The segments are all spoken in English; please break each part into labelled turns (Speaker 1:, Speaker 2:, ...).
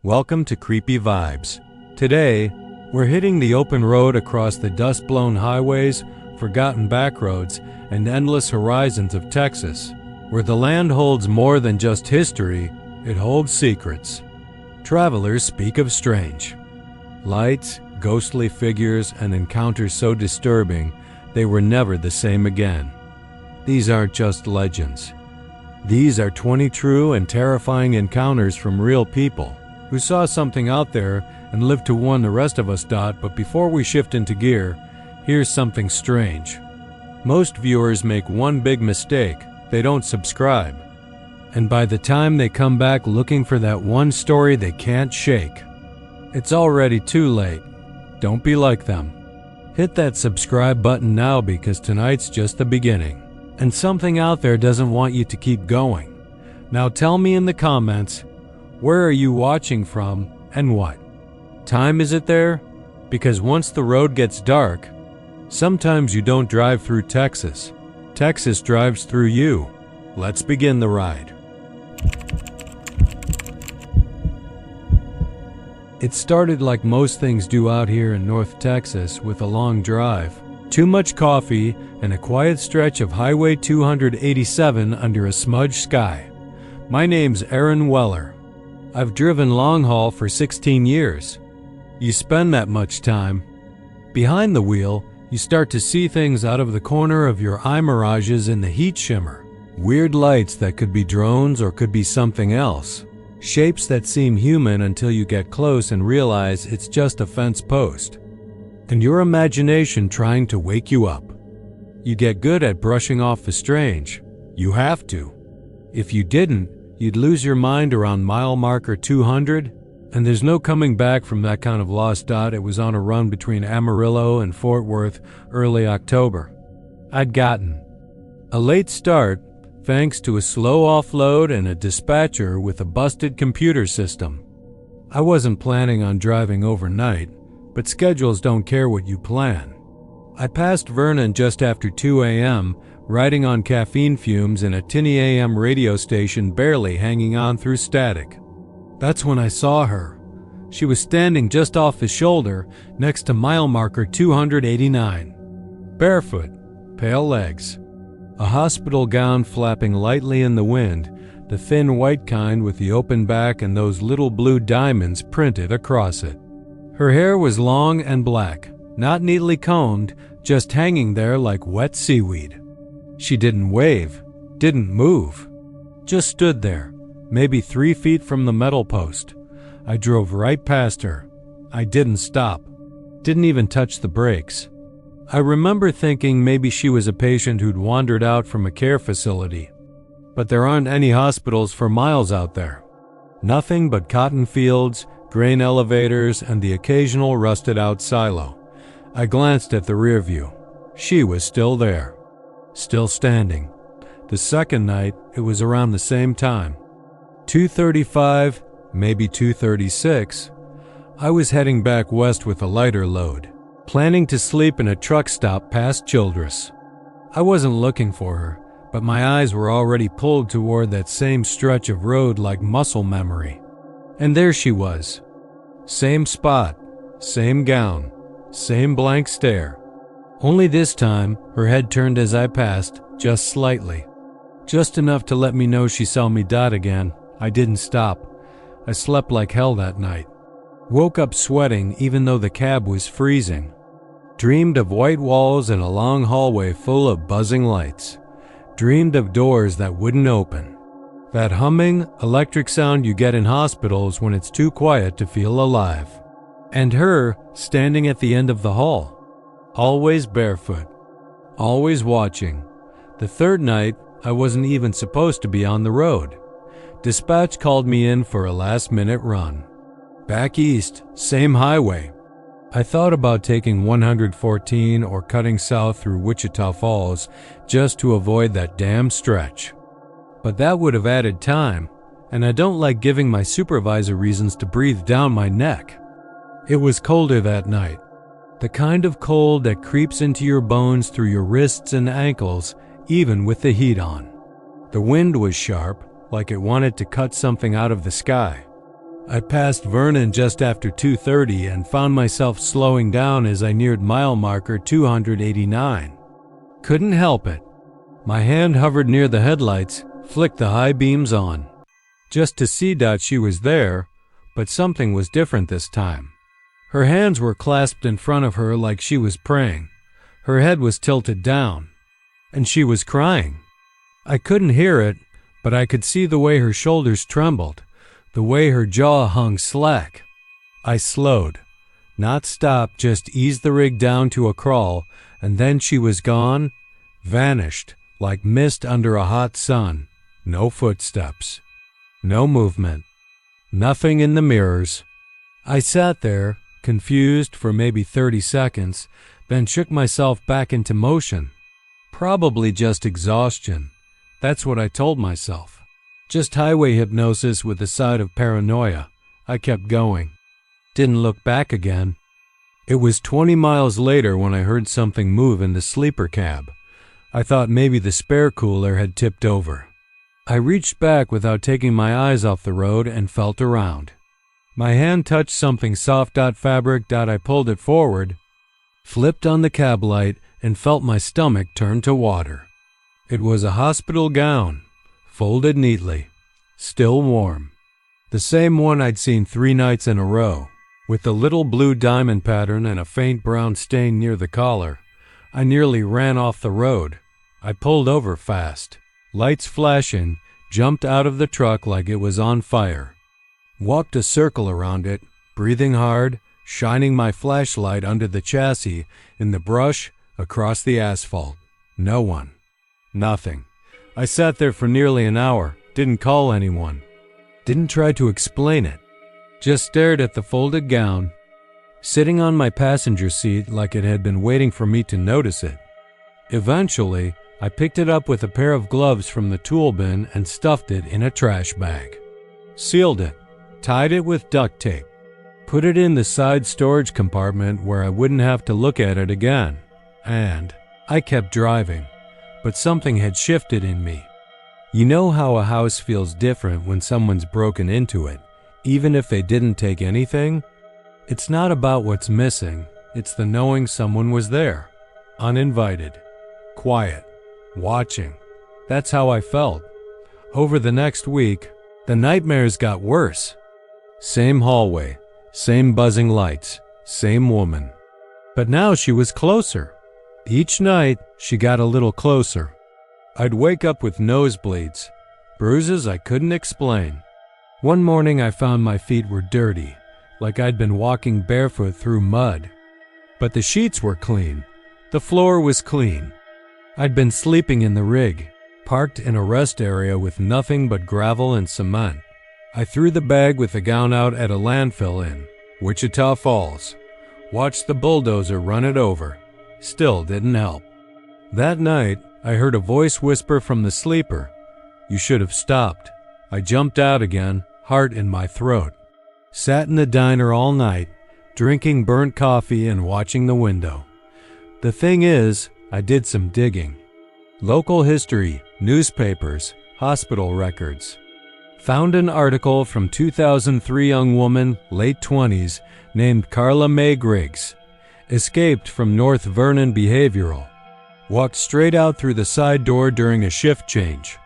Speaker 1: Welcome to Creepy Vibes. Today, we're hitting the open road across the dust-blown highways, forgotten backroads, and endless horizons of Texas, where the land holds more than just history, it holds secrets. Travelers speak of strange lights, ghostly figures, and encounters so disturbing they were never the same again. These aren't just legends. These are 20 true and terrifying encounters from real people who saw something out there and lived to warn the rest of us. But before we shift into gear, here's something strange. Most viewers make one big mistake: they don't subscribe. And by the time they come back looking for that one story they can't shake, it's already too late. Don't be like them. Hit that subscribe button now, because tonight's just the beginning, and something out there doesn't want you to keep going. Now tell me in the comments, where are you watching from and what time is it there? Because once the road gets dark, sometimes you don't drive through Texas. Texas drives through you. Let's begin the ride. It started like most things do out here in North Texas, with a long drive, too much coffee, and a quiet stretch of Highway 287 under a smudged sky. My name's Aaron Weller. I've driven long haul for 16 years. You spend that much time behind the wheel, you start to see things out of the corner of your eye, mirages in the heat shimmer. Weird lights that could be drones or could be something else. Shapes that seem human until you get close and realize it's just a fence post, and your imagination trying to wake you up. You get good at brushing off the strange. You have to. If you didn't, you'd lose your mind around mile marker 200, and there's no coming back from that kind of lost. It was on a run between Amarillo and Fort Worth early October. I'd gotten a late start thanks to a slow offload and a dispatcher with a busted computer system. I wasn't planning on driving overnight, but schedules don't care what you plan. I passed Vernon just after 2 a.m., riding on caffeine fumes in a tinny AM radio station, barely hanging on through static. That's when I saw her. She was standing just off the shoulder next to mile marker 289. Barefoot, pale legs, a hospital gown flapping lightly in the wind, the thin white kind with the open back and those little blue diamonds printed across it. Her hair was long and black, not neatly combed, just hanging there like wet seaweed. She didn't wave, didn't move, just stood there, maybe 3 feet from the metal post. I drove right past her. I didn't stop, didn't even touch the brakes. I remember thinking maybe she was a patient who'd wandered out from a care facility. But there aren't any hospitals for miles out there. Nothing but cotton fields, grain elevators, and the occasional rusted-out silo. I glanced at the rear view. She was still there. Still standing. The second night, it was around the same time. 2:35, maybe 2:36. I was heading back west with a lighter load, planning to sleep in a truck stop past Childress. I wasn't looking for her, but my eyes were already pulled toward that same stretch of road like muscle memory. And there she was. Same spot, same gown, same blank stare. Only this time, her head turned as I passed, just slightly. Just enough to let me know she saw me. Again, I didn't stop. I slept like hell that night. Woke up sweating even though the cab was freezing. Dreamed of white walls and a long hallway full of buzzing lights. Dreamed of doors that wouldn't open. That humming, electric sound you get in hospitals when it's too quiet to feel alive. And her standing at the end of the hall. Always barefoot. Always watching. The third night, I wasn't even supposed to be on the road. Dispatch called me in for a last-minute run. Back east, same highway. I thought about taking 114 or cutting south through Wichita Falls just to avoid that damn stretch. But that would have added time, and I don't like giving my supervisor reasons to breathe down my neck. It was colder that night. The kind of cold that creeps into your bones through your wrists and ankles, even with the heat on. The wind was sharp, like it wanted to cut something out of the sky. I passed Vernon just after 2:30 and found myself slowing down as I neared mile marker 289. Couldn't help it. My hand hovered near the headlights, flicked the high beams on. Just to see that she was there, but something was different this time. Her hands were clasped in front of her like she was praying. Her head was tilted down, and she was crying. I couldn't hear it, but I could see the way her shoulders trembled, the way her jaw hung slack. I slowed. Not stop, just eased the rig down to a crawl, and then she was gone, vanished, like mist under a hot sun. No footsteps. No movement. Nothing in the mirrors. I sat there, confused for maybe 30 seconds, then shook myself back into motion. Probably just exhaustion. That's what I told myself. Just highway hypnosis with a side of paranoia. I kept going. Didn't look back again. It was 20 miles later when I heard something move in the sleeper cab. I thought maybe the spare cooler had tipped over. I reached back without taking my eyes off the road and felt around. My hand touched something soft. Fabric. I pulled it forward, flipped on the cab light, and felt my stomach turn to water. It was a hospital gown, folded neatly, still warm. The same one I'd seen 3 nights in a row, with the little blue diamond pattern and a faint brown stain near the collar. I nearly ran off the road. I pulled over fast. Lights flashing, jumped out of the truck like it was on fire. Walked a circle around it, breathing hard, shining my flashlight under the chassis, in the brush, across the asphalt. No one. Nothing. I sat there for nearly an hour, didn't call anyone. Didn't try to explain it. Just stared at the folded gown, sitting on my passenger seat like it had been waiting for me to notice it. Eventually, I picked it up with a pair of gloves from the tool bin and stuffed it in a trash bag. Sealed it, tied it with duct tape, put it in the side storage compartment where I wouldn't have to look at it again, and I kept driving, but something had shifted in me. You know how a house feels different when someone's broken into it, even if they didn't take anything? It's not about what's missing, it's the knowing someone was there, uninvited, quiet, watching. That's how I felt. Over the next week, the nightmares got worse. Same hallway, same buzzing lights, same woman. But now she was closer. Each night, she got a little closer. I'd wake up with nosebleeds, bruises I couldn't explain. One morning I found my feet were dirty, like I'd been walking barefoot through mud. But the sheets were clean. The floor was clean. I'd been sleeping in the rig, parked in a rest area with nothing but gravel and cement. I threw the bag with the gown out at a landfill in Wichita Falls. Watched the bulldozer run it over. Still didn't help. That night, I heard a voice whisper from the sleeper, "You should have stopped." I jumped out again, heart in my throat. Sat in the diner all night, drinking burnt coffee and watching the window. The thing is, I did some digging. Local history, newspapers, hospital records. Found an article from 2003 young woman, late 20s, named Carla Mae Griggs. Escaped from North Vernon Behavioral. Walked straight out through the side door during a shift change.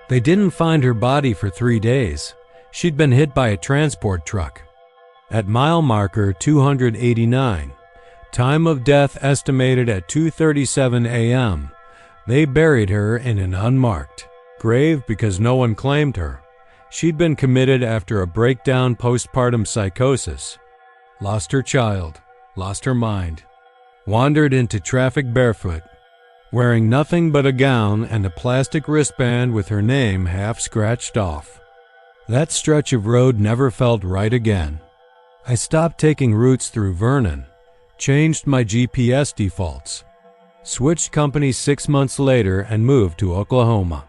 Speaker 1: They didn't find her body for 3 days. She'd been hit by a transport truck. At mile marker 289, time of death estimated at 2:37 a.m., they buried her in an unmarked grave because no one claimed her. She'd been committed after a breakdown postpartum psychosis. Lost her child, lost her mind. Wandered into traffic barefoot, wearing nothing but a gown and a plastic wristband with her name half scratched off. That stretch of road never felt right again. I stopped taking routes through Vernon, changed my GPS defaults, switched companies 6 months later and moved to Oklahoma.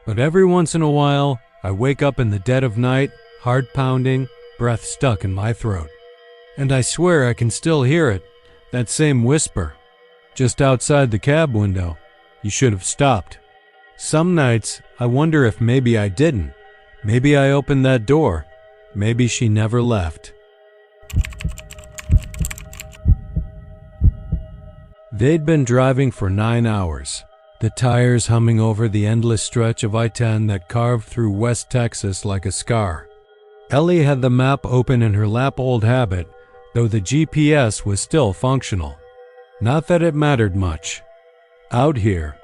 Speaker 1: But every once in a while, I wake up in the dead of night, heart pounding, breath stuck in my throat. And I swear I can still hear it, that same whisper, just outside the cab window. "You should have stopped." Some nights, I wonder if maybe I didn't. Maybe I opened that door. Maybe she never left. They'd been driving for 9 hours, the tires humming over the endless stretch of I-10 that carved through West Texas like a scar. Ellie had the map open in her lap, old habit, though the GPS was still functional. Not that it mattered much. Out here,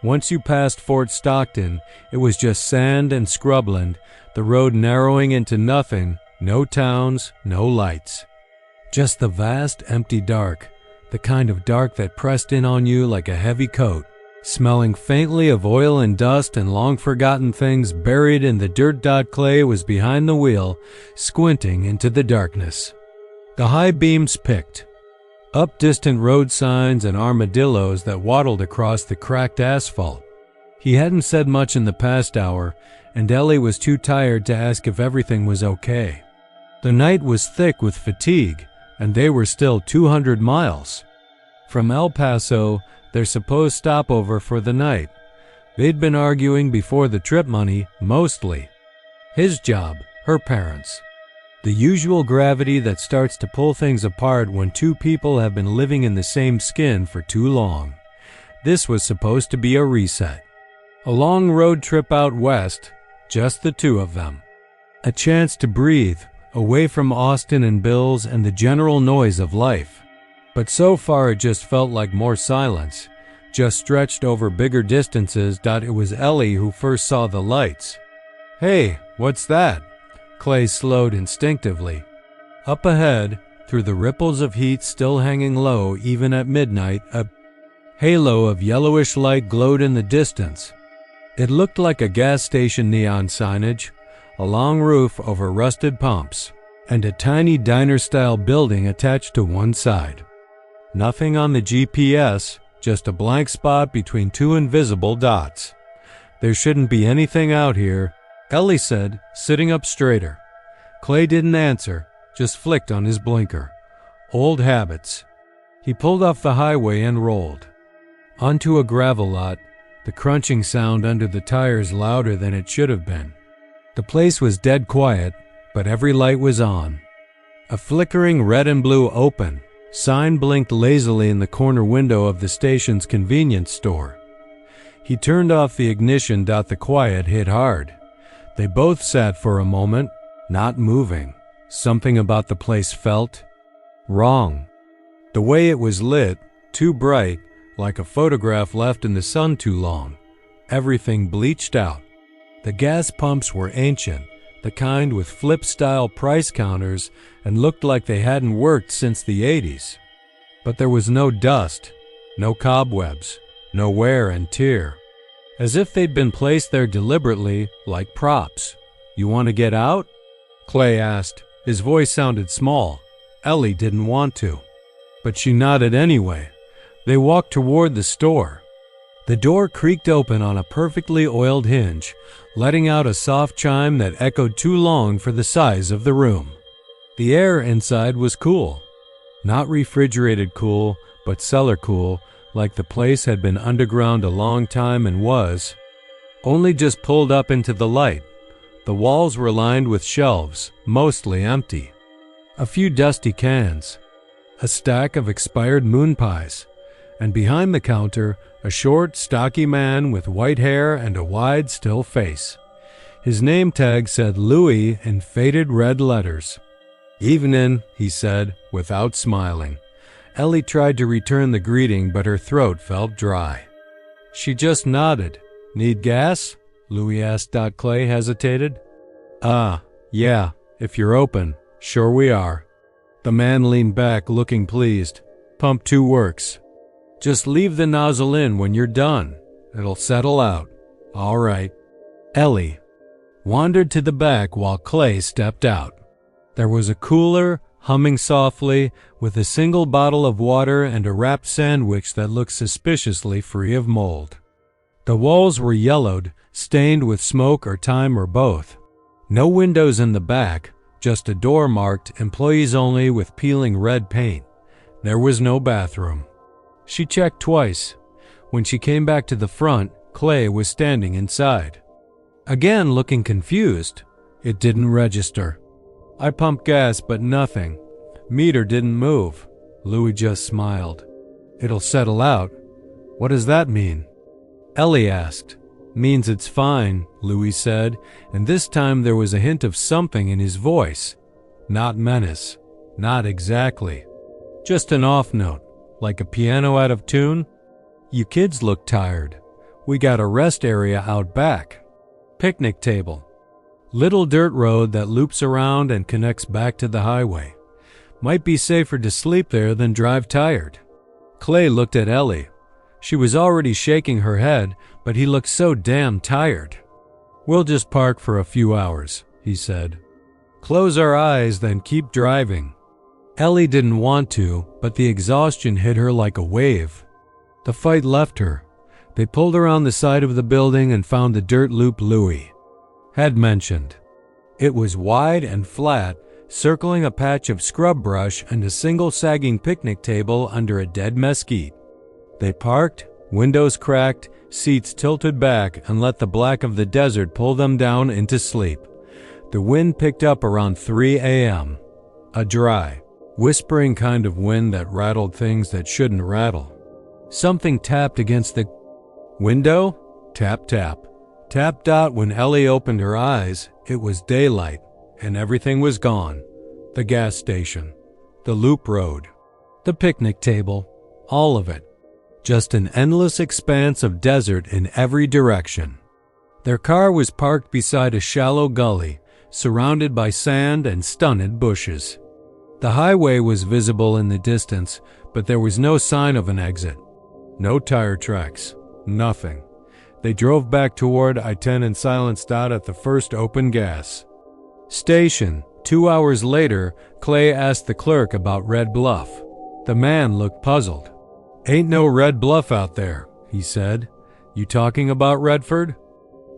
Speaker 1: once you passed Fort Stockton, it was just sand and scrubland, the road narrowing into nothing, no towns, no lights. Just the vast, empty dark, the kind of dark that pressed in on you like a heavy coat, smelling faintly of oil and dust and long-forgotten things buried in the dirt. Clay was behind the wheel, squinting into the darkness. The high beams picked up distant road signs and armadillos that waddled across the cracked asphalt. He hadn't said much in the past hour, and Ellie was too tired to ask if everything was okay. The night was thick with fatigue, and they were still 200 miles from El Paso, their supposed stopover for the night. They'd been arguing before the trip money, mostly. His job, her parents. The usual gravity that starts to pull things apart when two people have been living in the same skin for too long. This was supposed to be a reset. A long road trip out west, just the two of them. A chance to breathe, away from Austin and Bill's and the general noise of life. But so far it just felt like more silence, just stretched over bigger distances. It was Ellie who first saw the lights. "Hey, what's that?" Clay slowed instinctively. Up ahead, through the ripples of heat still hanging low even at midnight, a halo of yellowish light glowed in the distance. It looked like a gas station neon signage, a long roof over rusted pumps, and a tiny diner-style building attached to one side. Nothing on the GPS, just a blank spot between two invisible dots. "There shouldn't be anything out here," Ellie said, sitting up straighter. Clay didn't answer, just flicked on his blinker. Old habits. He pulled off the highway and rolled onto a gravel lot, the crunching sound under the tires louder than it should have been. The place was dead quiet, but every light was on. A flickering red and blue "open" sign blinked lazily in the corner window of the station's convenience store. He turned off the ignition. The quiet hit hard. They both sat for a moment, not moving. Something about the place felt wrong. The way it was lit, too bright, like a photograph left in the sun too long. Everything bleached out. The gas pumps were ancient, the kind with flip-style price counters, and looked like they hadn't worked since the 80s. But there was no dust, no cobwebs, no wear and tear. As if they'd been placed there deliberately, like props. "You want to get out?" Clay asked. His voice sounded small. Ellie didn't want to, but she nodded anyway. They walked toward the store. The door creaked open on a perfectly oiled hinge, letting out a soft chime that echoed too long for the size of the room. The air inside was cool. Not refrigerated cool, but cellar cool, like the place had been underground a long time and was. Only just pulled up into the light. The walls were lined with shelves, mostly empty. A few dusty cans. A stack of expired moon pies. And behind the counter, a short, stocky man with white hair and a wide, still face. His name tag said Louis in faded red letters. "Evenin'," he said, without smiling. Ellie tried to return the greeting, but her throat felt dry. She just nodded. "Need gas?" Louis asked. Clay hesitated. Yeah, if you're open. Sure we are." The man leaned back, looking pleased. "Pump 2 works. Just leave the nozzle in when you're done. It'll settle out." "All right." Ellie wandered to the back while Clay stepped out. There was a cooler, humming softly, with a single bottle of water and a wrapped sandwich that looked suspiciously free of mold. The walls were yellowed, stained with smoke or time or both. No windows in the back, just a door marked "Employees Only" with peeling red paint. There was no bathroom. She checked twice. When she came back to the front, Clay was standing inside. Again looking confused. It didn't register. I pumped gas, but nothing. Meter didn't move. Louis just smiled. It'll settle out. What does that mean? Ellie asked. Means it's fine, Louis said, and this time there was a hint of something in his voice. Not menace. Not exactly. Just an off note, like a piano out of tune. You kids look tired. We got a rest area out back. Picnic table. Little dirt road that loops around and connects back to the highway. Might be safer to sleep there than drive tired. Clay looked at Ellie. She was already shaking her head, but he looked so damn tired. We'll just park for a few hours, he said. Close our eyes, then keep driving. Ellie didn't want to, but the exhaustion hit her like a wave. The fight left her. They pulled around the side of the building and found the dirt loop Louis had mentioned. It was wide and flat, circling a patch of scrub brush and a single sagging picnic table under a dead mesquite. They parked, windows cracked, seats tilted back, and let the black of the desert pull them down into sleep. The wind picked up around 3 a.m. A dry, whispering kind of wind that rattled things that shouldn't rattle. Something tapped against the window. Tap, tap. Tap dot. When Ellie opened her eyes, it was daylight, and everything was gone. The gas station, the loop road, the picnic table, all of it. Just an endless expanse of desert in every direction. Their car was parked beside a shallow gully, surrounded by sand and stunted bushes. The highway was visible in the distance, but there was no sign of an exit. No tire tracks. Nothing. They drove back toward I-10 and silenced out at the first open gas station. 2 hours later, Clay asked the clerk about Red Bluff. The man looked puzzled. Ain't no Red Bluff out there, he said. You talking about Redford?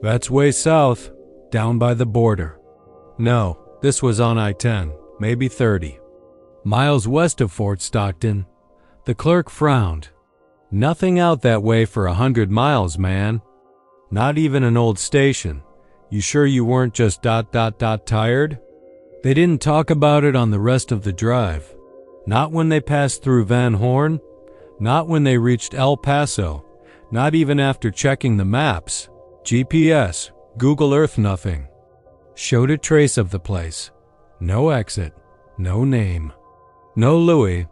Speaker 1: That's way south, down by the border. No, this was on I-10, maybe 30 miles west of Fort Stockton. The clerk frowned. Nothing out that way for 100 miles, man. Not even an old station. You sure you weren't just tired? They didn't talk about it on the rest of the drive. Not when they passed through Van Horn. Not when they reached El Paso. Not even after checking the maps. GPS, Google Earth, nothing. Showed a trace of the place. No exit. No name. No Louis.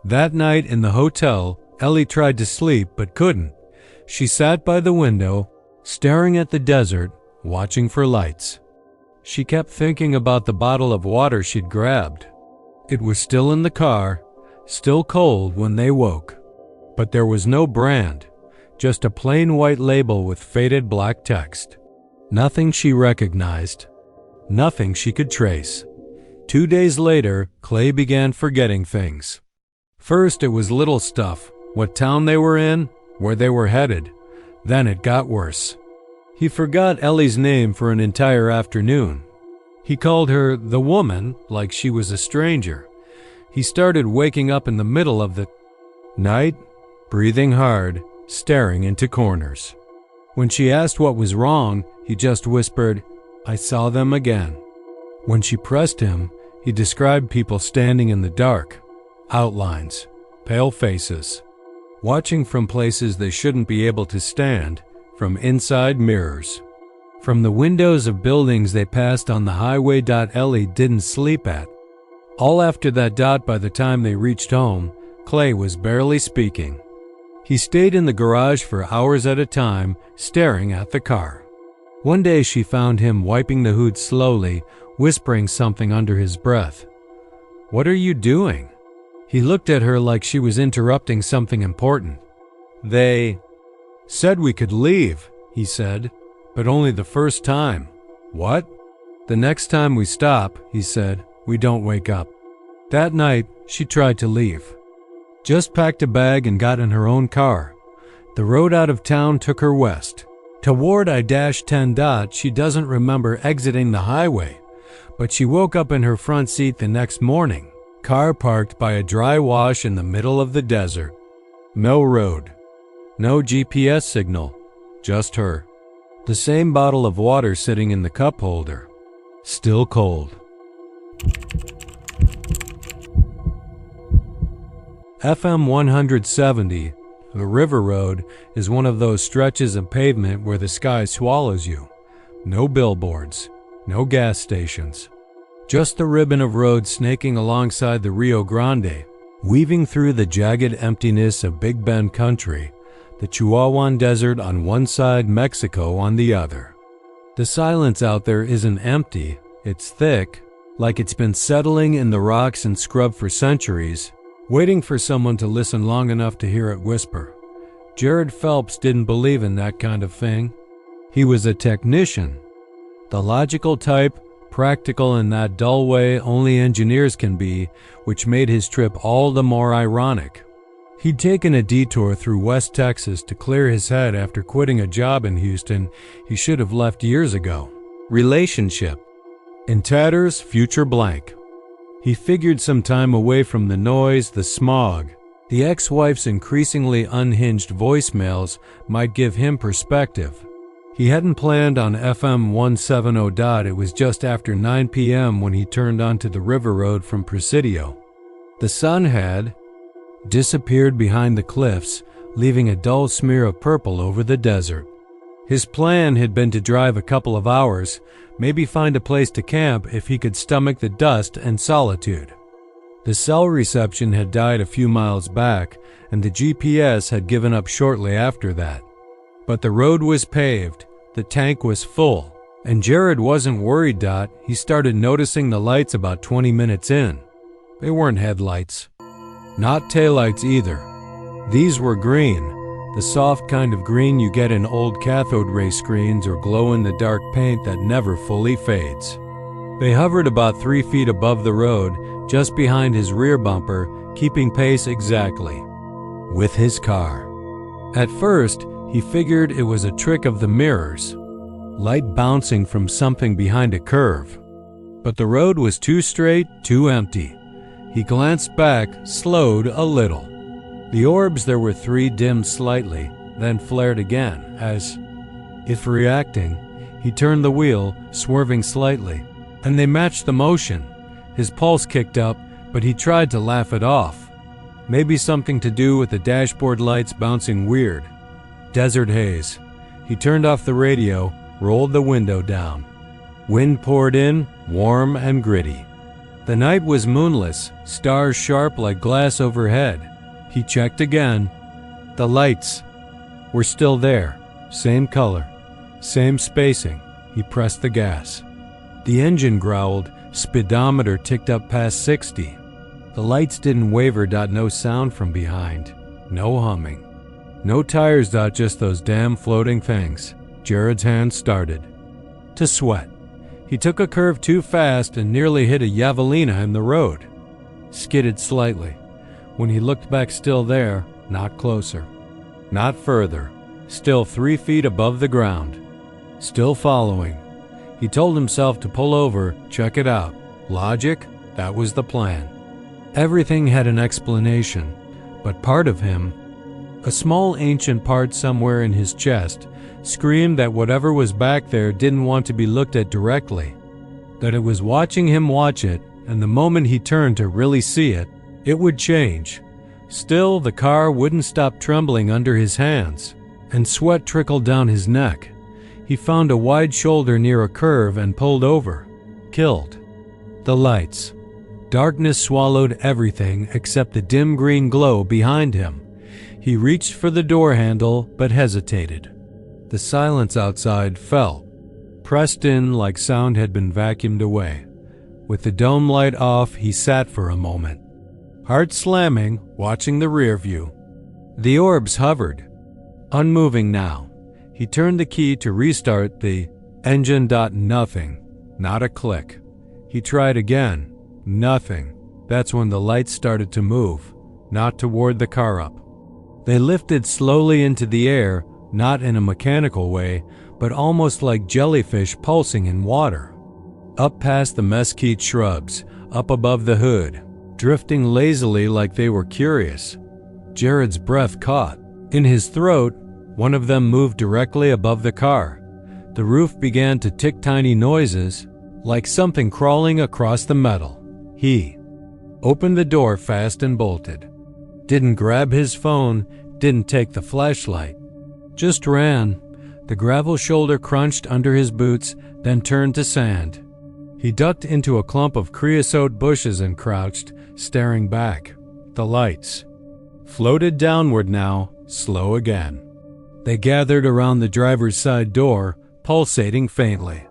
Speaker 1: That night in the hotel, Ellie tried to sleep but couldn't. She sat by the window, staring at the desert, watching for lights. She kept thinking about the bottle of water she'd grabbed. It was still in the car, still cold when they woke. But there was no brand, just a plain white label with faded black text. Nothing she recognized. Nothing she could trace. 2 days later, Clay began forgetting things. First, it was little stuff, what town they were in, where they were headed. Then it got worse. He forgot Ellie's name for an entire afternoon. He called her the woman like she was a stranger. He started waking up in the middle of the night, breathing hard, staring into corners. When she asked what was wrong, he just whispered, "I saw them again." When she pressed him, he described people standing in the dark, outlines, pale faces, watching from places they shouldn't be able to stand, from inside mirrors. From the windows of buildings they passed on the highway. Ellie didn't sleep at. All after that. By the time they reached home, Clay was barely speaking. He stayed in the garage for hours at a time, staring at the car. One day she found him wiping the hood slowly, whispering something under his breath. "What are you doing?" He looked at her like she was interrupting something important. "They said we could leave," he said, "but only the first time." "What?" "The next time we stop," he said, "we don't wake up." That night, she tried to leave. Just packed a bag and got in her own car. The road out of town took her west. Toward I-10. She doesn't remember exiting the highway, but she woke up in her front seat the next morning, car parked by a dry wash in the middle of the desert. No road. No GPS signal. Just her. The same bottle of water sitting in the cup holder. Still cold. FM 170, the River Road, is one of those stretches of pavement where the sky swallows you. No billboards, no gas stations. Just the ribbon of road snaking alongside the Rio Grande, weaving through the jagged emptiness of Big Bend country, the Chihuahuan Desert on one side, Mexico on the other. The silence out there isn't empty, it's thick, like it's been settling in the rocks and scrub for centuries, waiting for someone to listen long enough to hear it whisper. Jared Phelps didn't believe in that kind of thing. He was a technician. The logical type, practical in that dull way only engineers can be, which made his trip all the more ironic. He'd taken a detour through West Texas to clear his head after quitting a job in Houston he should have left years ago. Relationship. In tatters, future blank. He figured some time away from the noise, the smog, the ex-wife's increasingly unhinged voicemails might give him perspective. He hadn't planned on FM 170. It was just after 9 p.m. when he turned onto the River Road from Presidio. The sun had disappeared behind the cliffs, leaving a dull smear of purple over the desert. His plan had been to drive a couple of hours, maybe find a place to camp if he could stomach the dust and solitude. The cell reception had died a few miles back, and the GPS had given up shortly after that. But the road was paved, the tank was full, and Jared wasn't worried. He started noticing the lights about 20 minutes in. They weren't headlights. Not taillights either. These were green, the soft kind of green you get in old cathode ray screens or glow-in-the-dark paint that never fully fades. They hovered about 3 feet above the road, just behind his rear bumper, keeping pace exactly with his car. At first, he figured it was a trick of the mirrors, light bouncing from something behind a curve. But the road was too straight, too empty. He glanced back, slowed a little. The orbs there were 3 dimmed slightly, then flared again, as if reacting. He turned the wheel, swerving slightly, and they matched the motion. His pulse kicked up, but he tried to laugh it off. Maybe something to do with the dashboard lights bouncing weird. Desert haze. He turned off the radio, rolled the window down. Wind poured in, warm and gritty. The night was moonless, stars sharp like glass overhead. He checked again. The lights were still there, same color, same spacing. He pressed the gas. The engine growled, speedometer ticked up past 60. The lights didn't waver. No sound from behind, no humming. No tires. Just those damn floating things. Jared's hand started to sweat. He took a curve too fast and nearly hit a javelina in the road. Skidded slightly. When he looked back, still there, not closer, not further, still 3 feet above the ground. Still following. He told himself to pull over, check it out. Logic? That was the plan. Everything had an explanation, but part of him, a small ancient part somewhere in his chest, screamed that whatever was back there didn't want to be looked at directly, that it was watching him watch it, and the moment he turned to really see it, it would change. Still, the car wouldn't stop trembling under his hands, and sweat trickled down his neck. He found a wide shoulder near a curve and pulled over. Killed. The lights. Darkness swallowed everything except the dim green glow behind him. He reached for the door handle, but hesitated. The silence outside fell, pressed in like sound had been vacuumed away. With the dome light off, he sat for a moment, heart slamming, watching the rear view. The orbs hovered, unmoving now. He turned the key to restart the engine. Nothing, not a click. He tried again. Nothing. That's when the lights started to move, not toward the car up. They lifted slowly into the air, not in a mechanical way, but almost like jellyfish pulsing in water. Up past the mesquite shrubs, up above the hood, drifting lazily like they were curious. Jared's breath caught. In his throat, one of them moved directly above the car. The roof began to tick tiny noises, like something crawling across the metal. He opened the door fast and bolted. Didn't grab his phone, didn't take the flashlight. Just ran. The gravel shoulder crunched under his boots, then turned to sand. He ducked into a clump of creosote bushes and crouched, staring back. The lights floated downward now, slow again. They gathered around the driver's side door, pulsating faintly.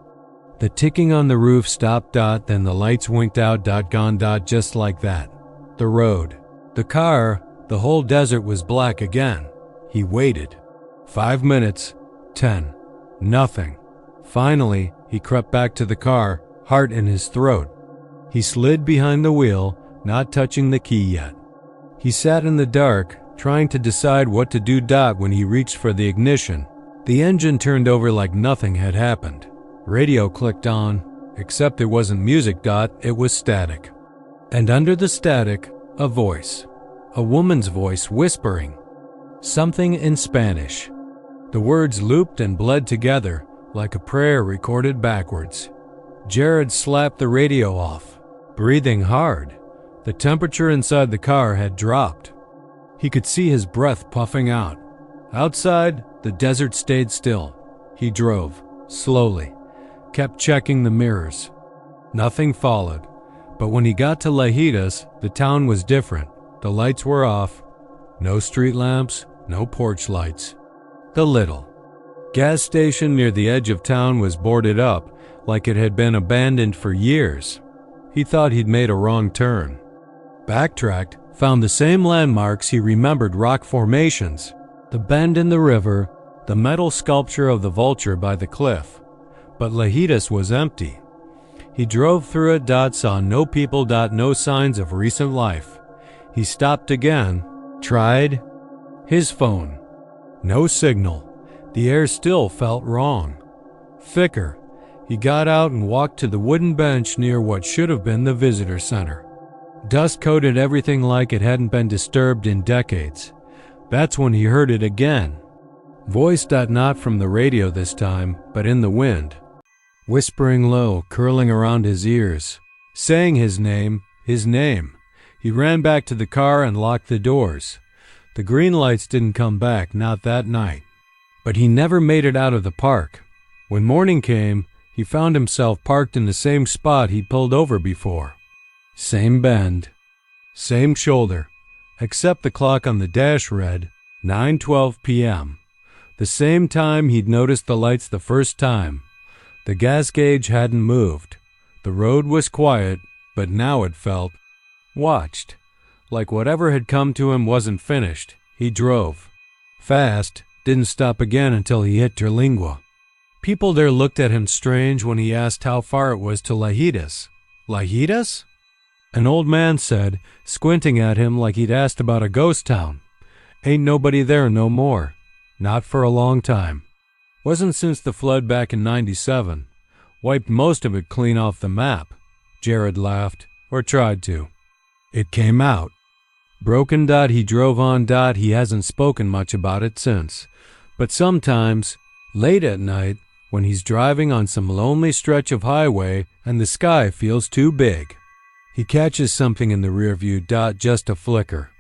Speaker 1: The ticking on the roof stopped. Then the lights winked out. Gone. Just like that. The road, the car, the whole desert was black again. He waited. 5 minutes, 10, nothing. Finally, he crept back to the car, heart in his throat. He slid behind the wheel, not touching the key yet. He sat in the dark, trying to decide what to do. When he reached for the ignition, the engine turned over like nothing had happened. Radio clicked on, except it wasn't music. It was static. And under the static, a voice. A woman's voice whispering something in Spanish. The words looped and bled together like a prayer recorded backwards. Jared slapped the radio off, breathing hard. The temperature inside the car had dropped. He could see his breath puffing out. Outside, the desert stayed still. He drove, slowly, kept checking the mirrors. Nothing followed. But when he got to Lajitas, the town was different. The lights were off. No street lamps, no porch lights. The little gas station near the edge of town was boarded up, like it had been abandoned for years. He thought he'd made a wrong turn. Backtracked, found the same landmarks he remembered: rock formations, the bend in the river, the metal sculpture of the vulture by the cliff. But Lajitas was empty. He drove through it. Saw no people. No signs of recent life. He stopped again, tried his phone. No signal. The air still felt wrong. Thicker. He got out and walked to the wooden bench near what should have been the visitor center. Dust coated everything like it hadn't been disturbed in decades. That's when he heard it again. Voice. Not from the radio this time, but in the wind. Whispering low, curling around his ears. Saying his name, his name. He ran back to the car and locked the doors. The green lights didn't come back, not that night. But he never made it out of the park. When morning came, he found himself parked in the same spot he'd pulled over before. Same bend, same shoulder, except the clock on the dash read 9:12 p.m. The same time he'd noticed the lights the first time. The gas gauge hadn't moved. The road was quiet, but now it felt watched. Like whatever had come to him wasn't finished. He drove fast, didn't stop again until he hit Terlingua. People there looked at him strange when he asked how far it was to Lajitas. Lajitas? An old man said, squinting at him like he'd asked about a ghost town. Ain't nobody there no more. Not for a long time. Wasn't since the flood back in '97. Wiped most of it clean off the map. Jared laughed, or tried to. It came out. Broken. He drove on. He hasn't spoken much about it since. But sometimes, late at night, when he's driving on some lonely stretch of highway and the sky feels too big, he catches something in the rearview. Just a flicker,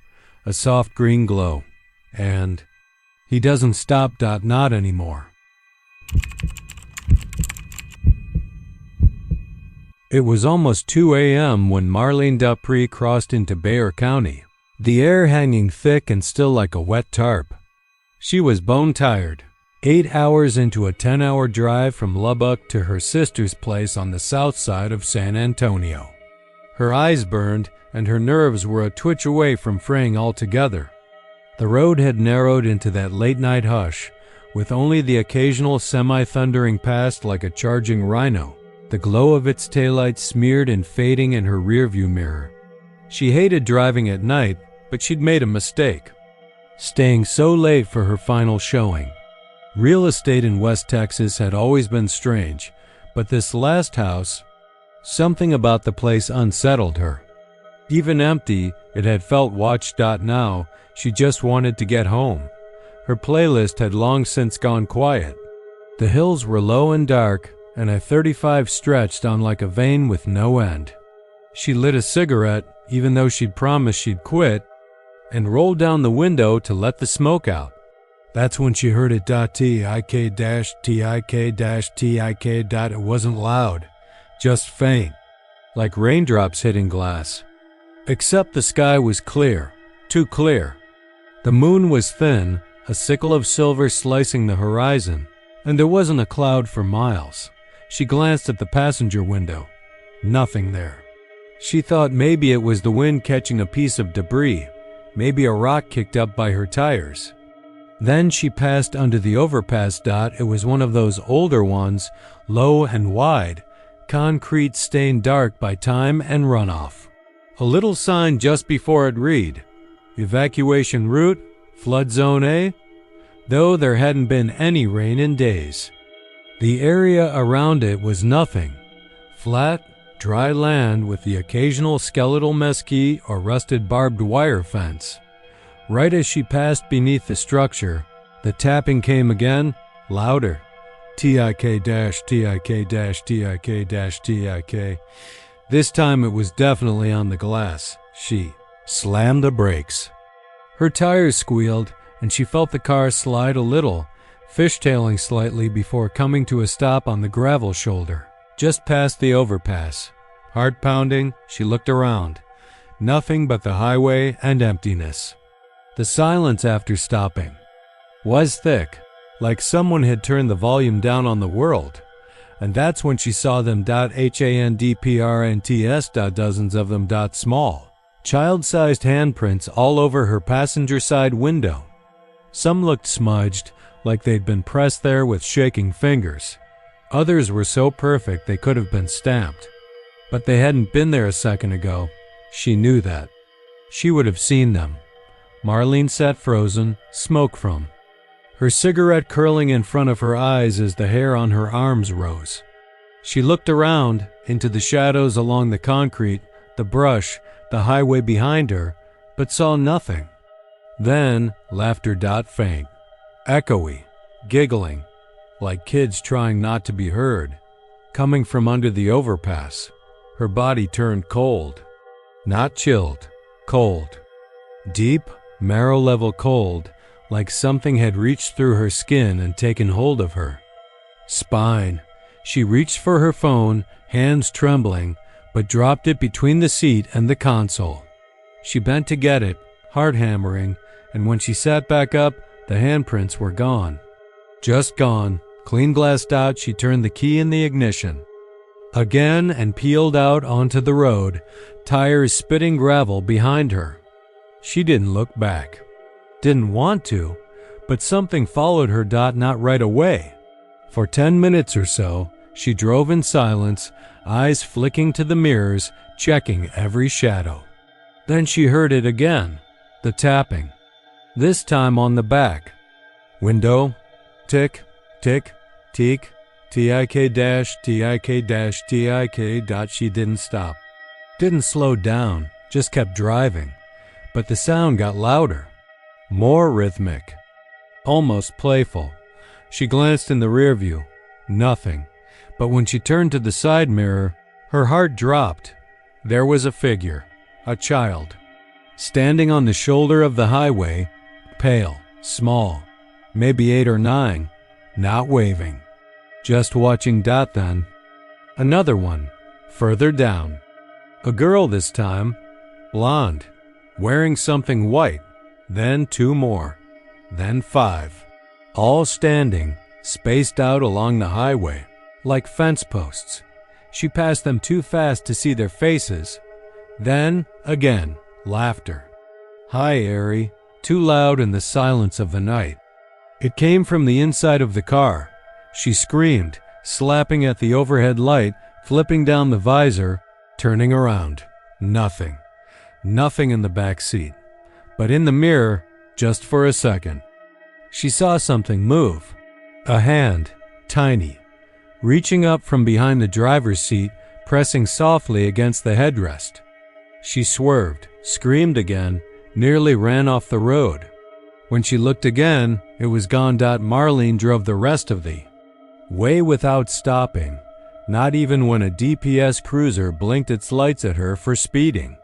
Speaker 1: a soft green glow, and he doesn't stop. Not anymore. It was almost 2 a.m. when Marlene Dupree crossed into Bexar County, the air hanging thick and still like a wet tarp. She was bone-tired, 8 hours into a 10-hour drive from Lubbock to her sister's place on the south side of San Antonio. Her eyes burned, and her nerves were a twitch away from fraying altogether. The road had narrowed into that late-night hush, with only the occasional semi-thundering past like a charging rhino, the glow of its taillights smeared and fading in her rearview mirror. She hated driving at night, but she'd made a mistake, staying so late for her final showing. Real estate in West Texas had always been strange, but this last house, something about the place unsettled her. Even empty, it had felt watched. Now, she just wanted to get home. Her playlist had long since gone quiet. The hills were low and dark, and a 35 stretched on like a vein with no end. She lit a cigarette, even though she'd promised she'd quit, and rolled down the window to let the smoke out. That's when she heard it tik-tik-tik. It wasn't loud, just faint, like raindrops hitting glass. Except the sky was clear, too clear. The moon was thin, a sickle of silver slicing the horizon, and there wasn't a cloud for miles. She glanced at the passenger window. Nothing there. She thought maybe it was the wind catching a piece of debris, maybe a rock kicked up by her tires. Then she passed under the overpass. It was one of those older ones, low and wide, concrete stained dark by time and runoff. A little sign just before it read, "Evacuation route, flood zone A," though there hadn't been any rain in days. The area around it was nothing, flat, dry land with the occasional skeletal mesquite or rusted barbed wire fence. Right as she passed beneath the structure, the tapping came again, louder. tik-tik-tik-tik. This time it was definitely on the glass. She slammed the brakes. Her tires squealed, and she felt the car slide a little, fishtailing slightly before coming to a stop on the gravel shoulder, just past the overpass. Heart pounding, she looked around. Nothing but the highway and emptiness. The silence after stopping was thick, like someone had turned the volume down on the world. And that's when she saw them handprnts, dozens of them small, child-sized handprints all over her passenger side window. Some looked smudged, like they'd been pressed there with shaking fingers. Others were so perfect they could have been stamped. But they hadn't been there a second ago. She knew that. She would have seen them. Marlene sat frozen, smoke from, her cigarette curling in front of her eyes as the hair on her arms rose. She looked around, into the shadows along the concrete, the brush, the highway behind her, but saw nothing. Then, laughter faint, echoey, giggling, like kids trying not to be heard, coming from under the overpass. Her body turned cold. Not chilled, cold. Deep, marrow-level cold, like something had reached through her skin and taken hold of her. Spine. She reached for her phone, hands trembling, but dropped it between the seat and the console. She bent to get it, heart hammering, and when she sat back up, the handprints were gone. Just gone. Clean glassed out, she turned the key in the ignition. Again and peeled out onto the road, tires spitting gravel behind her. She didn't look back. Didn't want to, but something followed her. Not right away. For 10 minutes or so, she drove in silence, eyes flicking to the mirrors, checking every shadow. Then she heard it again, the tapping. This time on the back. Window. Tick, tick, teak, tik-tik-tik. She didn't stop. Didn't slow down, just kept driving. But the sound got louder, more rhythmic, almost playful. She glanced in the rear view. Nothing. But when she turned to the side mirror, her heart dropped. There was a figure, a child, standing on the shoulder of the highway, pale, small, maybe 8 or 9, not waving. Just watching. Then another one, further down. A girl this time, blonde, wearing something white, then 2 more, then 5, all standing, spaced out along the highway, like fence posts. She passed them too fast to see their faces. Then, again, laughter. High, airy, too loud in the silence of the night. It came from the inside of the car. She screamed, slapping at the overhead light, flipping down the visor, turning around. Nothing. Nothing in the back seat. But in the mirror, just for a second, she saw something move. A hand, tiny, reaching up from behind the driver's seat, pressing softly against the headrest. She swerved, screamed again, nearly ran off the road. When she looked again, it was gone. Marlene drove the rest of the way without stopping, not even when a DPS cruiser blinked its lights at her for speeding.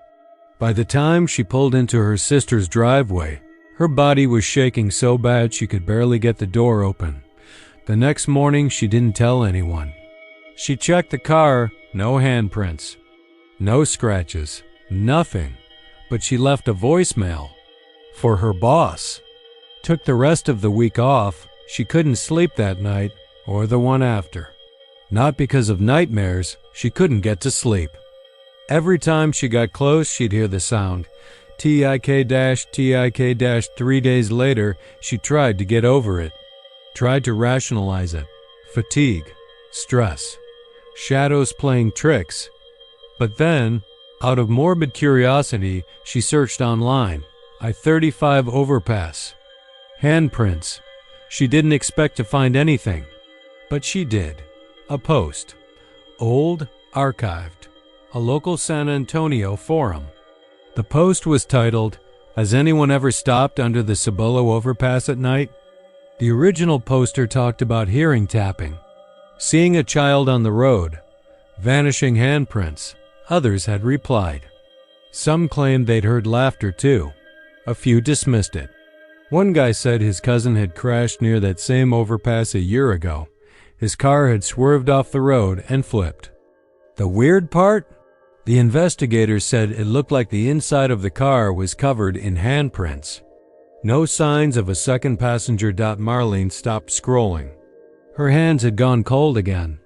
Speaker 1: By the time she pulled into her sister's driveway, her body was shaking so bad she could barely get the door open. The next morning, she didn't tell anyone. She checked the car, no handprints, no scratches, nothing, but she left a voicemail for her boss. Took the rest of the week off. She couldn't sleep that night or the one after. Not because of nightmares, she couldn't get to sleep. Every time she got close, she'd hear the sound. TIK-TIK-. 3 days later, she tried to get over it. Tried to rationalize it. Fatigue. Stress. Shadows playing tricks. But then, out of morbid curiosity, she searched online. I-35 overpass. Handprints. She didn't expect to find anything. But she did. A post. Old, archived. A local San Antonio forum. The post was titled, "Has anyone ever stopped under the Cibolo overpass at night?" The original poster talked about hearing tapping, seeing a child on the road, vanishing handprints. Others had replied. Some claimed they'd heard laughter too. A few dismissed it. One guy said his cousin had crashed near that same overpass a year ago. His car had swerved off the road and flipped. The weird part? The investigators said it looked like the inside of the car was covered in handprints. No signs of a second passenger. Marlene stopped scrolling. Her hands had gone cold again.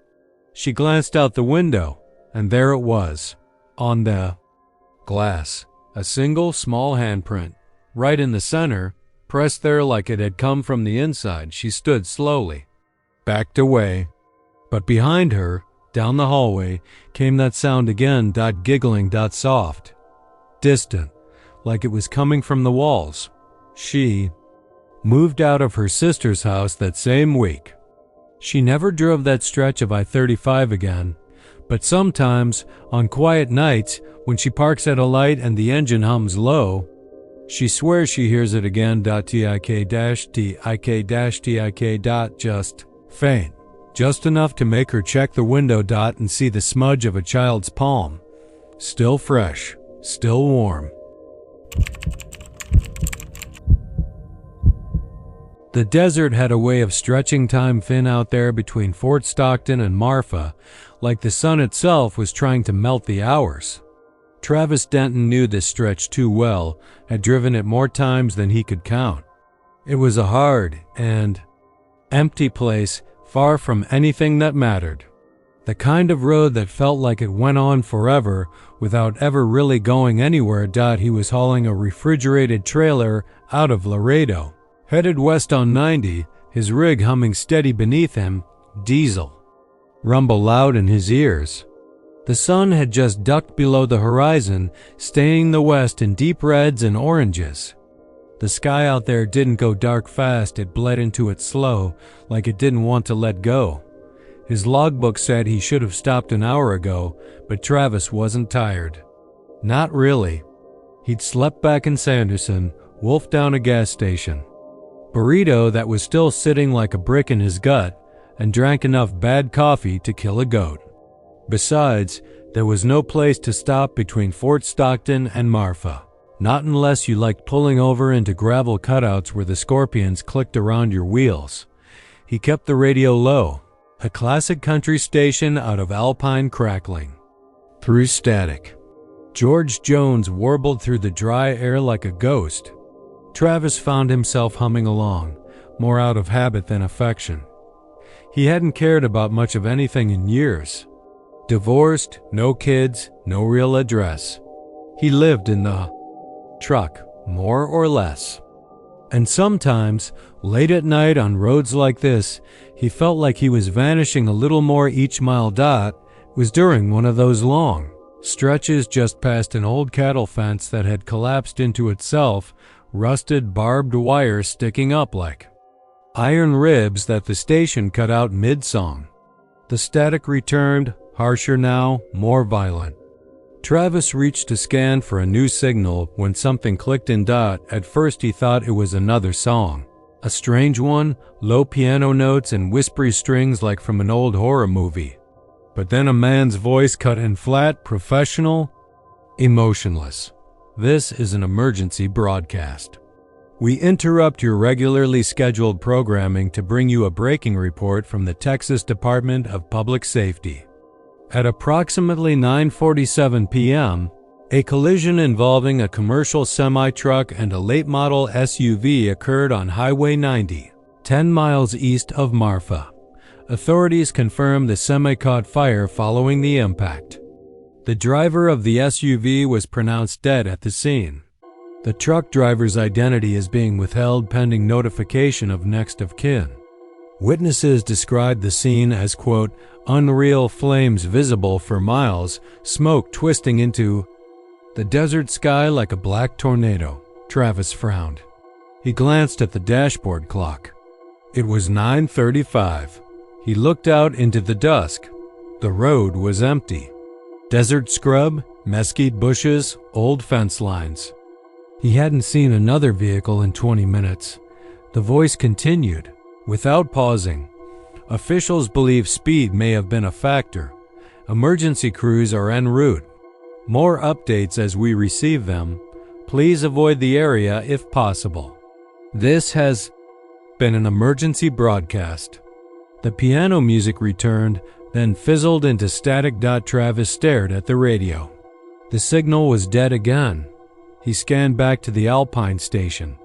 Speaker 1: She glanced out the window, and there it was, on the glass, a single small handprint, right in the center, pressed there like it had come from the inside. She stood slowly, backed away, but behind her, down the hallway, came that sound again. Giggling. Soft, distant, like it was coming from the walls. She moved out of her sister's house that same week. She never drove that stretch of I-35 again, but sometimes, on quiet nights, when she parks at a light and the engine hums low, she swears she hears it again. TIK-TIK-TIK. Just faint. Just enough to make her check the window. And see the smudge of a child's palm. Still fresh. Still warm. The desert had a way of stretching time thin out there between Fort Stockton and Marfa, like the sun itself was trying to melt the hours. Travis Denton knew this stretch too well, had driven it more times than he could count. It was a hard and empty place, far from anything that mattered. The kind of road that felt like it went on forever without ever really going anywhere. He was hauling a refrigerated trailer out of Laredo, headed west on 90, his rig humming steady beneath him, diesel. Rumble loud in his ears. The sun had just ducked below the horizon, staining the west in deep reds and oranges. The sky out there didn't go dark fast, it bled into it slow, like it didn't want to let go. His logbook said he should have stopped an hour ago, but Travis wasn't tired. Not really. He'd slept back in Sanderson, wolfed down a gas station. Burrito that was still sitting like a brick in his gut, and drank enough bad coffee to kill a goat. Besides, there was no place to stop between Fort Stockton and Marfa. Not unless you liked pulling over into gravel cutouts where the scorpions clicked around your wheels. He kept the radio low, a classic country station out of Alpine crackling. Through static. George Jones warbled through the dry air like a ghost. Travis found himself humming along, more out of habit than affection. He hadn't cared about much of anything in years. Divorced, no kids, no real address. He lived in the truck, more or less. And sometimes, late at night on roads like this, he felt like he was vanishing a little more each mile. It was during one of those long stretches just past an old cattle fence that had collapsed into itself, rusted barbed wire sticking up like iron ribs that the station cut out mid-song. The static returned, harsher now, more violent. Travis reached to scan for a new signal when something clicked in. At first he thought it was another song. A strange one, low piano notes and whispery strings like from an old horror movie. But then a man's voice cut in flat, professional, emotionless. This is an emergency broadcast. We interrupt your regularly scheduled programming to bring you a breaking report from the Texas Department of Public Safety. At approximately 9:47 p.m., a collision involving a commercial semi-truck and a late-model SUV occurred on Highway 90, 10 miles east of Marfa. Authorities confirmed the semi caught fire following the impact. The driver of the SUV was pronounced dead at the scene. The truck driver's identity is being withheld pending notification of next of kin. Witnesses described the scene as, quote, unreal flames visible for miles, smoke twisting into the desert sky like a black tornado. Travis frowned. He glanced at the dashboard clock. It was 9:35. He looked out into the dusk. The road was empty. Desert scrub, mesquite bushes, old fence lines. He hadn't seen another vehicle in 20 minutes. The voice continued, without pausing. Officials believe speed may have been a factor. Emergency crews are en route. More updates as we receive them. Please avoid the area if possible. This has been an emergency broadcast. The piano music returned, then fizzled into static. Travis stared at the radio. The signal was dead again. He scanned back to the Alpine station.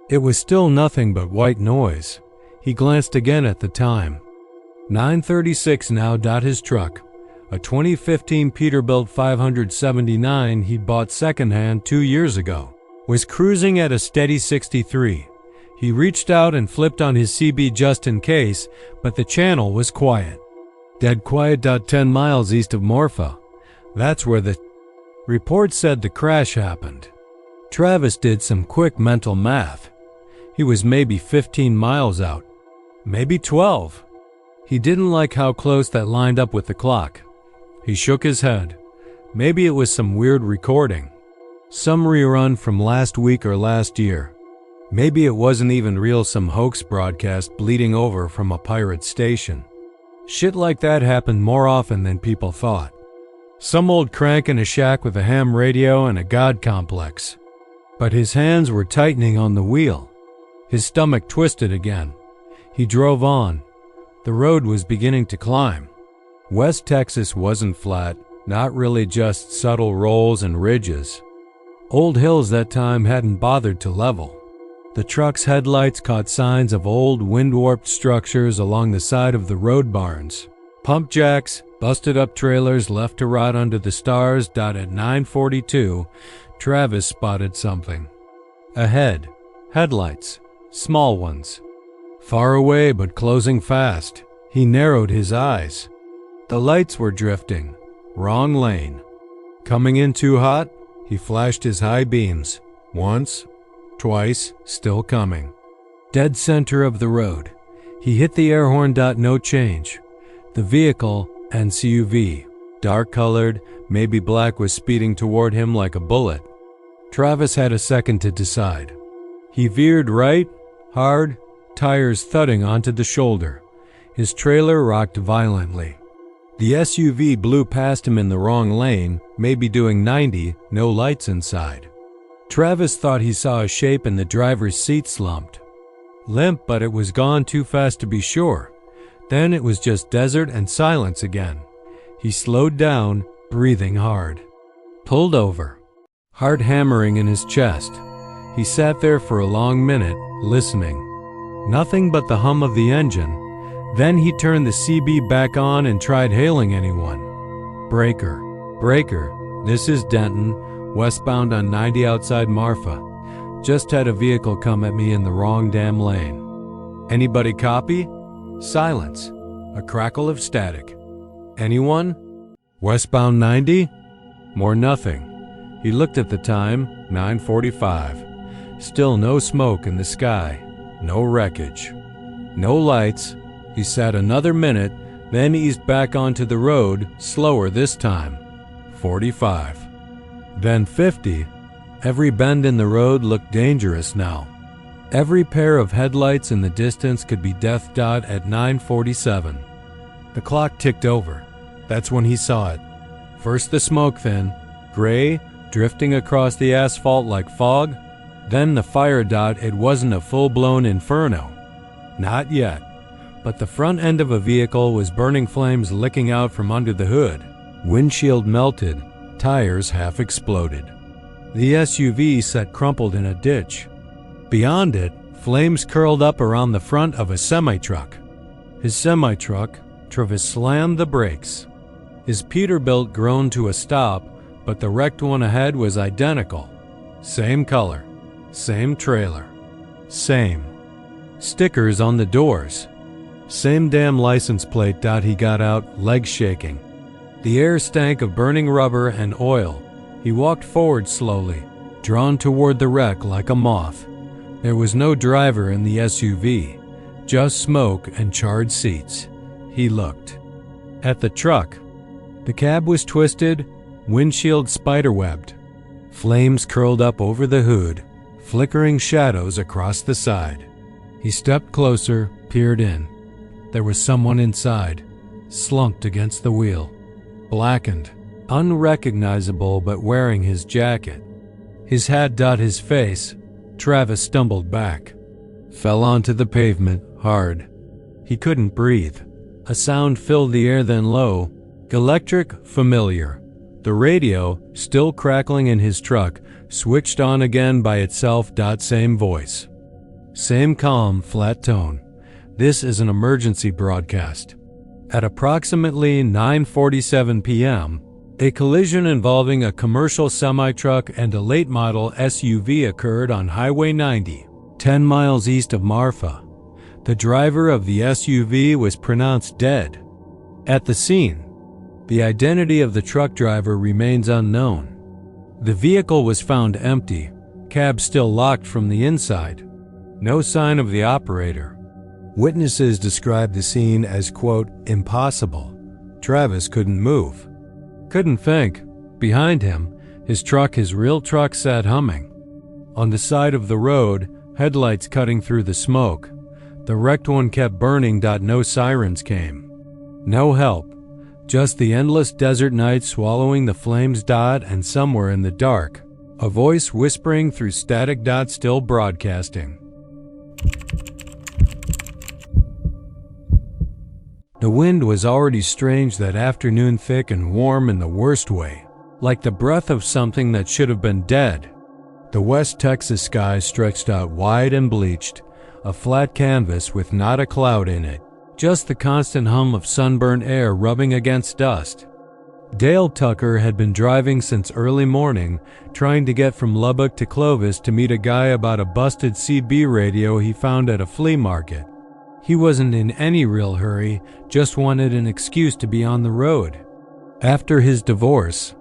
Speaker 1: It was still nothing but white noise. He glanced again at the time. 9:36 now. His truck, a 2015 Peterbilt 579 he'd bought secondhand 2 years ago, was cruising at a steady 63. He reached out and flipped on his CB just in case, but the channel was quiet. Dead quiet. 10 miles east of Marfa. That's where the report said the crash happened. Travis did some quick mental math. He was maybe 15 miles out, maybe 12. He didn't like how close that lined up with the clock. He shook his head. Maybe it was some weird recording, some rerun from last week or last year. Maybe it wasn't even real, some hoax broadcast bleeding over from a pirate station. Shit like that happened more often than people thought. Some old crank in a shack with a ham radio and a god complex. But his hands were tightening on the wheel. His stomach twisted again. He drove on. The road was beginning to climb. West Texas wasn't flat, not really, just subtle rolls and ridges. Old hills that time hadn't bothered to level. The truck's headlights caught signs of old wind-warped structures along the side of the road barns. Pump jacks, busted-up trailers left to rot under the stars. At 9:42, Travis spotted something. Ahead, headlights, small ones. Far away but closing fast. He narrowed his eyes. The lights were drifting. Wrong lane. Coming in too hot, he flashed his high beams. Once, twice, still coming. Dead center of the road. He hit the air horn. No change. The vehicle, an SUV, dark-colored, maybe black, was speeding toward him like a bullet. Travis had a second to decide. He veered right, hard, tires thudding onto the shoulder. His trailer rocked violently. The SUV blew past him in the wrong lane, maybe doing 90, no lights inside. Travis thought he saw a shape and the driver's seat slumped. Limp, but it was gone too fast to be sure. Then it was just desert and silence again. He slowed down, breathing hard. Pulled over. Heart hammering in his chest. He sat there for a long minute, listening. Nothing but the hum of the engine. Then he turned the CB back on and tried hailing anyone. Breaker. Breaker. This is Denton, westbound on 90 outside Marfa. Just had a vehicle come at me in the wrong damn lane. Anybody copy? Silence. A crackle of static. Anyone? Westbound 90? More nothing. He looked at the time, 9:45. Still no smoke in the sky. No wreckage. No lights. He sat another minute, then eased back onto the road, slower this time. 45. Then 50. Every bend in the road looked dangerous now. Every pair of headlights in the distance could be death dot at 9:47. The clock ticked over. That's when he saw it. First the smoke fin, gray, drifting across the asphalt like fog. Then the fire dot. It wasn't a full-blown inferno. Not yet. But the front end of a vehicle was burning, flames licking out from under the hood. Windshield melted, tires half exploded. The SUV sat crumpled in a ditch. Beyond it, flames curled up around the front of a semi-truck. His semi-truck, Travis slammed the brakes. His Peterbilt groaned to a stop, but the wrecked one ahead was identical. Same color, same trailer, same stickers on the doors. Same damn license plate. He got out, legs shaking. The air stank of burning rubber and oil. He walked forward slowly, drawn toward the wreck like a moth. There was no driver in the SUV, just smoke and charred seats. He looked at the truck. The cab was twisted, windshield spiderwebbed. Flames curled up over the hood, flickering shadows across the side. He stepped closer, peered in. There was someone inside, slumped against the wheel, blackened, unrecognizable but wearing his jacket. His hat his face. Travis stumbled back, fell onto the pavement, hard. He couldn't breathe. A sound filled the air, then low, electric, familiar. The radio, still crackling in his truck, switched on again by itself. Same voice. Same calm, flat tone. This is an emergency broadcast. At approximately 9:47 p.m., a collision involving a commercial semi-truck and a late-model SUV occurred on Highway 90, 10 miles east of Marfa. The driver of the SUV was pronounced dead. At the scene, the identity of the truck driver remains unknown. The vehicle was found empty, cab still locked from the inside. No sign of the operator. Witnesses described the scene as, quote, impossible. Travis couldn't move. Couldn't think. Behind him, his real truck sat humming. On the side of the road, headlights cutting through the smoke. The wrecked one kept burning. No sirens came. No help. Just the endless desert night swallowing the flames. And somewhere in the dark, a voice whispering through static. Still broadcasting. The wind was already strange that afternoon, thick and warm in the worst way, like the breath of something that should have been dead. The West Texas sky stretched out wide and bleached, a flat canvas with not a cloud in it, just the constant hum of sunburned air rubbing against dust. Dale Tucker had been driving since early morning, trying to get from Lubbock to Clovis to meet a guy about a busted CB radio he found at a flea market. He wasn't in any real hurry, just wanted an excuse to be on the road. After his divorce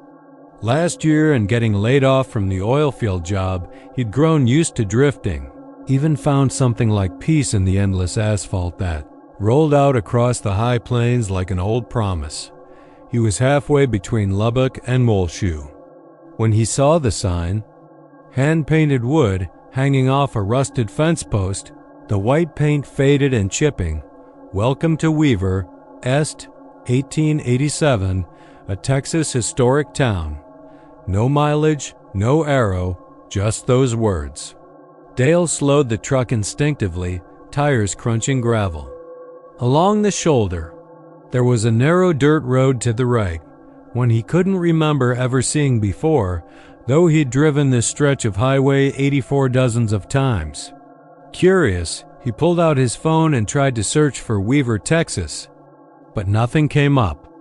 Speaker 1: last year and getting laid off from the oil field job, he'd grown used to drifting, even found something like peace in the endless asphalt that rolled out across the high plains like an old promise. He was halfway between Lubbock and Muleshoe when he saw the sign, hand-painted wood hanging off a rusted fence post. The white paint faded and chipping. Welcome to Weaver, Est, 1887, a Texas historic town. No mileage, no arrow, just those words. Dale slowed the truck instinctively, tires crunching gravel. Along the shoulder, there was a narrow dirt road to the right, one he couldn't remember ever seeing before, though he'd driven this stretch of Highway 84 dozens of times. Curious, he pulled out his phone and tried to search for Weaver, Texas, but nothing came up.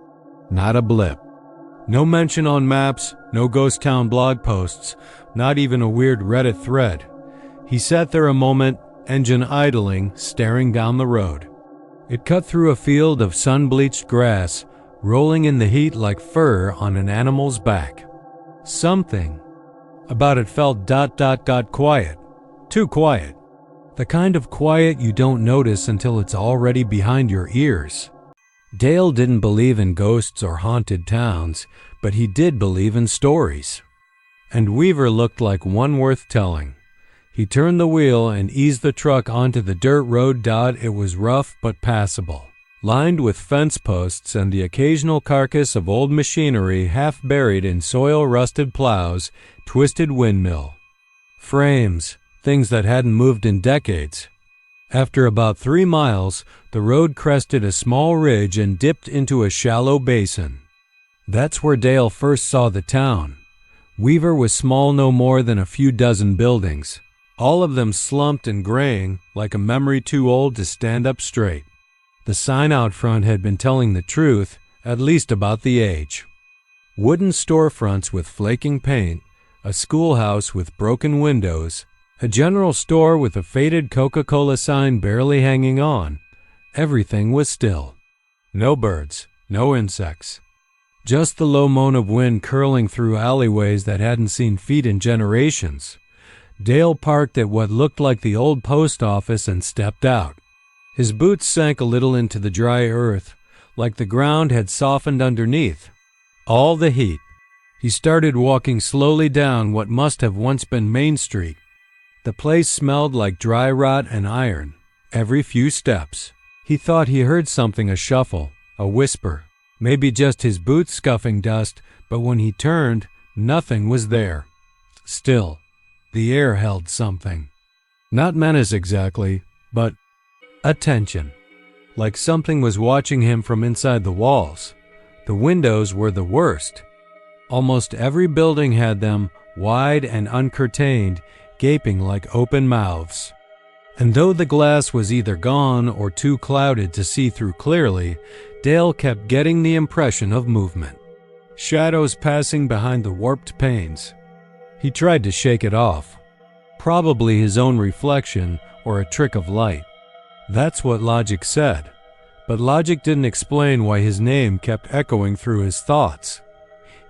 Speaker 1: Not a blip. No mention on maps, no ghost town blog posts, not even a weird Reddit thread. He sat there a moment, engine idling, staring down the road. It cut through a field of sun-bleached grass, rolling in the heat like fur on an animal's back. Something about it felt got quiet. Too quiet. The kind of quiet you don't notice until it's already behind your ears. Dale didn't believe in ghosts or haunted towns, but he did believe in stories. And Weaver looked like one worth telling. He turned the wheel and eased the truck onto the dirt road. It was rough but passable, lined with fence posts and the occasional carcass of old machinery half buried in soil-rusted plows, twisted windmill frames, things that hadn't moved in decades. After about 3 miles, the road crested a small ridge and dipped into a shallow basin. That's where Dale first saw the town. Weaver was small, no more than a few dozen buildings, all of them slumped and graying like a memory too old to stand up straight. The sign out front had been telling the truth, at least about the age. Wooden storefronts with flaking paint, a schoolhouse with broken windows, a general store with a faded Coca-Cola sign barely hanging on. Everything was still. No birds, no insects. Just the low moan of wind curling through alleyways that hadn't seen feet in generations. Dale parked at what looked like the old post office and stepped out. His boots sank a little into the dry earth, like the ground had softened underneath. All the heat. He started walking slowly down what must have once been Main Street. The place smelled like dry rot and iron. Every few steps, he thought he heard something, a shuffle, a whisper, maybe just his boots scuffing dust, but when he turned, nothing was there. Still, the air held something. Not menace exactly, but attention. Like something was watching him from inside the walls. The windows were the worst. Almost every building had them, wide and uncurtained, gaping like open mouths. And though the glass was either gone or too clouded to see through clearly, Dale kept getting the impression of movement. Shadows passing behind the warped panes. He tried to shake it off. Probably his own reflection or a trick of light. That's what logic said. But logic didn't explain why his name kept echoing through his thoughts.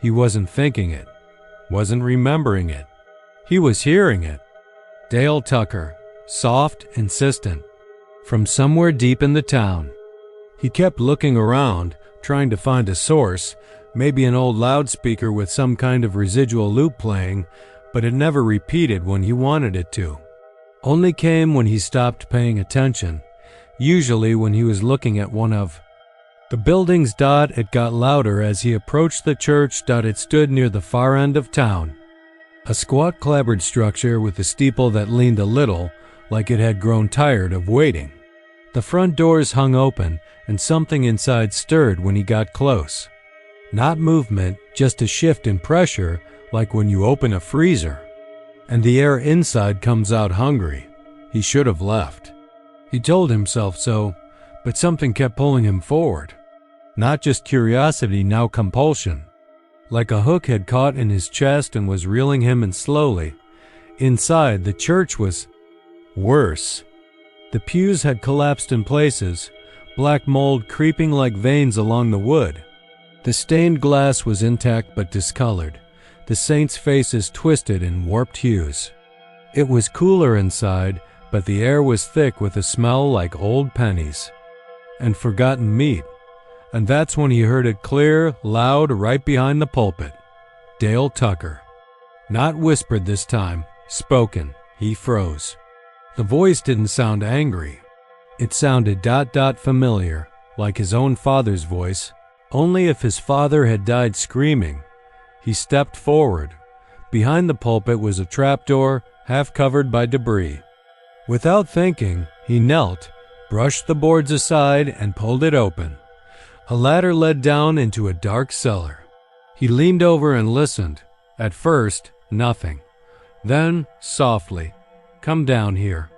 Speaker 1: He wasn't thinking it, wasn't remembering it. He was hearing it. Dale Tucker, soft, insistent, from somewhere deep in the town. He kept looking around, trying to find a source, maybe an old loudspeaker with some kind of residual loop playing, but it never repeated when he wanted it to. Only came when he stopped paying attention, usually when he was looking at one of the buildings. It got louder as he approached the church. It stood near the far end of town. A squat clapboard structure with a steeple that leaned a little, like it had grown tired of waiting. The front doors hung open, and something inside stirred when he got close. Not movement, just a shift in pressure, like when you open a freezer. And the air inside comes out hungry. He should have left. He told himself so, but something kept pulling him forward. Not just curiosity, now compulsion. Like a hook had caught in his chest and was reeling him in slowly. Inside, the church was worse. The pews had collapsed in places, black mold creeping like veins along the wood. The stained glass was intact but discolored, the saints' faces twisted in warped hues. It was cooler inside, but the air was thick with a smell like old pennies and forgotten meat. And that's when he heard it clear, loud, right behind the pulpit. Dale Tucker. Not whispered this time, spoken. He froze. The voice didn't sound angry. It sounded familiar, like his own father's voice. Only if his father had died screaming. He stepped forward. Behind the pulpit was a trapdoor, half covered by debris. Without thinking, he knelt, brushed the boards aside, and pulled it open. A ladder led down into a dark cellar. He leaned over and listened. At first, nothing. Then, softly, "Come down here.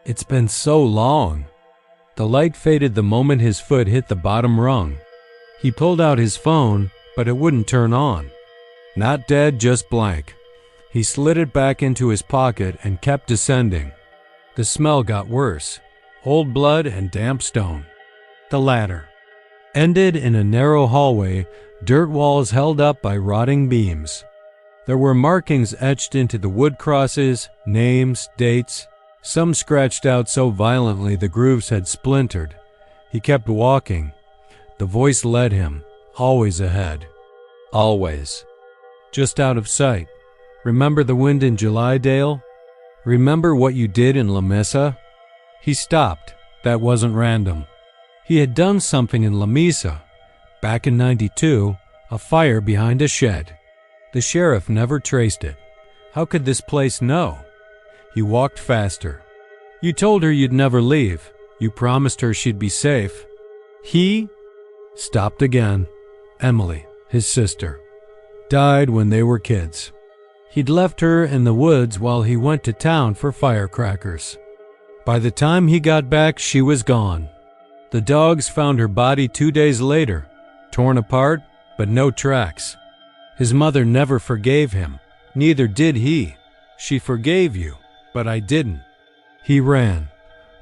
Speaker 1: It's been so long." The light faded the moment his foot hit the bottom rung. He pulled out his phone, but it wouldn't turn on. Not dead, just blank. He slid it back into his pocket and kept descending. The smell got worse. Old blood and damp stone. The ladder ended in a narrow hallway, dirt walls held up by rotting beams. There were markings etched into the wood crosses, names, dates, some scratched out so violently the grooves had splintered. He kept walking. The voice led him, always ahead. Always. Just out of sight. Remember the wind in July, Dale? Remember what you did in La Mesa? He stopped. That wasn't random. He had done something in La Mesa. Back in '92, a fire behind a shed. The sheriff never traced it. How could this place know? He walked faster. You told her you'd never leave. You promised her she'd be safe. He stopped again. Emily, his sister, died when they were kids. He'd left her in the woods while he went to town for firecrackers. By the time he got back, she was gone. The dogs found her body 2 days later, torn apart, but no tracks. His mother never forgave him. Neither did he. She forgave you, but I didn't. He ran.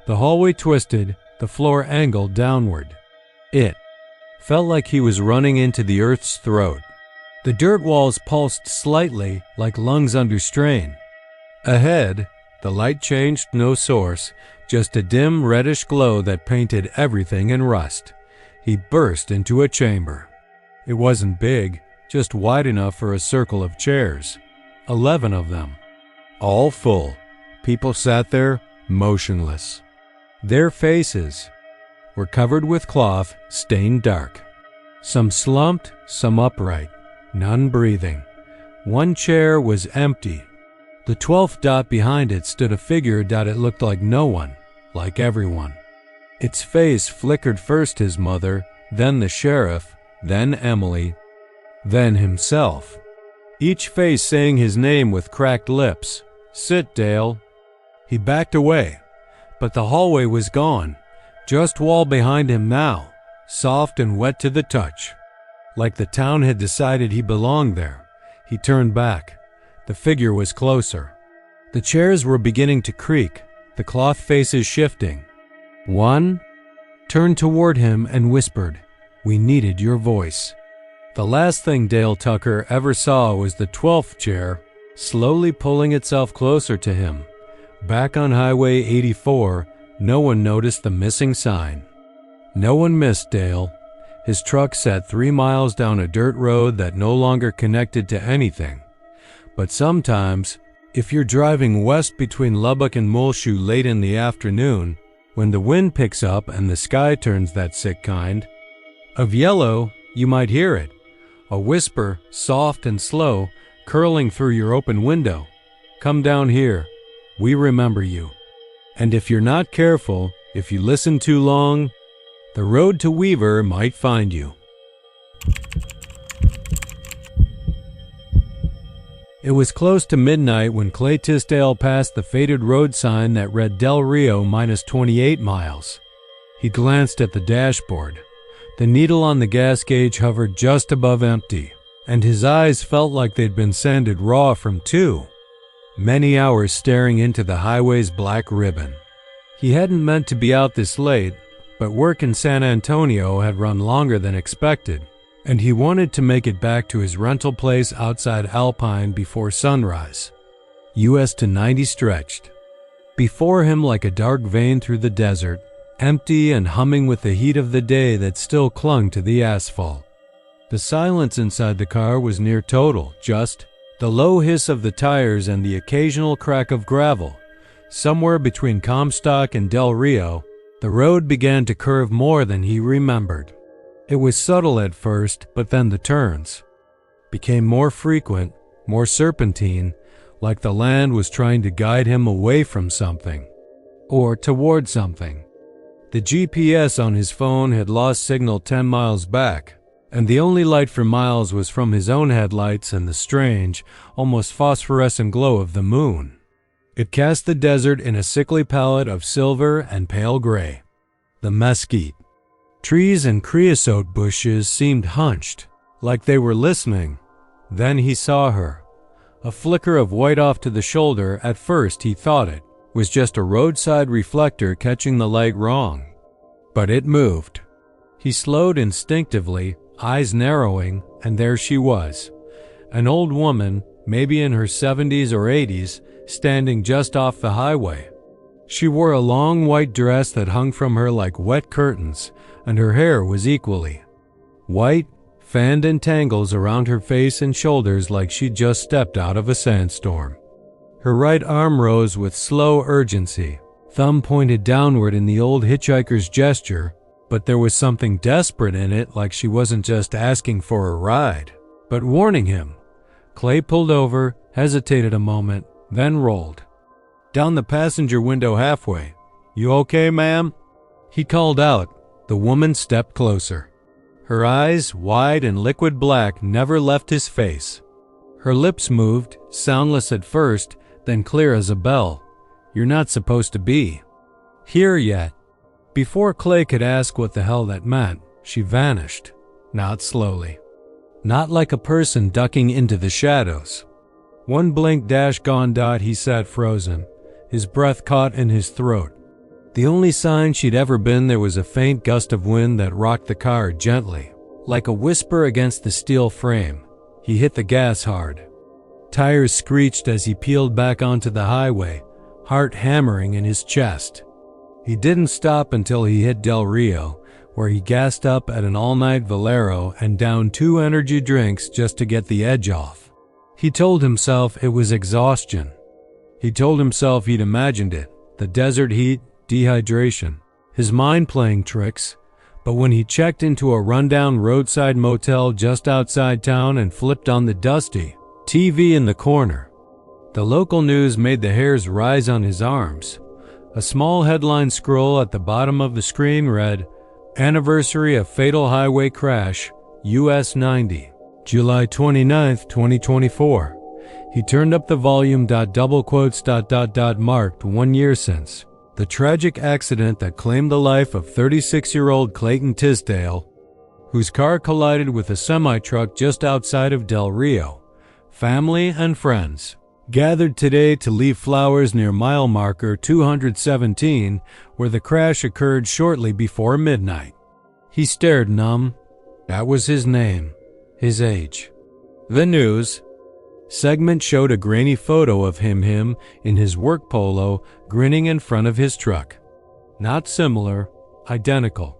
Speaker 1: The hallway twisted, the floor angled downward. It felt like he was running into the earth's throat. The dirt walls pulsed slightly, like lungs under strain. Ahead, the light changed, no source, just a dim reddish glow that painted everything in rust. He burst into a chamber. It wasn't big, just wide enough for a circle of chairs. 11 of them. All full. People sat there, motionless. Their faces were covered with cloth, stained dark. Some slumped, some upright. None breathing. One chair was empty. The 12th dot behind it stood a figure that it looked like no one, like everyone. Its face flickered first his mother, then the sheriff, then Emily, then himself. Each face saying his name with cracked lips. Sit, Dale. He backed away, but the hallway was gone. Just wall behind him now, soft and wet to the touch. Like the town had decided he belonged there. He turned back. The figure was closer. The chairs were beginning to creak, the cloth faces shifting. One turned toward him and whispered, "We needed your voice." The last thing Dale Tucker ever saw was the 12th chair slowly pulling itself closer to him. Back on Highway 84, no one noticed the missing sign. No one missed Dale. His truck sat 3 miles down a dirt road that no longer connected to anything. But sometimes, if you're driving west between Lubbock and Muleshoe late in the afternoon, when the wind picks up and the sky turns that sick kind of yellow, you might hear it. A whisper, soft and slow, curling through your open window. Come down here. We remember you. And if you're not careful, if you listen too long, the road to Weaver might find you. It was close to midnight when Clay Tisdale passed the faded road sign that read Del Rio minus 28 miles. He glanced at the dashboard. The needle on the gas gauge hovered just above empty, and his eyes felt like they'd been sanded raw from many hours staring into the highway's black ribbon. He hadn't meant to be out this late, but work in San Antonio had run longer than expected, and he wanted to make it back to his rental place outside Alpine before sunrise. US to 90 stretched. Before him, like a dark vein through the desert, empty and humming with the heat of the day that still clung to the asphalt. The silence inside the car was near total, just the low hiss of the tires and the occasional crack of gravel. Somewhere between Comstock and Del Rio, the road began to curve more than he remembered. It was subtle at first, but then the turns became more frequent, more serpentine, like the land was trying to guide him away from something, or toward something. The GPS on his phone had lost signal 10 miles back, and the only light for miles was from his own headlights and the strange, almost phosphorescent glow of the moon. It cast the desert in a sickly palette of silver and pale gray. The mesquite. Trees and creosote bushes seemed hunched, like they were listening. Then he saw her. A flicker of white off to the shoulder. At first he thought it was just a roadside reflector catching the light wrong. But it moved. He slowed instinctively, eyes narrowing, and there she was. An old woman, maybe in her 70s or 80s, standing just off the highway. She wore a long white dress that hung from her like wet curtains, and her hair was equally white, fanned in tangles around her face and shoulders like she'd just stepped out of a sandstorm. Her right arm rose with slow urgency, thumb pointed downward in the old hitchhiker's gesture, but there was something desperate in it, like she wasn't just asking for a ride, but warning him. Clay pulled over, hesitated a moment, then rolled down the passenger window halfway. "You okay, ma'am?" He called out. The woman stepped closer. Her eyes, wide and liquid black, never left his face. Her lips moved, soundless at first, then clear as a bell. "You're not supposed to be here yet." Before Clay could ask what the hell that meant, she vanished. Not slowly. Not like a person ducking into the shadows. One blink gone. He sat frozen, his breath caught in his throat. The only sign she'd ever been there was a faint gust of wind that rocked the car gently, like a whisper against the steel frame. He hit the gas hard. Tires screeched as he peeled back onto the highway, heart hammering in his chest. He didn't stop until he hit Del Rio, where he gassed up at an all-night Valero and downed 2 energy drinks just to get the edge off. He told himself it was exhaustion. He told himself he'd imagined it, the desert heat, dehydration, his mind playing tricks. But when he checked into a rundown roadside motel just outside town and flipped on the dusty TV in the corner, the local news made the hairs rise on his arms. A small headline scroll at the bottom of the screen read, "Anniversary of Fatal Highway Crash, US 90, July 29, 2024. He turned up the volume. Double quotes. Marked 1 year since the tragic accident that claimed the life of 36-year-old Clayton Tisdale, whose car collided with a semi-truck just outside of Del Rio. Family and friends gathered today to leave flowers near mile marker 217, where the crash occurred shortly before midnight." He stared numb. That was his name, his age. The news segment showed a grainy photo of him in his work polo, grinning in front of his truck. Not similar, identical.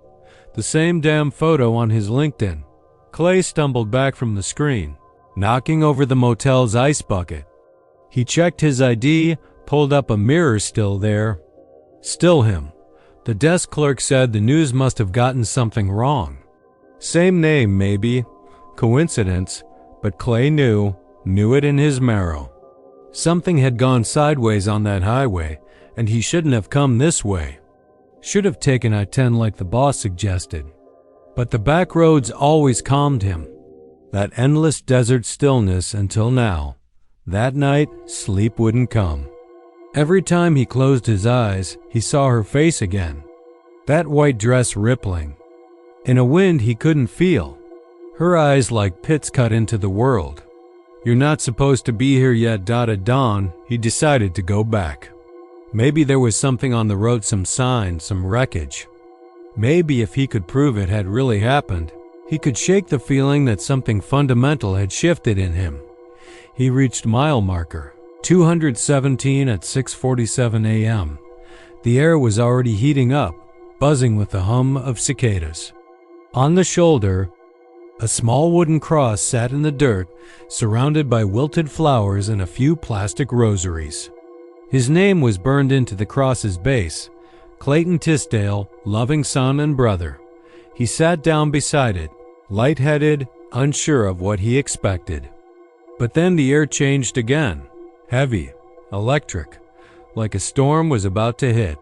Speaker 1: The same damn photo on his LinkedIn. Clay stumbled back from the screen, knocking over the motel's ice bucket. He checked his ID, pulled up a mirror. Still there. Still him. The desk clerk said the news must have gotten something wrong. Same name, maybe. Coincidence. But Clay knew it in his marrow. Something had gone sideways on that highway, and he shouldn't have come this way. Should have taken I-10 like the boss suggested. But the back roads always calmed him. That endless desert stillness until now. That night, sleep wouldn't come. Every time he closed his eyes, he saw her face again. That white dress rippling in a wind he couldn't feel. Her eyes like pits cut into the world. "You're not supposed to be here yet." At dawn, he decided to go back. Maybe there was something on the road, some sign, some wreckage. Maybe if he could prove it had really happened, he could shake the feeling that something fundamental had shifted in him. He reached mile marker 217 at 6:47 a.m. The air was already heating up, buzzing with the hum of cicadas. On the shoulder, a small wooden cross sat in the dirt, surrounded by wilted flowers and a few plastic rosaries. His name was burned into the cross's base, Clayton Tisdale, loving son and brother. He sat down beside it, lightheaded, unsure of what he expected. But then the air changed again, heavy, electric, like a storm was about to hit.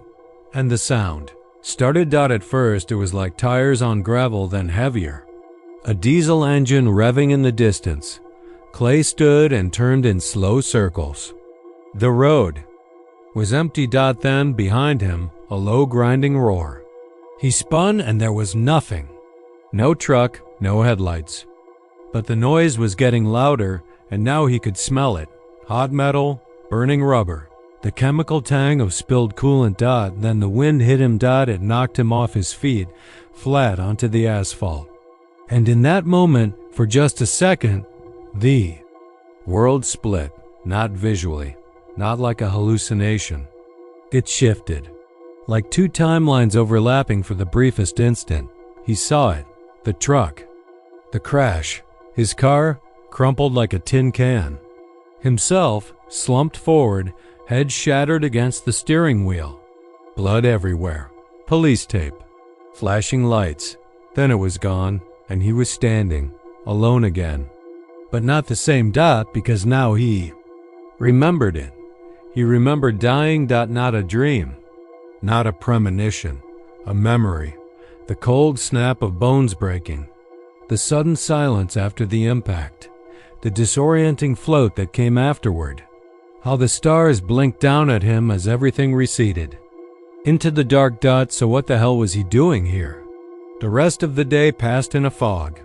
Speaker 1: And the sound started. At first it was like tires on gravel, then heavier. A diesel engine revving in the distance. Clay stood and turned in slow circles. The road was empty. Then, behind him, a low grinding roar. He spun and there was nothing. No truck, no headlights. But the noise was getting louder, and now he could smell it. Hot metal, burning rubber, the chemical tang of spilled coolant. Then the wind hit him. It knocked him off his feet, flat onto the asphalt. And in that moment, for just a second, the world split. Not visually, not like a hallucination. It shifted, like two timelines overlapping for the briefest instant. He saw it, the truck, the crash, his car crumpled like a tin can. Himself slumped forward, head shattered against the steering wheel. Blood everywhere. Police tape. Flashing lights. Then it was gone, and he was standing, alone again. But not the same Dot, because now he remembered it. He remembered dying. Not a dream. Not a premonition. A memory. The cold snap of bones breaking. The sudden silence after the impact. The disorienting float that came afterward. How the stars blinked down at him as everything receded. Into the dark. So what the hell was he doing here? The rest of the day passed in a fog.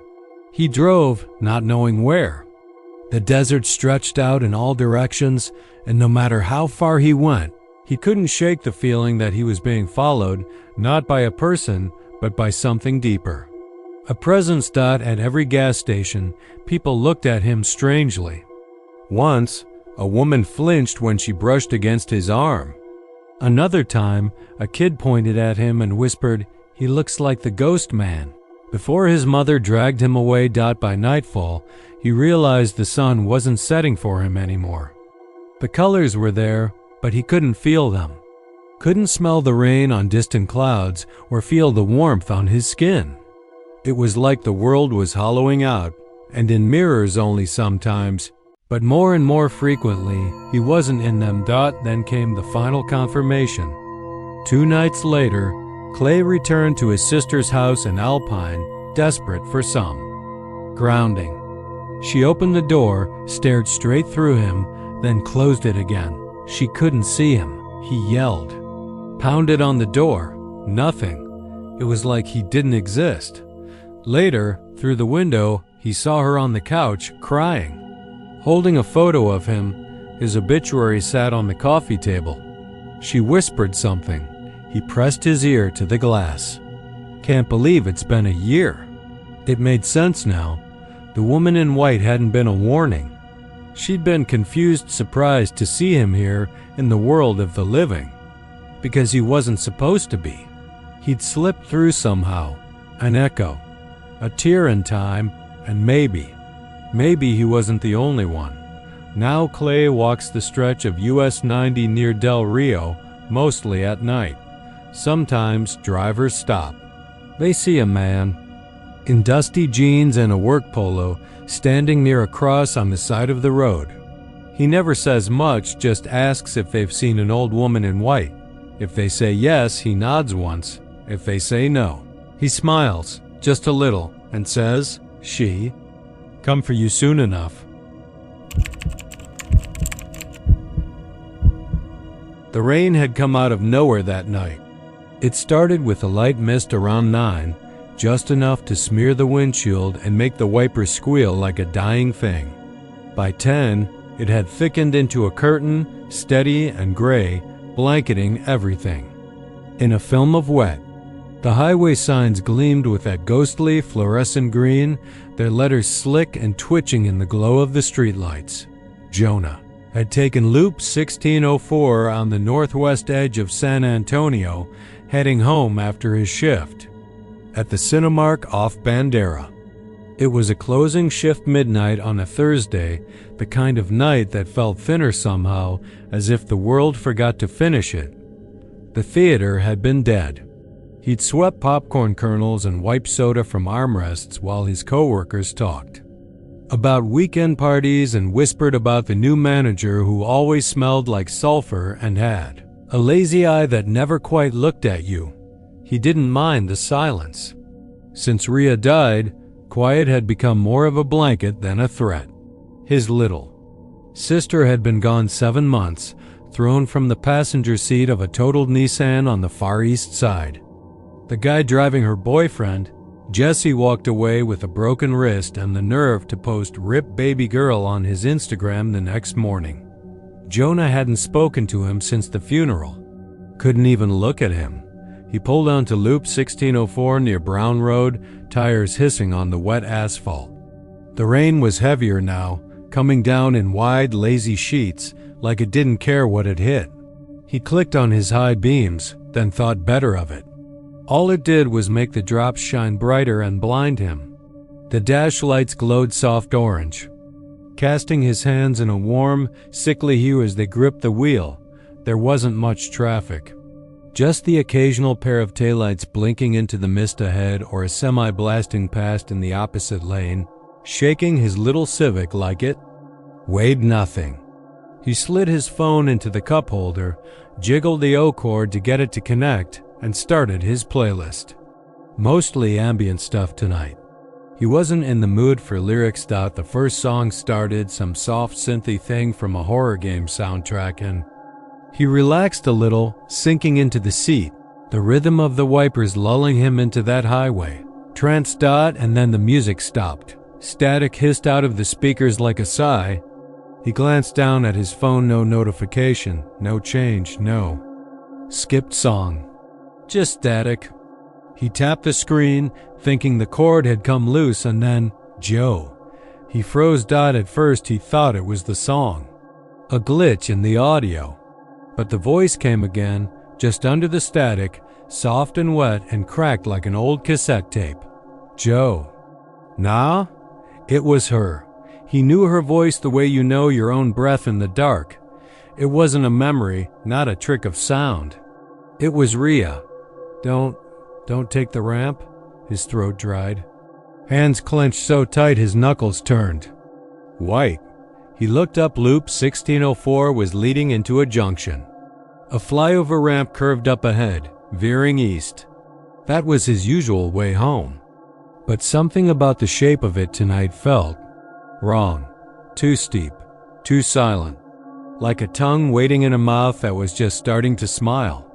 Speaker 1: He drove, not knowing where. The desert stretched out in all directions, and no matter how far he went, he couldn't shake the feeling that he was being followed, not by a person, but by something deeper. A presence. At every gas station, people looked at him strangely. Once, a woman flinched when she brushed against his arm. Another time, a kid pointed at him and whispered, "He looks like the ghost man." Before his mother dragged him away. By nightfall, he realized the sun wasn't setting for him anymore. The colors were there, but he couldn't feel them. Couldn't smell the rain on distant clouds or feel the warmth on his skin. It was like the world was hollowing out, and in mirrors only sometimes, but more and more frequently, he wasn't in them. Then came the final confirmation. 2 nights later, Clay returned to his sister's house in Alpine, desperate for some grounding. She opened the door, stared straight through him, then closed it again. She couldn't see him. He yelled. Pounded on the door. Nothing. It was like he didn't exist. Later, through the window, he saw her on the couch, crying. Holding a photo of him, his obituary sat on the coffee table. She whispered something. He pressed his ear to the glass. Can't believe it's been a year. It made sense now. The woman in white hadn't been a warning. She'd been confused, surprised to see him here in the world of the living. Because he wasn't supposed to be. He'd slipped through somehow. An echo. A tear in time, and maybe he wasn't the only one. Now Clay walks the stretch of US 90 near Del Rio, mostly at night. Sometimes drivers stop. They see a man in dusty jeans and a work polo standing near a cross on the side of the road. He never says much, just asks if they've seen an old woman in white. If they say yes, he nods once. If they say no, he smiles, just a little, and says, "She come for you soon enough." The rain had come out of nowhere that night. It started with a light mist around 9, just enough to smear the windshield and make the wipers squeal like a dying thing. By 10, it had thickened into a curtain, steady and gray, blanketing everything. In a film of wet, the highway signs gleamed with that ghostly fluorescent green, their letters slick and twitching in the glow of the streetlights. Jonah had taken Loop 1604 on the northwest edge of San Antonio, heading home after his shift at the Cinemark off Bandera. It was a closing shift midnight on a Thursday, the kind of night that felt thinner somehow, as if the world forgot to finish it. The theater had been dead. He'd swept popcorn kernels and wiped soda from armrests while his coworkers talked about weekend parties and whispered about the new manager who always smelled like sulfur and had a lazy eye that never quite looked at you. He didn't mind the silence. Since Rhea died, quiet had become more of a blanket than a threat. His little sister had been gone 7 months, thrown from the passenger seat of a totaled Nissan on the Far East Side. The guy driving her boyfriend, Jesse, walked away with a broken wrist and the nerve to post "Rip Baby Girl" on his Instagram the next morning. Jonah hadn't spoken to him since the funeral. Couldn't even look at him. He pulled onto Loop 1604 near Brown Road, tires hissing on the wet asphalt. The rain was heavier now, coming down in wide, lazy sheets, like it didn't care what it hit. He clicked on his high beams, then thought better of it. All it did was make the drops shine brighter and blind him. The dash lights glowed soft orange. casting his hands in a warm, sickly hue as they gripped the wheel. There wasn't much traffic. Just the occasional pair of taillights blinking into the mist ahead or a semi blasting past in the opposite lane, shaking his little Civic like it weighed nothing. He slid his phone into the cup holder, jiggled the O cord to get it to connect, and started his playlist. Mostly ambient stuff tonight. He wasn't in the mood for lyrics. The first song started, some soft synthy thing from a horror game soundtrack, and he relaxed a little, sinking into the seat, the rhythm of the wipers lulling him into that highway. Trance. And then the music stopped. Static hissed out of the speakers like a sigh. He glanced down at his phone. No notification, no change, no skipped song. Just static. He tapped the screen, thinking the cord had come loose, and then, Joe. He froze. At first he thought it was the song. A glitch in the audio. But the voice came again, just under the static, soft and wet and cracked like an old cassette tape. Joe. Nah? It was her. He knew her voice the way you know your own breath in the dark. It wasn't a memory, not a trick of sound. It was Rhea. Don't take the ramp. His throat dried. Hands clenched so tight his knuckles turned white. He looked up. Loop 1604 was leading into a junction. A flyover ramp curved up ahead, veering east. That was his usual way home. But something about the shape of it tonight felt wrong. Too steep, too silent. Like a tongue waiting in a mouth that was just starting to smile.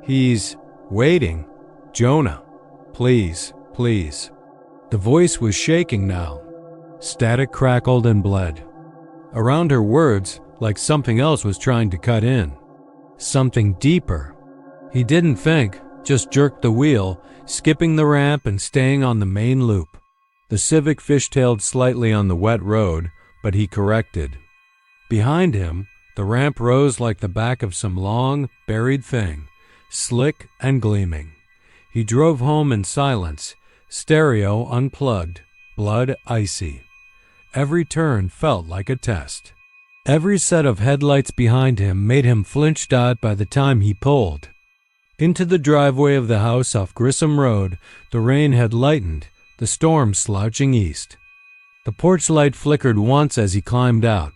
Speaker 1: He's waiting. Jonah, please, please. The voice was shaking now. Static crackled and bled around her words, like something else was trying to cut in. Something deeper. He didn't think, just jerked the wheel, skipping the ramp and staying on the main loop. The Civic fishtailed slightly on the wet road, but he corrected. Behind him, the ramp rose like the back of some long, buried thing, slick and gleaming. He drove home in silence, stereo unplugged, blood icy. Every turn felt like a test. Every set of headlights behind him made him flinch. By the time he pulled into the driveway of the house off Grissom Road, the rain had lightened, the storm slouching east. The porch light flickered once as he climbed out.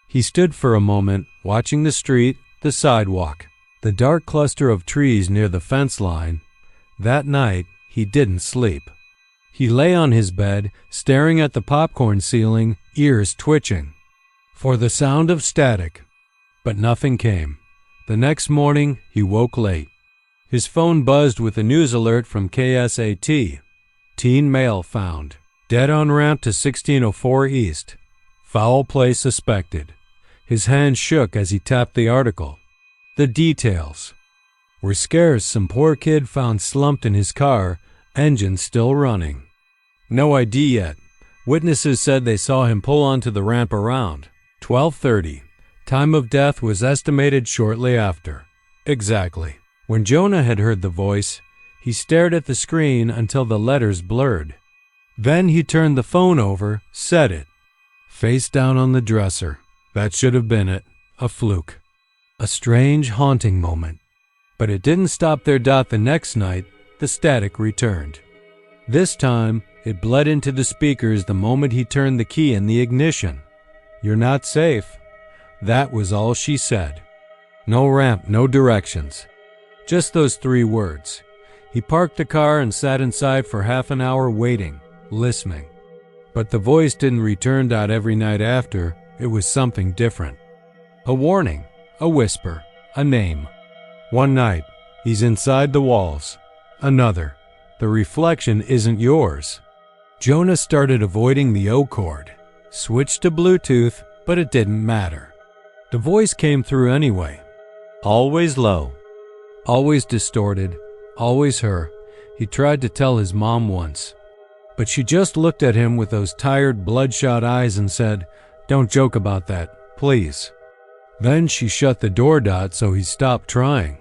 Speaker 1: He stood for a moment, watching the street, the sidewalk, the dark cluster of trees near the fence line. That night, he didn't sleep. He lay on his bed, staring at the popcorn ceiling, ears twitching for the sound of static. But nothing came. The next morning, he woke late. His phone buzzed with a news alert from KSAT. Teen male found. Dead on ramp to 1604 East. Foul play suspected. His hand shook as he tapped the article. The details were scarce. Some poor kid found slumped in his car, engine still running. No ID yet. Witnesses said they saw him pull onto the ramp around 12:30. Time of death was estimated shortly after. Exactly. When Jonah had heard the voice, he stared at the screen until the letters blurred. Then he turned the phone over, set it. Face down on the dresser. That should have been it. A fluke. A strange, haunting moment. But it didn't stop there. The next night, the static returned. This time, it bled into the speakers the moment he turned the key in the ignition. You're not safe. That was all she said. No ramp, no directions. Just those 3 words. He parked the car and sat inside for half an hour waiting, listening. But the voice didn't return. Every night after, it was something different. A warning, a whisper, a name. One night, he's inside the walls. Another, the reflection isn't yours. Jonah started avoiding the O cord. Switched to Bluetooth, but it didn't matter. The voice came through anyway. Always low. Always distorted. Always her. He tried to tell his mom once. But she just looked at him with those tired, bloodshot eyes and said, "Don't joke about that, please." Then she shut the door. So he stopped trying.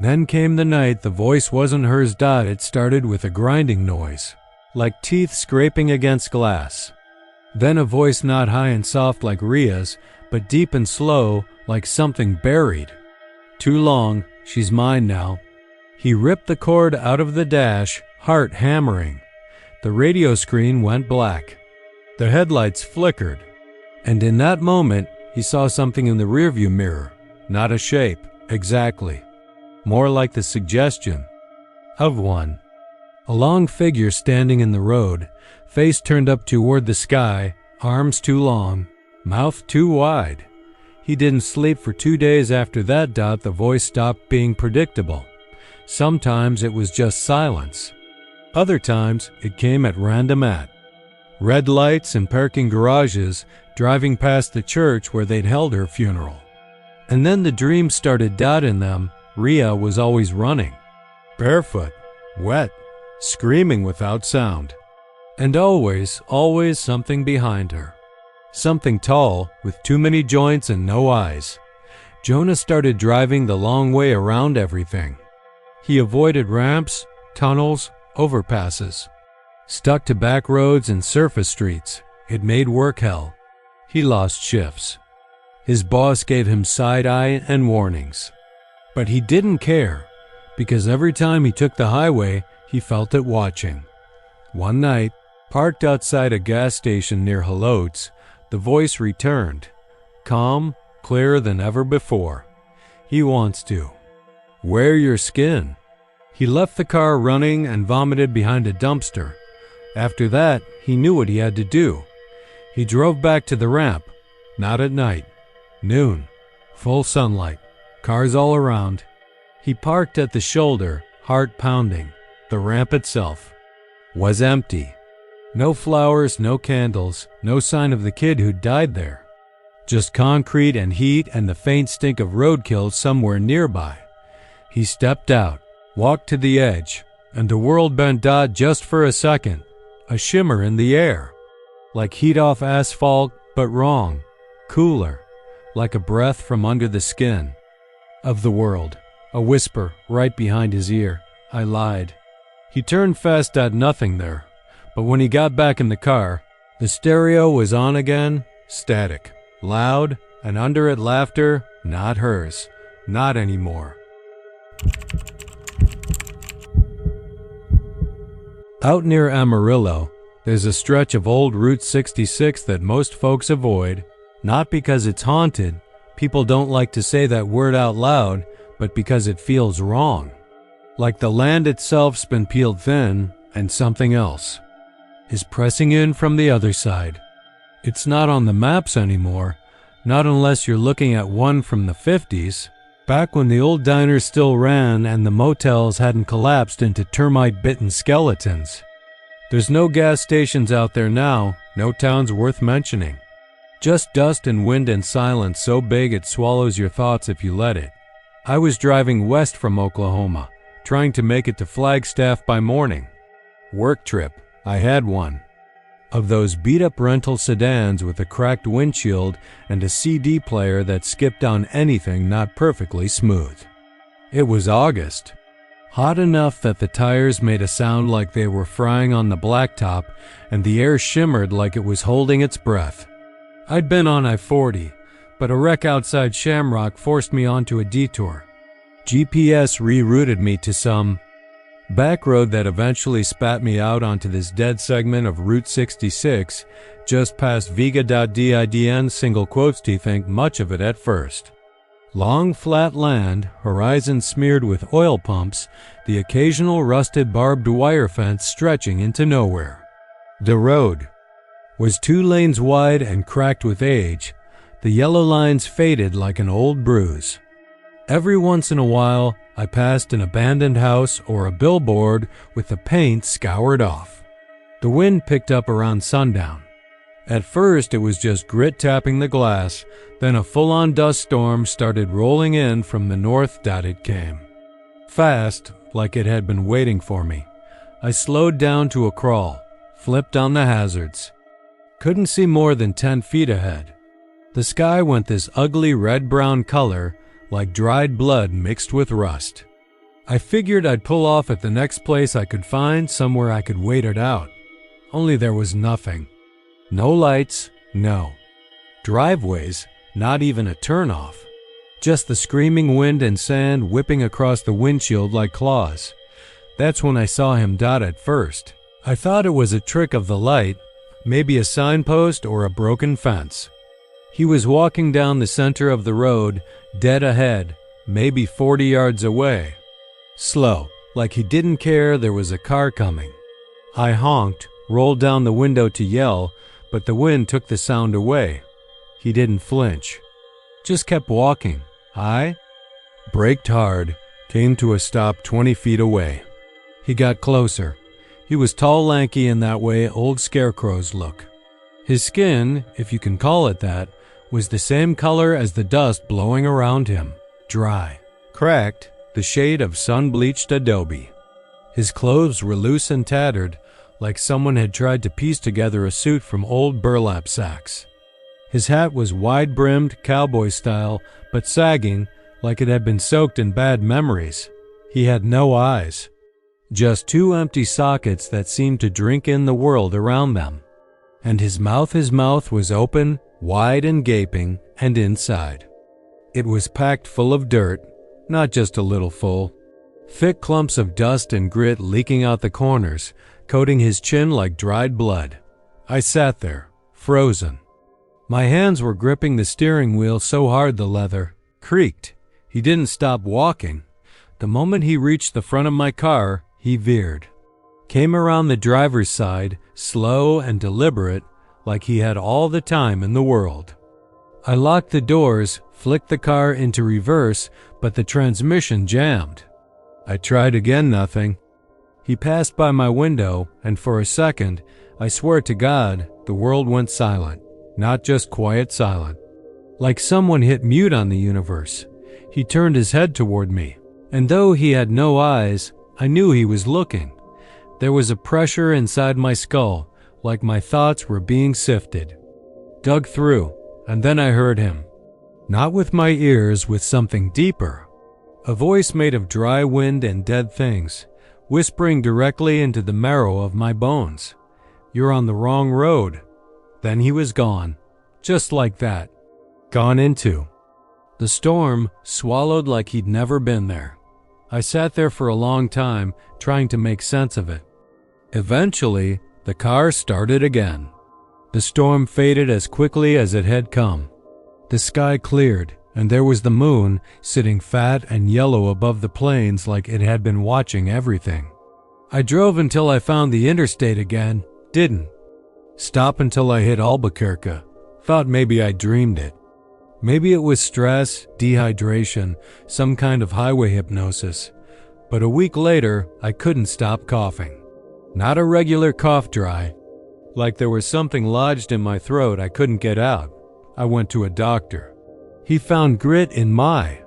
Speaker 1: Then came the night. The voice wasn't hers. It started with a grinding noise, like teeth scraping against glass. Then a voice not high and soft like Ria's, but deep and slow like something buried. Too long, she's mine now. He ripped the cord out of the dash, heart hammering. The radio screen went black. The headlights flickered. And in that moment, he saw something in the rearview mirror. Not a shape, exactly. More like the suggestion of one. A long figure standing in the road, face turned up toward the sky, arms too long, mouth too wide. He didn't sleep for 2 days after that. The voice stopped being predictable. Sometimes it was just silence. Other times it came at random red lights and parking garages, driving past the church where they'd held her funeral. And then the dreams started in them. Ria was always running, barefoot, wet, screaming without sound. And always something behind her. Something tall, with too many joints and no eyes. Jonah started driving the long way around everything. He avoided ramps, tunnels, overpasses. Stuck to back roads and surface streets. It made work hell. He lost shifts. His boss gave him side eye and warnings. But he didn't care, because every time he took the highway, he felt it watching. One night, parked outside a gas station near Halotes, the voice returned, calm, clearer than ever before. He wants to. Wear your skin. He left the car running and vomited behind a dumpster. After that, he knew what he had to do. He drove back to the ramp. Not at night. Noon. Full sunlight. Cars all around. He parked at the shoulder, heart pounding. The ramp itself was empty. No flowers, no candles, no sign of the kid who'd died there. Just concrete and heat and the faint stink of roadkill somewhere nearby. He stepped out, walked to the edge, and the world bent just for a second. A shimmer in the air. Like heat off asphalt, but wrong. Cooler. Like a breath from under the skin. Of the world. A whisper right behind his ear. I lied. He turned fast at nothing there. But when he got back in the car, the stereo was on again, static, loud, and under it laughter, not hers, not anymore. Out near Amarillo, there's a stretch of old Route 66 that most folks avoid, not because it's haunted, people don't like to say that word out loud, but because it feels wrong. Like the land itself's been peeled thin, and something else is pressing in from the other side. It's not on the maps anymore, not unless you're looking at one from the 50s, back when the old diners still ran and the motels hadn't collapsed into termite-bitten skeletons. There's no gas stations out there now, no towns worth mentioning. Just dust and wind and silence so big it swallows your thoughts if you let it. I was driving west from Oklahoma, trying to make it to Flagstaff by morning. Work trip. I had one. Of those beat-up rental sedans with a cracked windshield and a CD player that skipped on anything not perfectly smooth. It was August. Hot enough that the tires made a sound like they were frying on the blacktop and the air shimmered like it was holding its breath. I'd been on I-40, but a wreck outside Shamrock forced me onto a detour. GPS rerouted me to some back road that eventually spat me out onto this dead segment of Route 66, just past Vega.didn single quotes to think much of it at first. Long flat land, horizon smeared with oil pumps, the occasional rusted barbed wire fence stretching into nowhere. The road was 2 lanes wide and cracked with age, the yellow lines faded like an old bruise. Every once in a while, I passed an abandoned house or a billboard with the paint scoured off. The wind picked up around sundown. At first, it was just grit tapping the glass, then a full-on dust storm started rolling in from the north. It came fast, like it had been waiting for me. I slowed down to a crawl, flipped on the hazards. Couldn't see more than 10 feet ahead. The sky went this ugly red-brown color, like dried blood mixed with rust. I figured I'd pull off at the next place I could find, somewhere I could wait it out. Only there was nothing. No lights, no driveways, not even a turnoff. Just the screaming wind and sand whipping across the windshield like claws. That's when I saw him dot at first. I thought it was a trick of the light, maybe a signpost or a broken fence. He was walking down the center of the road, dead ahead, maybe 40 yards away. Slow, like he didn't care there was a car coming. I honked, rolled down the window to yell, but the wind took the sound away. He didn't flinch. Just kept walking. I braked hard, came to a stop 20 feet away. He got closer. He was tall, lanky, in that way old scarecrows look. His skin, if you can call it that, was the same color as the dust blowing around him, dry, cracked, the shade of sun-bleached adobe. His clothes were loose and tattered, like someone had tried to piece together a suit from old burlap sacks. His hat was wide-brimmed, cowboy style, but sagging, like it had been soaked in bad memories. He had no eyes, just two empty sockets that seemed to drink in the world around them. And his mouth was open, wide and gaping, and inside. It was packed full of dirt, not just a little full. Thick clumps of dust and grit leaking out the corners, coating his chin like dried blood. I sat there, frozen. My hands were gripping the steering wheel so hard the leather creaked. He didn't stop walking. The moment he reached the front of my car, he veered. Came around the driver's side, slow and deliberate, like he had all the time in the world. I locked the doors, flicked the car into reverse, but the transmission jammed. I tried again, nothing. He passed by my window, and for a second, I swear to God, the world went silent. Not just quiet silent. Like someone hit mute on the universe. He turned his head toward me, and though he had no eyes, I knew he was looking. There was a pressure inside my skull, like my thoughts were being sifted. Dug through, and then I heard him. Not with my ears, with something deeper. A voice made of dry wind and dead things, whispering directly into the marrow of my bones. You're on the wrong road. Then he was gone, just like that. Gone into the storm, swallowed like he'd never been there. I sat there for a long time, trying to make sense of it. Eventually, the car started again. The storm faded as quickly as it had come. The sky cleared, and there was the moon sitting fat and yellow above the plains like it had been watching everything. I drove until I found the interstate again, didn't stop until I hit Albuquerque. Thought maybe I dreamed it. Maybe it was stress, dehydration, some kind of highway hypnosis. But a week later, I couldn't stop coughing. Not a regular cough dry. Like there was something lodged in my throat I couldn't get out. I went to a doctor. He found grit in my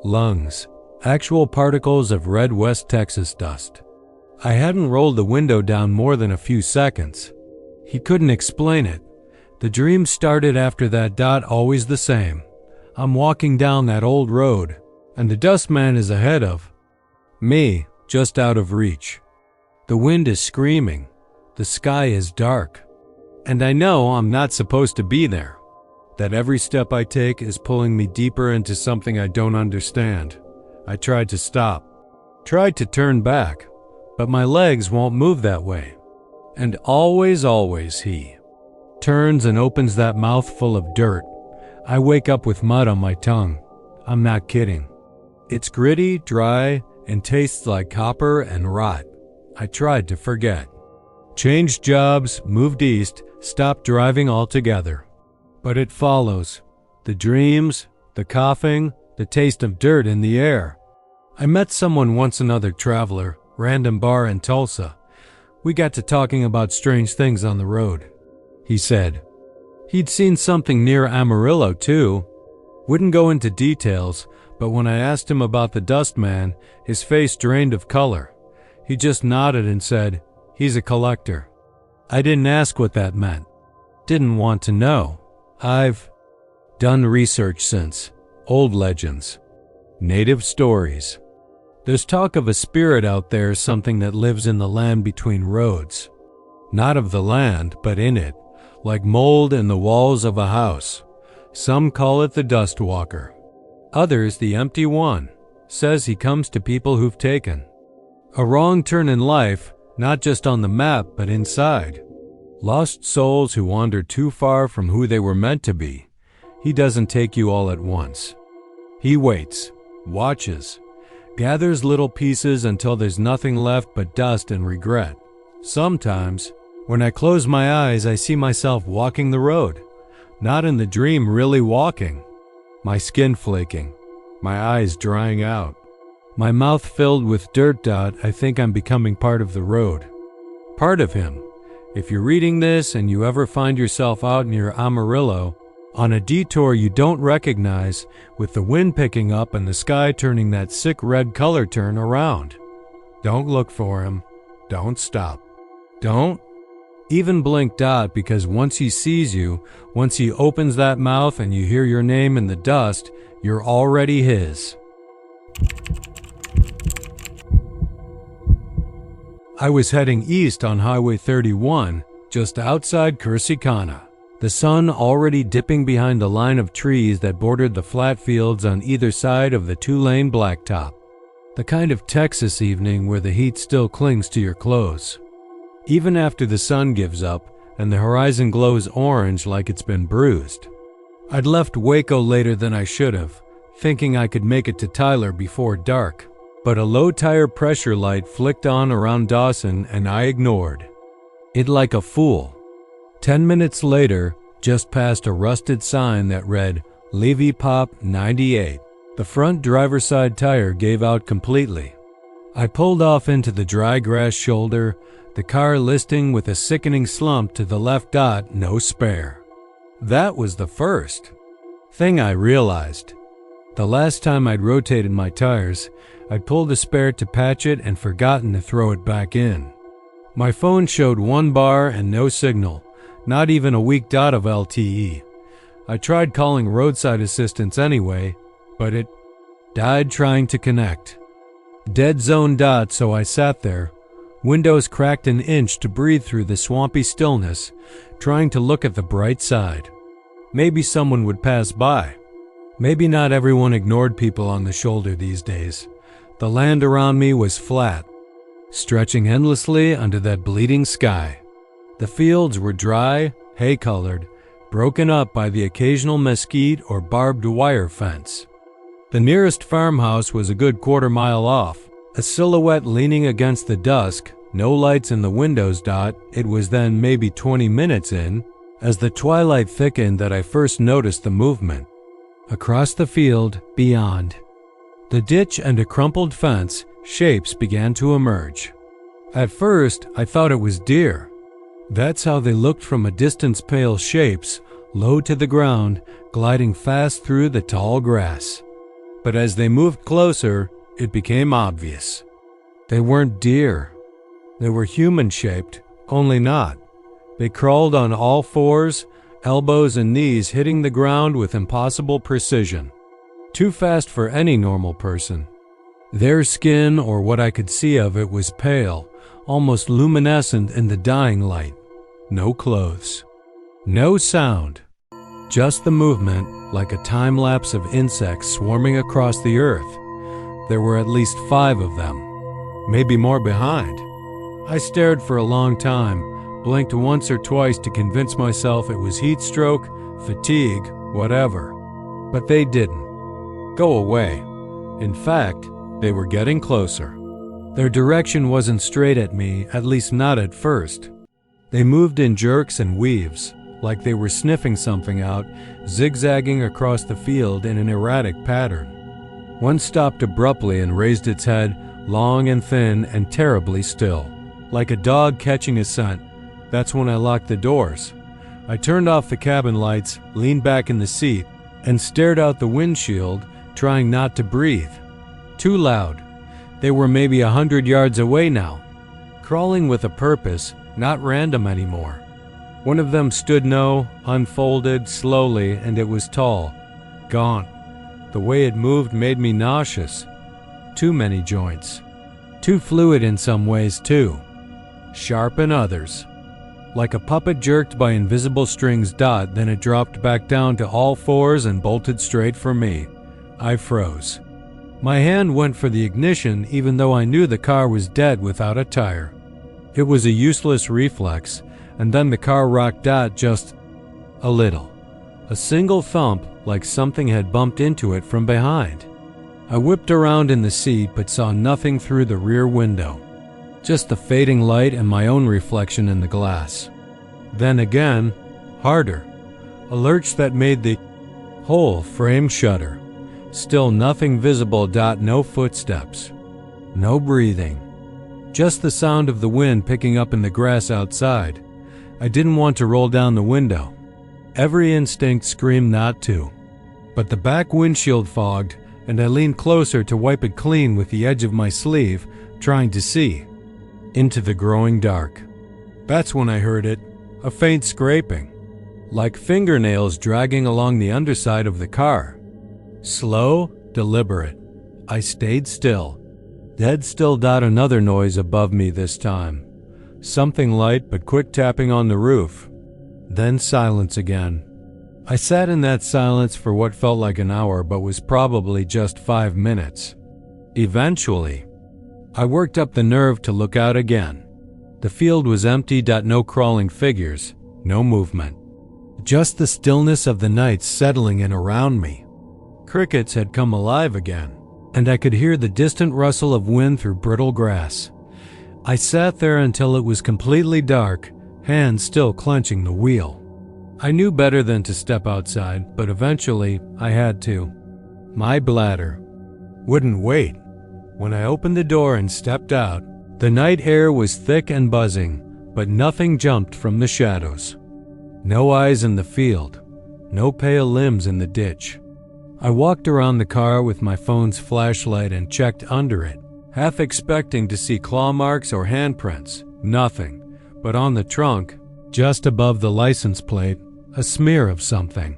Speaker 1: lungs, actual particles of red West Texas dust. I hadn't rolled the window down more than a few seconds. He couldn't explain it. The dream started after that dot, always the same. I'm walking down that old road, and the dust man is ahead of me, just out of reach. The wind is screaming. The sky is dark. And I know I'm not supposed to be there. That every step I take is pulling me deeper into something I don't understand. I tried to stop. Tried to turn back. But my legs won't move that way. And always he turns and opens that mouth full of dirt. I wake up with mud on my tongue. I'm not kidding. It's gritty, dry, and tastes like copper and rot. I tried to forget. Changed jobs, moved east, stopped driving altogether. But it follows. The dreams, the coughing, the taste of dirt in the air. I met someone once, another traveler, random bar in Tulsa. We got to talking about strange things on the road. He said he'd seen something near Amarillo too. Wouldn't go into details, but when I asked him about the dust man, his face drained of color. He just nodded and said, he's a collector. I didn't ask what that meant. Didn't want to know. I've done research since. Old legends. Native stories. There's talk of a spirit out there, something that lives in the land between roads. Not of the land, but in it. like mold in the walls of a house. Some call it the dust walker. Others the empty one. Says he comes to people who've taken a wrong turn in life, not just on the map, but inside. Lost souls who wander too far from who they were meant to be. He doesn't take you all at once. He waits, watches, gathers little pieces until there's nothing left but dust and regret. Sometimes, when I close my eyes, I see myself walking the road. Not in the dream, really walking. My skin flaking, my eyes drying out, my mouth filled with dirt. I think I'm becoming part of the road. Part of him. If you're reading this and you ever find yourself out near Amarillo, on a detour you don't recognize, with the wind picking up and the sky turning that sick red color, turn around. Don't look for him. Don't stop. Don't even blink. Because once he sees you, once he opens that mouth and you hear your name in the dust, you're already his. I was heading east on Highway 31, just outside Corsicana. The sun already dipping behind the line of trees that bordered the flat fields on either side of the two-lane blacktop. The kind of Texas evening where the heat still clings to your clothes. Even after the sun gives up and the horizon glows orange like it's been bruised. I'd left Waco later than I should have, thinking I could make it to Tyler before dark. But a low tire pressure light flicked on around Dawson and I ignored it like a fool. 10 minutes later, just past a rusted sign that read Levy Pop 98, the front driver's side tire gave out completely. I pulled off into the dry grass shoulder, the car listing with a sickening slump to the left. No spare. That was the first thing I realized. The last time I'd rotated my tires, I'd pulled a spare to patch it and forgotten to throw it back in. My phone showed 1 bar and no signal, not even a weak dot of LTE. I tried calling roadside assistance anyway, but it died trying to connect. Dead zone. So I sat there, windows cracked an inch to breathe through the swampy stillness, trying to look at the bright side. Maybe someone would pass by. Maybe not everyone ignored people on the shoulder these days. The land around me was flat, stretching endlessly under that bleeding sky. The fields were dry, hay-colored, broken up by the occasional mesquite or barbed wire fence. The nearest farmhouse was a good quarter-mile off, a silhouette leaning against the dusk, no lights in the windows. It was then maybe 20 minutes in, as the twilight thickened, that I first noticed the movement. Across the field, beyond the ditch and a crumpled fence, shapes began to emerge. At first, I thought it was deer. That's how they looked from a distance, pale shapes, low to the ground, gliding fast through the tall grass. But as they moved closer, it became obvious. They weren't deer. They were human-shaped, only not. They crawled on all fours, elbows and knees hitting the ground with impossible precision. Too fast for any normal person. Their skin, or what I could see of it, was pale, almost luminescent in the dying light. No clothes. No sound. Just the movement, like a time-lapse of insects swarming across the earth. There were at least 5 of them. Maybe more behind. I stared for a long time, blinked once or twice to convince myself it was heat stroke, fatigue, whatever. But they didn't go away. In fact, they were getting closer. Their direction wasn't straight at me, at least not at first. They moved in jerks and weaves, like they were sniffing something out, zigzagging across the field in an erratic pattern. One stopped abruptly and raised its head, long and thin and terribly still, like a dog catching a scent. That's when I locked the doors. I turned off the cabin lights, leaned back in the seat, and stared out the windshield, trying not to breathe. Too loud. They were maybe 100 yards away now. Crawling with a purpose, not random anymore. One of them stood unfolded slowly, and it was tall, gaunt. The way it moved made me nauseous. Too many joints. Too fluid in some ways, too. Sharp in others. Like a puppet jerked by invisible strings. Then it dropped back down to all fours and bolted straight for me. I froze. My hand went for the ignition even though I knew the car was dead without a tire. It was a useless reflex, and then the car rocked just a little. A single thump, like something had bumped into it from behind. I whipped around in the seat but saw nothing through the rear window. Just the fading light and my own reflection in the glass. Then again, harder. A lurch that made the whole frame shudder. Still nothing visible. No footsteps. No breathing. Just the sound of the wind picking up in the grass outside. I didn't want to roll down the window. Every instinct screamed not to. But the back windshield fogged, and I leaned closer to wipe it clean with the edge of my sleeve, trying to see. Into the growing dark. That's when I heard it, a faint scraping. Like fingernails dragging along the underside of the car. Slow, deliberate. I stayed still. Dead still. Another noise above me this time. Something light but quick tapping on the roof. Then silence again. I sat in that silence for what felt like an hour but was probably just 5 minutes. Eventually, I worked up the nerve to look out again. The field was empty. No crawling figures, no movement. Just the stillness of the night settling in around me. Crickets had come alive again, and I could hear the distant rustle of wind through brittle grass. I sat there until it was completely dark, hands still clenching the wheel. I knew better than to step outside, but eventually I had to. My bladder wouldn't wait. When I opened the door and stepped out, the night air was thick and buzzing, but nothing jumped from the shadows. No eyes in the field, no pale limbs in the ditch. I walked around the car with my phone's flashlight and checked under it, half expecting to see claw marks or handprints. Nothing. But on the trunk, just above the license plate, a smear of something.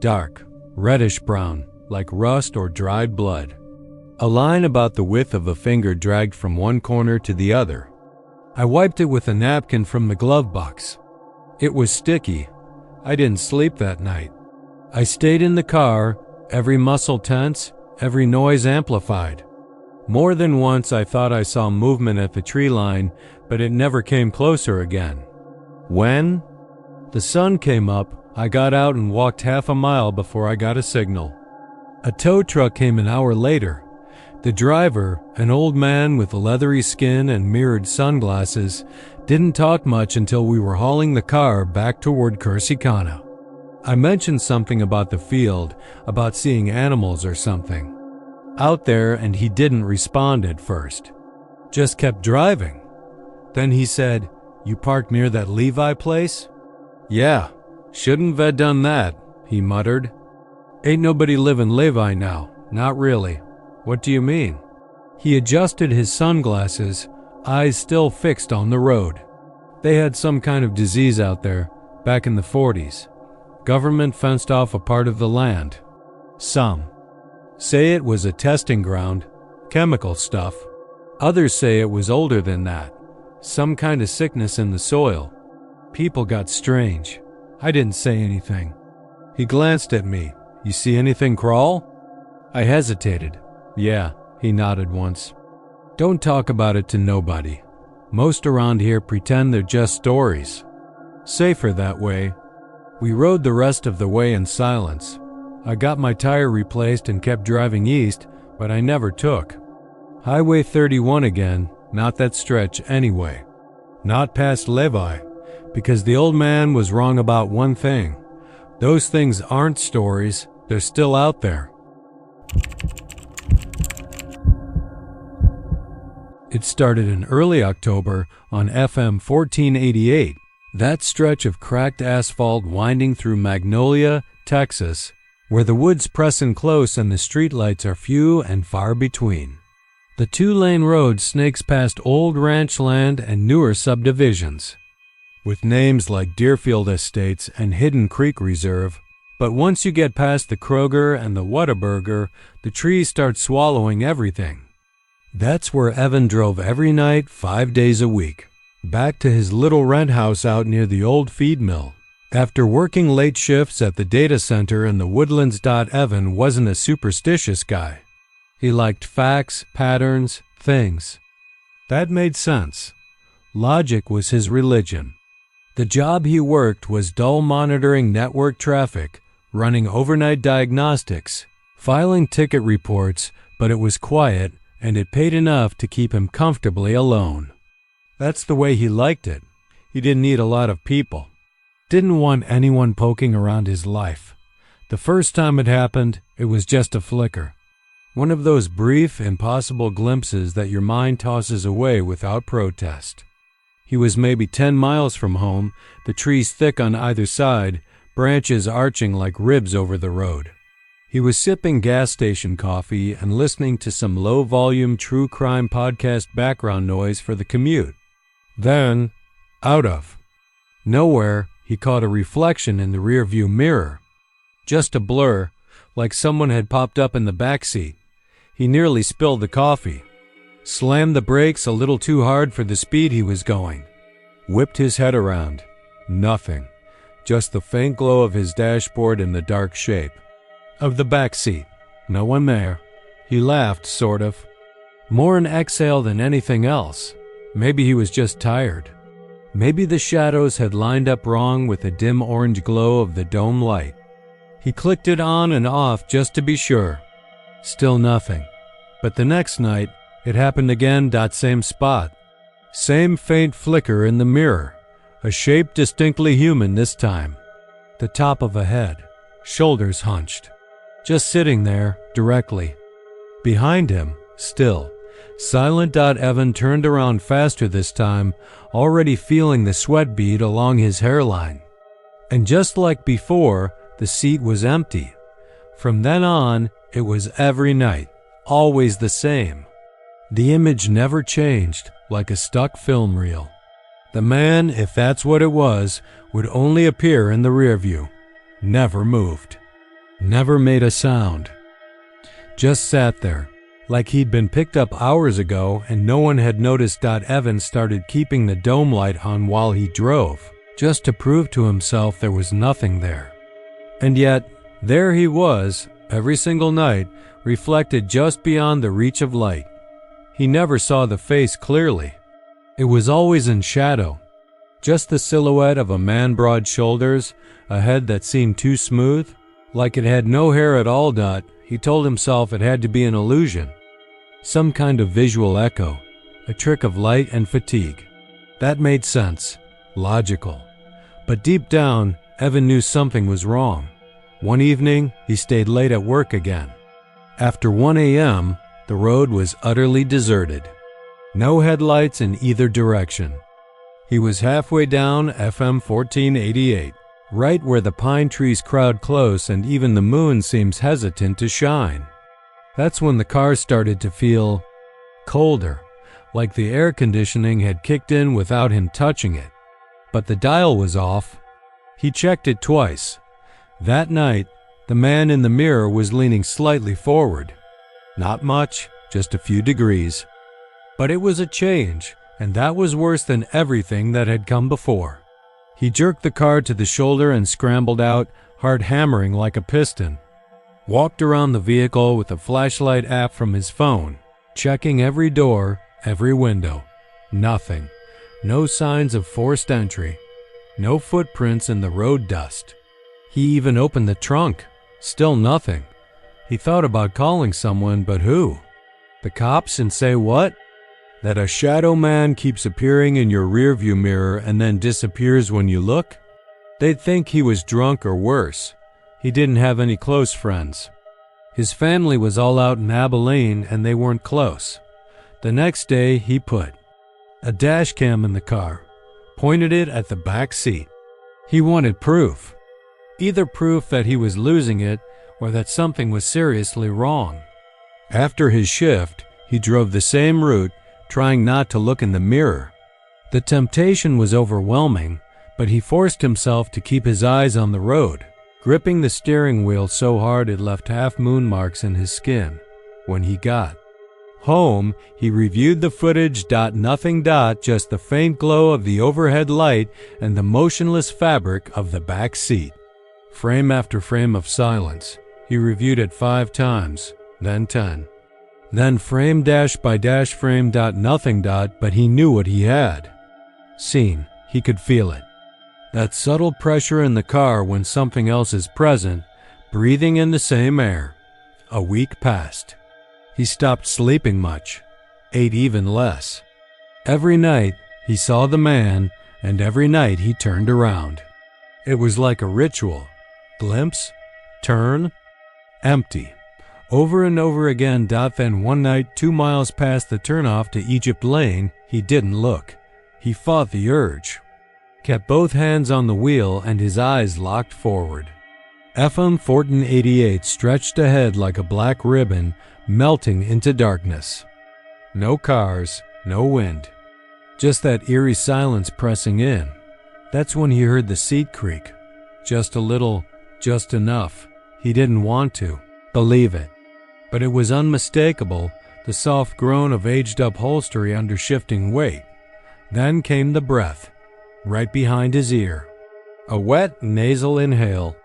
Speaker 1: Dark, reddish-brown, like rust or dried blood. A line about the width of a finger dragged from one corner to the other. I wiped it with a napkin from the glove box. It was sticky. I didn't sleep that night. I stayed in the car, every muscle tense, every noise amplified. More than once I thought I saw movement at the tree line, but it never came closer again. When the sun came up, I got out and walked half a mile before I got a signal. A tow truck came an hour later. The driver, an old man with leathery skin and mirrored sunglasses, didn't talk much until we were hauling the car back toward Corsicana. I mentioned something about the field, about seeing animals or something out there, and he didn't respond at first. Just kept driving. Then he said, "You parked near that Levi place?" "Yeah, shouldn't have done that," he muttered. "Ain't nobody living Levi now, not really." "What do you mean?" He adjusted his sunglasses, eyes still fixed on the road. They had some kind of disease out there, back in the 40s. Government fenced off a part of the land. Some say it was a testing ground, chemical stuff. Others say it was older than that, some kind of sickness in the soil. People got strange. I didn't say anything. He glanced at me. "You see anything crawl?" I hesitated. "Yeah," he nodded once. "Don't talk about it to nobody. Most around here pretend they're just stories. Safer that way." We rode the rest of the way in silence. I got my tire replaced and kept driving east, but I never took Highway 31 again, not that stretch anyway. Not past Levi, because the old man was wrong about one thing. Those things aren't stories, they're still out there. It started in early October on FM 1488, that stretch of cracked asphalt winding through Magnolia, Texas, where the woods press in close and the streetlights are few and far between. The two-lane road snakes past old ranch land and newer subdivisions, with names like Deerfield Estates and Hidden Creek Reserve. But once you get past the Kroger and the Whataburger, the trees start swallowing everything. That's where Evan drove every night, 5 days a week. back to his little rent house out near the old feed mill. After working late shifts at the data center in the woodlands. Evan wasn't a superstitious guy. He liked facts, patterns, things. That made sense. Logic was his religion. The job he worked was dull monitoring network traffic, running overnight diagnostics, filing ticket reports, but it was quiet and it paid enough to keep him comfortably alone. That's the way he liked it. He didn't need a lot of people. Didn't want anyone poking around his life. The first time it happened, it was just a flicker. One of those brief, impossible glimpses that your mind tosses away without protest. He was maybe 10 miles from home, the trees thick on either side, branches arching like ribs over the road. He was sipping gas station coffee and listening to some low-volume true crime podcast background noise for the commute. Then, out of nowhere, he caught a reflection in the rearview mirror. Just a blur, like someone had popped up in the back seat. He nearly spilled the coffee. Slammed the brakes a little too hard for the speed he was going. Whipped his head around. Nothing. Just the faint glow of his dashboard in the dark shape of the back seat. No one there. He laughed, sort of. More an exhale than anything else. Maybe he was just tired. Maybe the shadows had lined up wrong with the dim orange glow of the dome light. He clicked it on and off just to be sure. Still nothing. But the next night, it happened again. Same spot. Same faint flicker in the mirror. A shape distinctly human this time. The top of a head. Shoulders hunched. Just sitting there, directly. Behind him, still. Silent. Evan turned around faster this time, already feeling the sweat bead along his hairline. And just like before, the seat was empty. From then on, it was every night, always the same. The image never changed, like a stuck film reel. The man, if that's what it was, would only appear in the rearview. Never moved. Never made a sound. Just sat there, like he'd been picked up hours ago and no one had noticed. Evan started keeping the dome light on while he drove, just to prove to himself there was nothing there. And yet, there he was, every single night, reflected just beyond the reach of light. He never saw the face clearly. It was always in shadow. Just the silhouette of a man, broad shoulders, a head that seemed too smooth, like it had no hair at all. He told himself it had to be an illusion. Some kind of visual echo, a trick of light and fatigue. That made sense, logical. But deep down, Evan knew something was wrong. One evening, he stayed late at work again. After 1 a.m., the road was utterly deserted. No headlights in either direction. He was halfway down FM 1488, right where the pine trees crowd close and even the moon seems hesitant to shine. That's when the car started to feel colder, like the air conditioning had kicked in without him touching it. But the dial was off. He checked it twice. That night, the man in the mirror was leaning slightly forward. Not much, just a few degrees. But it was a change, and that was worse than everything that had come before. He jerked the car to the shoulder and scrambled out, heart hammering like a piston. Walked around the vehicle with a flashlight app from his phone, checking every door, every window. Nothing. No signs of forced entry. No footprints in the road dust. He even opened the trunk. Still nothing. He thought about calling someone, but who? The cops, and say what? That a shadow man keeps appearing in your rearview mirror and then disappears when you look? They'd think he was drunk or worse. He didn't have any close friends. His family was all out in Abilene and they weren't close. The next day he put a dash cam in the car, pointed it at the back seat. He wanted proof. Either proof that he was losing it or that something was seriously wrong. After his shift, he drove the same route, trying not to look in the mirror. The temptation was overwhelming, but he forced himself to keep his eyes on the road, gripping the steering wheel so hard it left half-moon marks in his skin when he got Home, he reviewed the footage. Nothing. Just the faint glow of the overhead light and the motionless fabric of the back seat. Frame after frame of silence. He reviewed it 5 times, then 10. Then frame by frame. Nothing. But he knew what he had seen. He could feel it. That subtle pressure in the car when something else is present, breathing in the same air. A week passed. He stopped sleeping much, ate even less. Every night he saw the man, and every night he turned around. It was like a ritual. Glimpse, turn, empty. Over and over again. Then one night, 2 miles past the turnoff to Egypt Lane, he didn't look. He fought the urge. Kept both hands on the wheel and his eyes locked forward. FM 1488 stretched ahead like a black ribbon, melting into darkness. No cars, no wind. Just that eerie silence pressing in. That's when he heard the seat creak. Just a little, just enough. He didn't want to believe it. But it was unmistakable, the soft groan of aged upholstery under shifting weight. Then came the breath, right behind his ear. A wet, nasal inhale.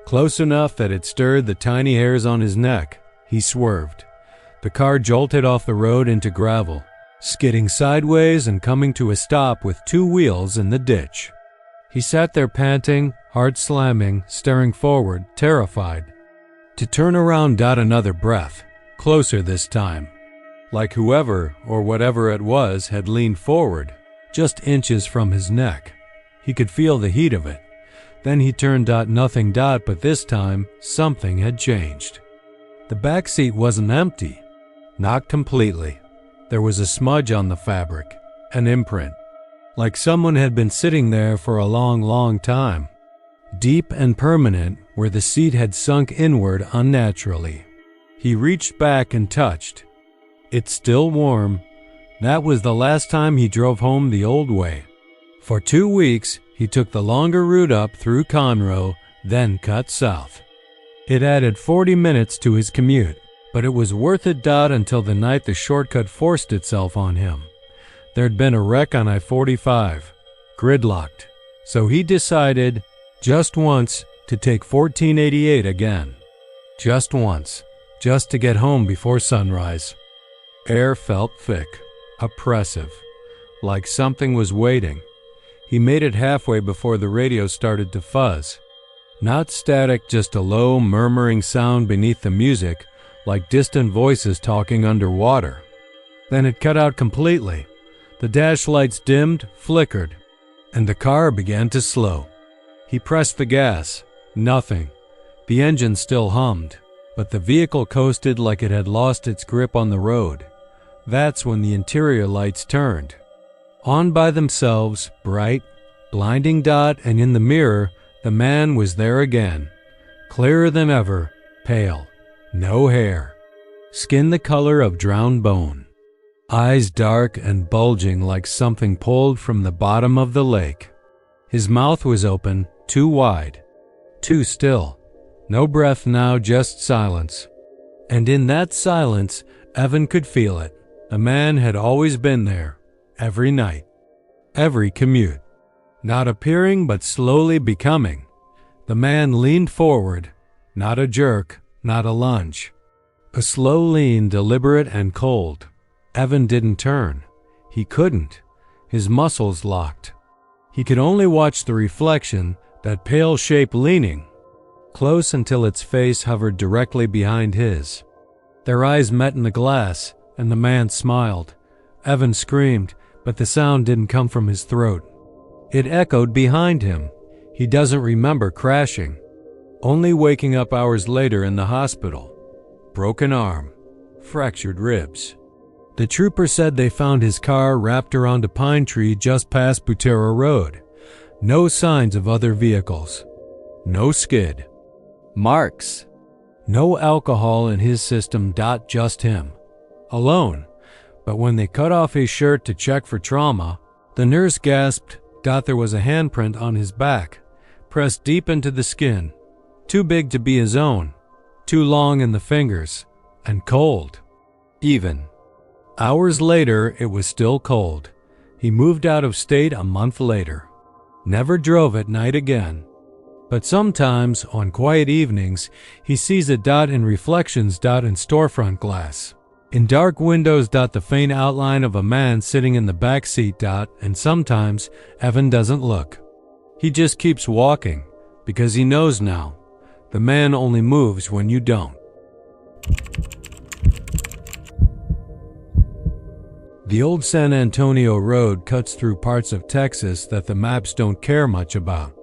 Speaker 1: Close enough that it stirred the tiny hairs on his neck. He swerved. The car jolted off the road into gravel, skidding sideways and coming to a stop with 2 wheels in the ditch. He sat there panting, heart slamming, staring forward, terrified. To turn around. Another breath, closer this time. Like whoever or whatever it was had leaned forward, just inches from his neck. He could feel the heat of it. Then he turned. Nothing. But this time, something had changed. The back seat wasn't empty. Not completely. There was a smudge on the fabric, an imprint. Like someone had been sitting there for a long, long time. Deep and permanent, where the seat had sunk inward unnaturally. He reached back and touched. It's still warm. That was the last time he drove home the old way. For 2 weeks, he took the longer route up through Conroe, then cut south. It added 40 minutes to his commute, but it was worth it. Until the night the shortcut forced itself on him. There'd been a wreck on I-45, gridlocked, so he decided, just once, to take 1488 again. Just once, just to get home before sunrise. Air felt thick, oppressive, like something was waiting. He made it halfway before the radio started to fuzz. Not static, just a low, murmuring sound beneath the music, like distant voices talking underwater. Then it cut out completely. The dash lights dimmed, flickered, and the car began to slow. He pressed the gas. Nothing. The engine still hummed, but the vehicle coasted like it had lost its grip on the road. That's when the interior lights turned. On by themselves, bright, blinding. And in the mirror, the man was there again. Clearer than ever, pale, no hair. Skin the color of drowned bone. Eyes dark and bulging like something pulled from the bottom of the lake. His mouth was open, too wide, too still. No breath now, just silence. And in that silence, Evan could feel it. The man had always been there, every night, every commute. Not appearing, but slowly becoming. The man leaned forward, not a jerk, not a lunge. A slow lean, deliberate and cold. Evan didn't turn. He couldn't. His muscles locked. He could only watch the reflection, that pale shape leaning, close until its face hovered directly behind his. Their eyes met in the glass, and the man smiled. Evan screamed, but the sound didn't come from his throat. It echoed behind him. He doesn't remember crashing, only waking up hours later in the hospital. Broken arm, fractured ribs. The trooper said they found his car wrapped around a pine tree just past Butera Road. No signs of other vehicles. No skid. Marks. No alcohol in his system. Just him. Alone. But when they cut off his shirt to check for trauma, the nurse gasped. There was a handprint on his back, pressed deep into the skin. Too big to be his own. Too long in the fingers. And cold. Even. Hours later, it was still cold. He moved out of state a month later. Never drove at night again. But sometimes, on quiet evenings, he sees a dot in reflections in storefront glass. In dark windows the faint outline of a man sitting in the back seat and sometimes Evan doesn't look. He just keeps walking, because he knows now, the man only moves when you don't. The old San Antonio road cuts through parts of Texas that the maps don't care much about.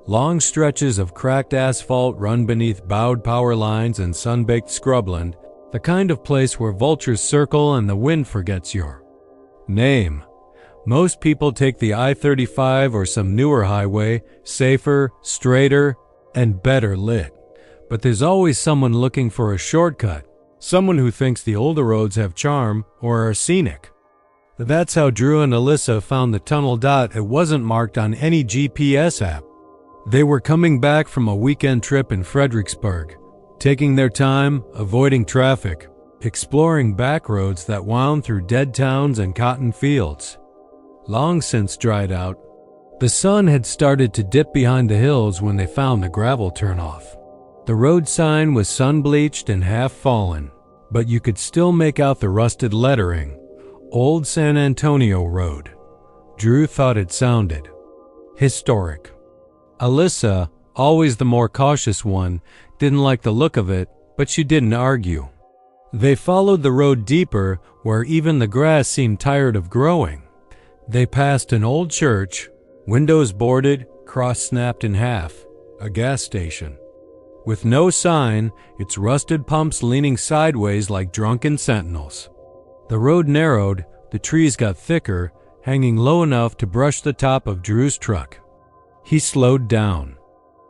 Speaker 1: Long stretches of cracked asphalt run beneath bowed power lines and sun-baked scrubland, the kind of place where vultures circle and the wind forgets your name. Most people take the I-35 or some newer highway, safer, straighter, and better lit. But there's always someone looking for a shortcut, someone who thinks the older roads have charm or are scenic. That's how Drew and Alyssa found the tunnel. It wasn't marked on any GPS app. They were coming back from a weekend trip in Fredericksburg, taking their time, avoiding traffic, exploring backroads that wound through dead towns and cotton fields. Long since dried out, the sun had started to dip behind the hills when they found the gravel turnoff. The road sign was sun-bleached and half-fallen, but you could still make out the rusted lettering. Old San Antonio Road. Drew thought it sounded historic. Alyssa, always the more cautious one, didn't like the look of it, but she didn't argue. They followed the road deeper, where even the grass seemed tired of growing. They passed an old church, windows boarded, cross snapped in half, a gas station. With no sign, its rusted pumps leaning sideways like drunken sentinels. The road narrowed, the trees got thicker, hanging low enough to brush the top of Drew's truck. He slowed down.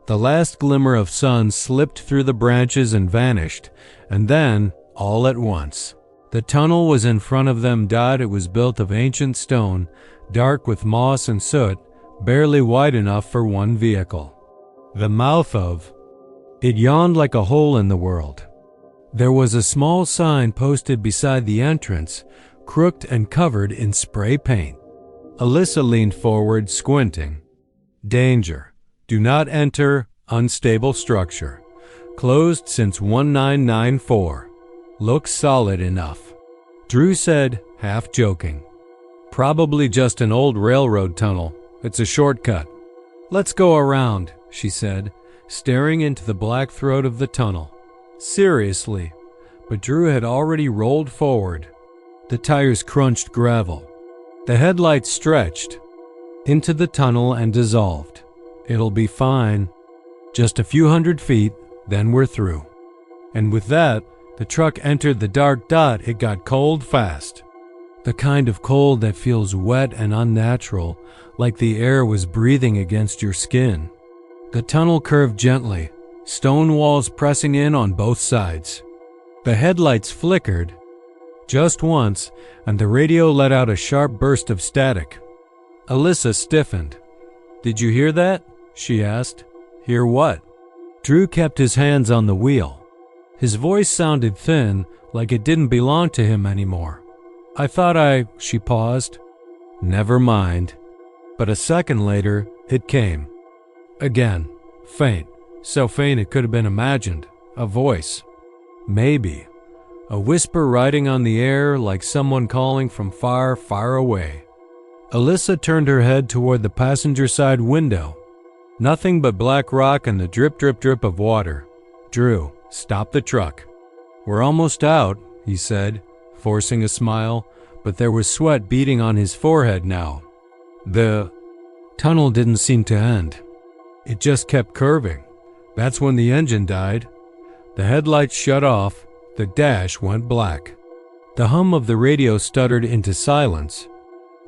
Speaker 1: The last glimmer of sun slipped through the branches and vanished, and then, all at once, the tunnel was in front of them. It was built of ancient stone, dark with moss and soot, barely wide enough for one vehicle. The mouth of it yawned like a hole in the world. There was a small sign posted beside the entrance, crooked and covered in spray paint. Alyssa leaned forward, squinting. Danger. Do not enter. Unstable structure. Closed since 1994. Looks solid enough. Drew said, half joking. Probably just an old railroad tunnel. It's a shortcut. Let's go around, she said, staring into the black throat of the tunnel. Seriously, but Drew had already rolled forward. The tires crunched gravel. The headlights stretched into the tunnel and dissolved. It'll be fine. Just a few hundred feet, then we're through. And with that, the truck entered the dark. It got cold fast. The kind of cold that feels wet and unnatural, like the air was breathing against your skin. The tunnel curved gently, stone walls pressing in on both sides. The headlights flickered just once, and the radio let out a sharp burst of static. Alyssa stiffened. Did you hear that? She asked. Hear what? Drew kept his hands on the wheel. His voice sounded thin, like it didn't belong to him anymore. I thought she paused. Never mind. But a second later, it came. Again, faint. So faint it could have been imagined. A voice. Maybe. A whisper riding on the air like someone calling from far, far away. Alyssa turned her head toward the passenger side window. Nothing but black rock and the drip, drip, drip of water. Drew, stop the truck. We're almost out, he said, forcing a smile, but there was sweat beading on his forehead now. The tunnel didn't seem to end. It just kept curving. That's when the engine died. The headlights shut off. The dash went black. The hum of the radio stuttered into silence.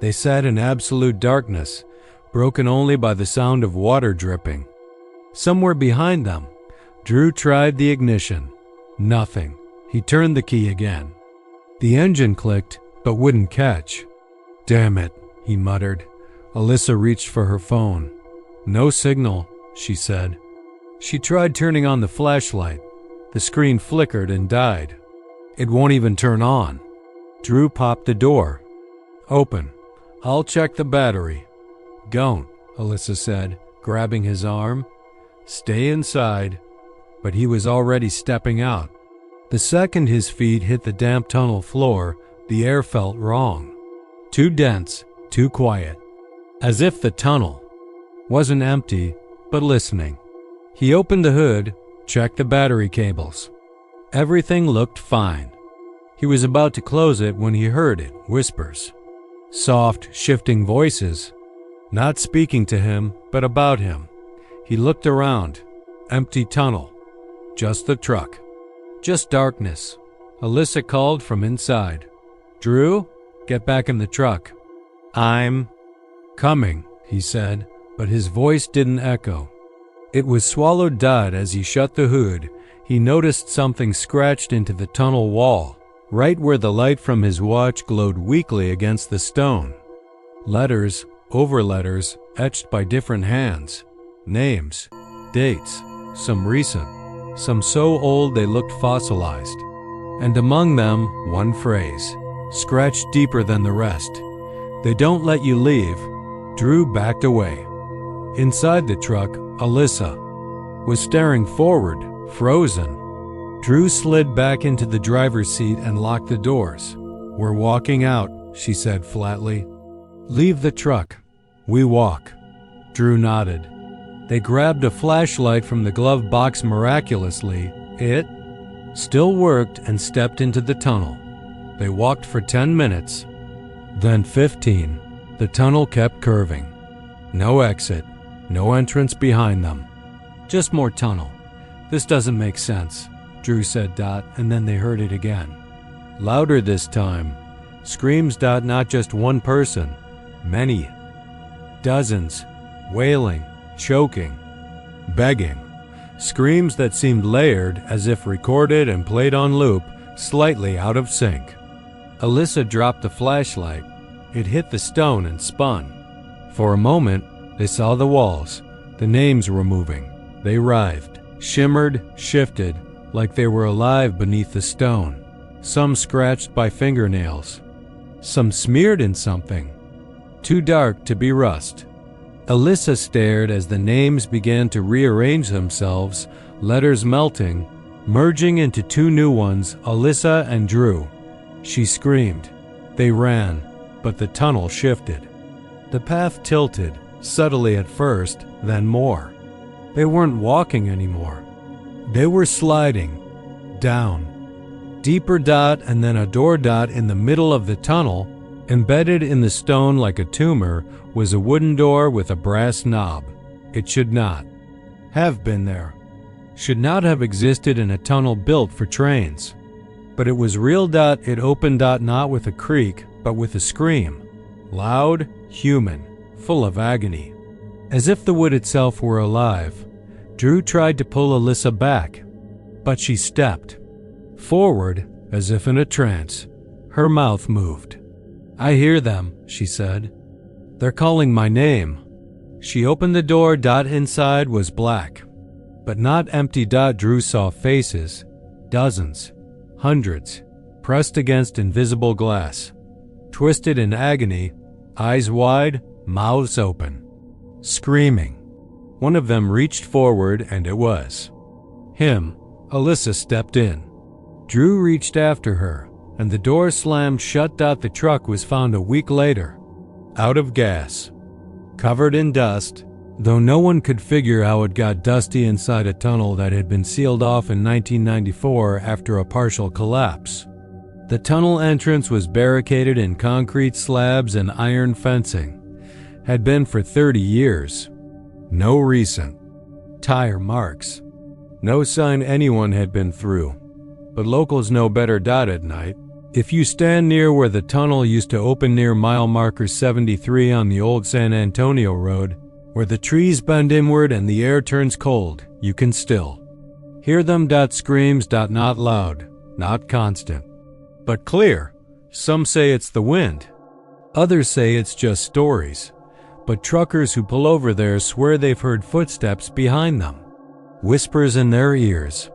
Speaker 1: They sat in absolute darkness, broken only by the sound of water dripping. Somewhere behind them, Drew tried the ignition. Nothing. He turned the key again. The engine clicked, but wouldn't catch. Damn it, he muttered. Alyssa reached for her phone. No signal, she said. She tried turning on the flashlight. The screen flickered and died. It won't even turn on. Drew popped the door. Open. I'll check the battery. Don't, Alyssa said, grabbing his arm. Stay inside. But he was already stepping out. The second his feet hit the damp tunnel floor, the air felt wrong. Too dense, too quiet. As if the tunnel wasn't empty, but listening. He opened the hood, checked the battery cables. Everything looked fine. He was about to close it when he heard it, whispers. Soft, shifting voices, not speaking to him, but about him. He looked around. Empty tunnel. Just the truck. Just darkness. Alyssa called from inside. Drew, get back in the truck. I'm coming, he said, but his voice didn't echo. It was swallowed dead as he shut the hood. He noticed something scratched into the tunnel wall, right where the light from his watch glowed weakly against the stone. Letters, over letters, etched by different hands. Names, dates, some recent, some so old they looked fossilized. And among them, one phrase, scratched deeper than the rest. They don't let you leave. Drew backed away. Inside the truck, Alyssa was staring forward, frozen. Drew slid back into the driver's seat and locked the doors. We're walking out, she said flatly. Leave the truck. We walk. Drew nodded. They grabbed a flashlight from the glove box miraculously. It still worked and stepped into the tunnel. They walked for 10 minutes. Then 15. The tunnel kept curving. No exit. No entrance behind them. Just more tunnel. This doesn't make sense, Drew said, and then they heard it again. Louder this time. Screams, not just one person. Many. Dozens. Wailing, choking, begging. Screams that seemed layered, as if recorded and played on loop, slightly out of sync. Alyssa dropped the flashlight. It hit the stone and spun. For a moment, they saw the walls. The names were moving. They writhed, shimmered, shifted, like they were alive beneath the stone. Some scratched by fingernails. Some smeared in something. Too dark to be rust. Alyssa stared as the names began to rearrange themselves, letters melting, merging into two new ones, Alyssa and Drew. She screamed. They ran, but the tunnel shifted. The path tilted, subtly at first, then more. They weren't walking anymore. They were sliding. Down. Deeper and then a door in the middle of the tunnel. Embedded in the stone like a tumor was a wooden door with a brass knob. It should not have been there. Should not have existed in a tunnel built for trains. But it was real. It opened not with a creak, but with a scream. Loud, human, full of agony. As if the wood itself were alive. Drew tried to pull Alyssa back, but she stepped forward as if in a trance. Her mouth moved. I hear them, she said. They're calling my name. She opened the door. Inside was black, but not empty. Drew saw faces, dozens, hundreds, pressed against invisible glass, twisted in agony, eyes wide, mouths open, screaming. One of them reached forward, and it was him. Alyssa stepped in. Drew reached after her, and the door slammed shut. The truck was found a week later, out of gas, covered in dust, though no one could figure how it got dusty inside a tunnel that had been sealed off in 1994 after a partial collapse. The tunnel entrance was barricaded in concrete slabs and iron fencing. Had been for 30 years. No recent tire marks. No sign anyone had been through. But locals know better. At night, if you stand near where the tunnel used to open near mile marker 73 on the old San Antonio road, where the trees bend inward and the air turns cold, you can still hear them. Screams. Not loud, not constant, but clear. Some say it's the wind. Others say it's just stories. But truckers who pull over there swear they've heard footsteps behind them, whispers in their ears.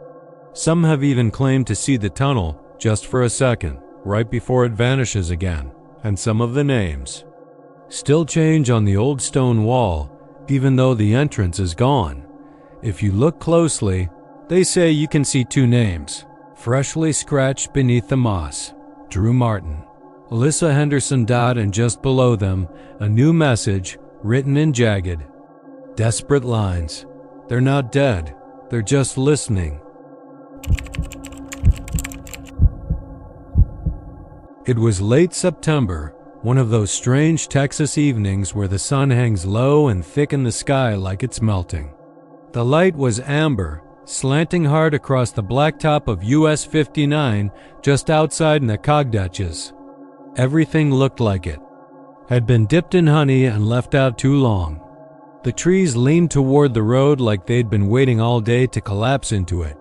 Speaker 1: Some have even claimed to see the tunnel, just for a second, right before it vanishes again, and some of the names still change on the old stone wall, even though the entrance is gone. If you look closely, they say you can see 2 names, freshly scratched beneath the moss: Drew Martin, Alyssa Henderson. And just below them, a new message written in jagged, desperate lines. They're not dead, they're just listening. It was late September, one of those strange Texas evenings where the sun hangs low and thick in the sky like it's melting. The light was amber, slanting hard across the blacktop of US 59 just outside Nacogdoches. Everything looked like it had been dipped in honey and left out too long. The trees leaned toward the road like they'd been waiting all day to collapse into it.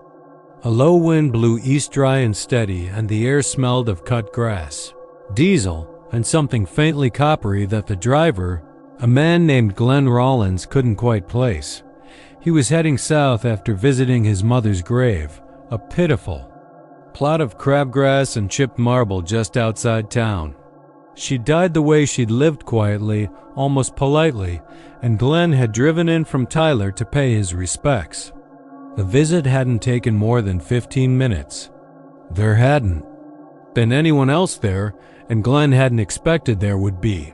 Speaker 1: A low wind blew east dry and steady, and the air smelled of cut grass, diesel, and something faintly coppery that the driver, a man named Glenn Rollins, couldn't quite place. He was heading south after visiting his mother's grave, a pitiful plot of crabgrass and chipped marble just outside town. She died the way she'd lived, quietly, almost politely, and Glenn had driven in from Tyler to pay his respects. The visit hadn't taken more than 15 minutes. There hadn't been anyone else there, and Glenn hadn't expected there would be.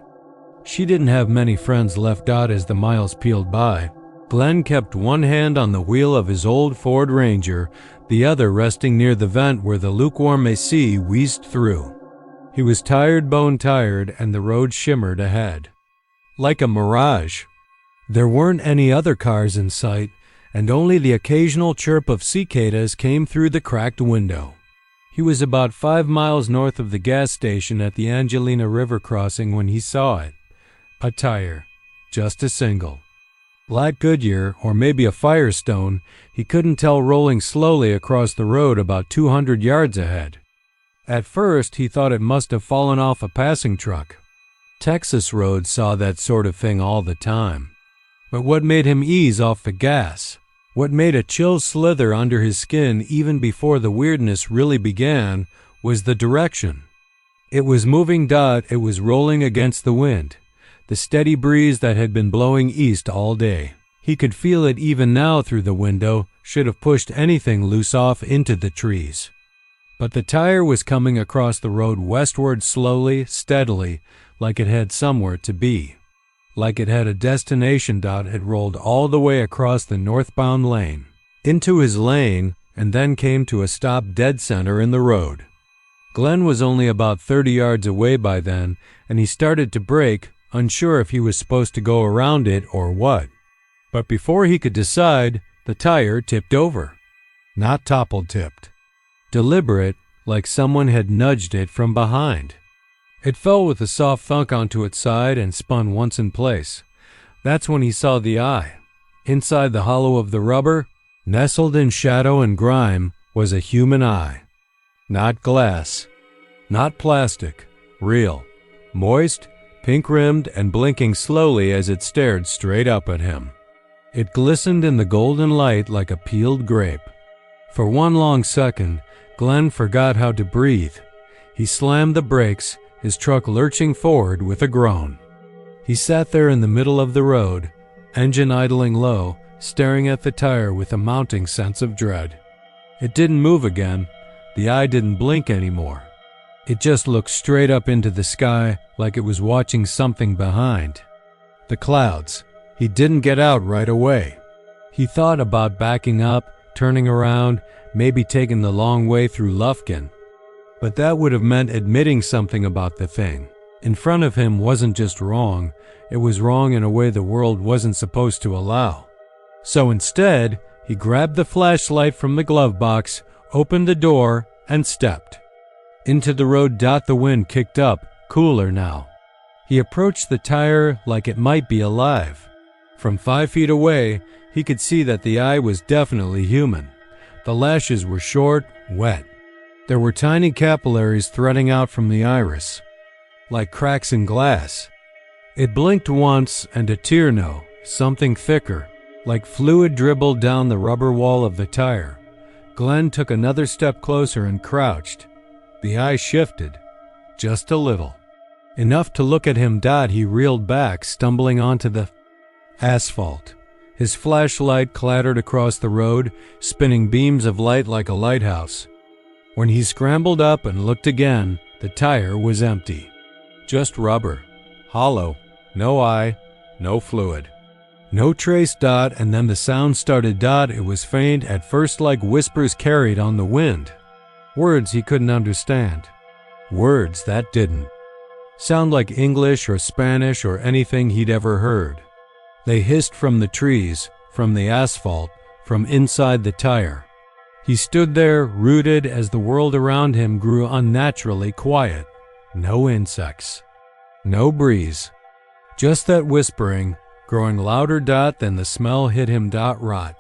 Speaker 1: She didn't have many friends left out as the miles peeled by. Glenn kept one hand on the wheel of his old Ford Ranger, the other resting near the vent where the lukewarm AC wheezed through. He was tired, bone tired, and the road shimmered ahead like a mirage. There weren't any other cars in sight, and only the occasional chirp of cicadas came through the cracked window. He was about 5 miles north of the gas station at the Angelina River crossing when he saw it. A tire, just a single. Black Goodyear, or maybe a Firestone, he couldn't tell, rolling slowly across the road about 200 yards ahead. At first, he thought it must have fallen off a passing truck. Texas roads saw that sort of thing all the time. But what made him ease off the gas, what made a chill slither under his skin even before the weirdness really began, was the direction. It was moving. It was rolling against the wind, the steady breeze that had been blowing east all day. He could feel it even now through the window, should have pushed anything loose off into the trees. But the tire was coming across the road westward slowly, steadily, like it had somewhere to be. Like it had a destination. It rolled all the way across the northbound lane, into his lane, and then came to a stop dead center in the road. Glenn was only about 30 yards away by then, and he started to brake, unsure if he was supposed to go around it or what. But before he could decide, the tire tipped over. Not topple-tipped. Deliberate, like someone had nudged it from behind. It fell with a soft thunk onto its side and spun once in place. That's when he saw the eye. Inside the hollow of the rubber, nestled in shadow and grime, was a human eye. Not glass. Not plastic. Real. Moist, pink-rimmed, and blinking slowly as it stared straight up at him. It glistened in the golden light like a peeled grape. For one long second, Glenn forgot how to breathe. He slammed the brakes, his truck lurching forward with a groan. He sat there in the middle of the road, engine idling low, staring at the tire with a mounting sense of dread. It didn't move again. The eye didn't blink anymore. It just looked straight up into the sky like it was watching something behind. The clouds. He didn't get out right away. He thought about backing up, turning around, maybe taking the long way through Lufkin. But that would have meant admitting something about the thing. In front of him wasn't just wrong, it was wrong in a way the world wasn't supposed to allow. So instead, he grabbed the flashlight from the glove box, opened the door, and stepped into the road. The wind kicked up, cooler now. He approached the tire like it might be alive. From 5 feet away, he could see that the eye was definitely human. The lashes were short, wet. There were tiny capillaries threading out from the iris, like cracks in glass. It blinked once, and a tear, something thicker, like fluid, dribbled down the rubber wall of the tire. Glenn took another step closer and crouched. The eye shifted, just a little. Enough to look at him. He reeled back, stumbling onto the asphalt. His flashlight clattered across the road, spinning beams of light like a lighthouse. When he scrambled up and looked again, the tire was empty. Just rubber. Hollow. No eye. No fluid. No trace. And then the sound started. It was faint, at first like whispers carried on the wind. Words he couldn't understand. Words that didn't sound like English or Spanish or anything he'd ever heard. They hissed from the trees, from the asphalt, from inside the tire. He stood there, rooted as the world around him grew unnaturally quiet. No insects. No breeze. Just that whispering, growing louder. Then the smell hit him. Rot.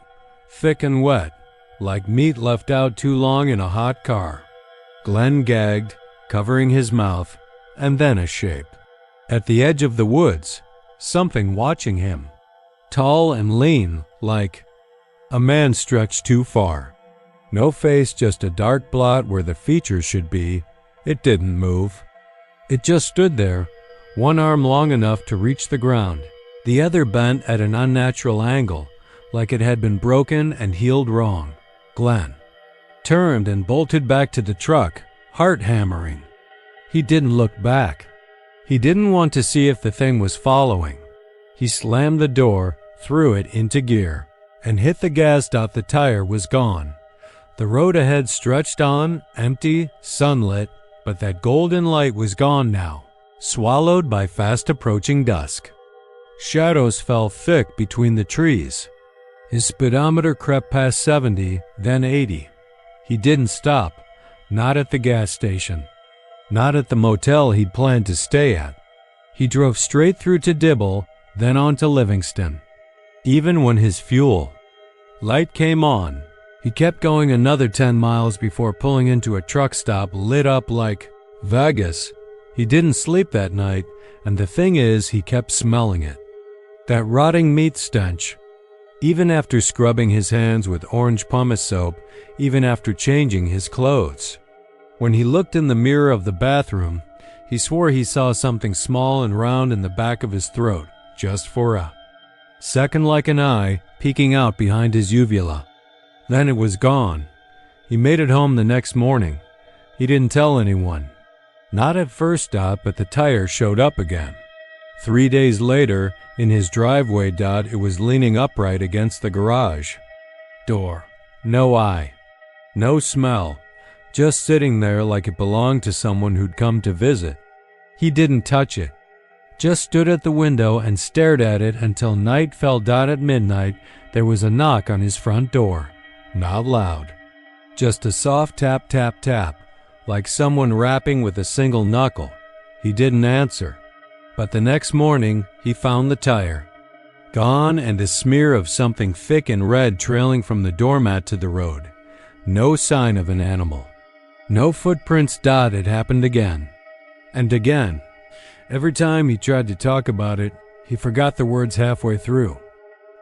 Speaker 1: Thick and wet, like meat left out too long in a hot car. Glenn gagged, covering his mouth, and then a shape. At the edge of the woods, something watching him. Tall and lean, like a man stretched too far. No face, just a dark blot where the features should be. It didn't move. It just stood there, one arm long enough to reach the ground, the other bent at an unnatural angle, like it had been broken and healed wrong. Glenn turned and bolted back to the truck, heart hammering. He didn't look back. He didn't want to see if the thing was following. He slammed the door, threw it into gear, and hit the gas. The tire was gone. The road ahead stretched on, empty, sunlit, but that golden light was gone now, swallowed by fast approaching dusk. Shadows fell thick between the trees. His speedometer crept past 70, then 80. He didn't stop, not at the gas station, not at the motel he'd planned to stay at. He drove straight through to Dibble, then on to Livingston. Even when his fuel light came on, he kept going another 10 miles before pulling into a truck stop lit up like Vegas. He didn't sleep that night, and the thing is, he kept smelling it. That rotting meat stench. Even after scrubbing his hands with orange pumice soap, even after changing his clothes. When he looked in the mirror of the bathroom, he swore he saw something small and round in the back of his throat, just for a second, like an eye peeking out behind his uvula. Then it was gone. He made it home the next morning. He didn't tell anyone. Not at first. But the tire showed up again. 3 days later, in his driveway. It was leaning upright against the garage door. No eye. No smell. Just sitting there like it belonged to someone who'd come to visit. He didn't touch it. Just stood at the window and stared at it until night fell. At midnight, there was a knock on his front door. Not loud. Just a soft tap, tap, tap, like someone rapping with a single knuckle. He didn't answer. But the next morning, he found the tire gone and a smear of something thick and red trailing from the doormat to the road. No sign of an animal. No footprints. It happened again. And again. Every time he tried to talk about it, he forgot the words halfway through.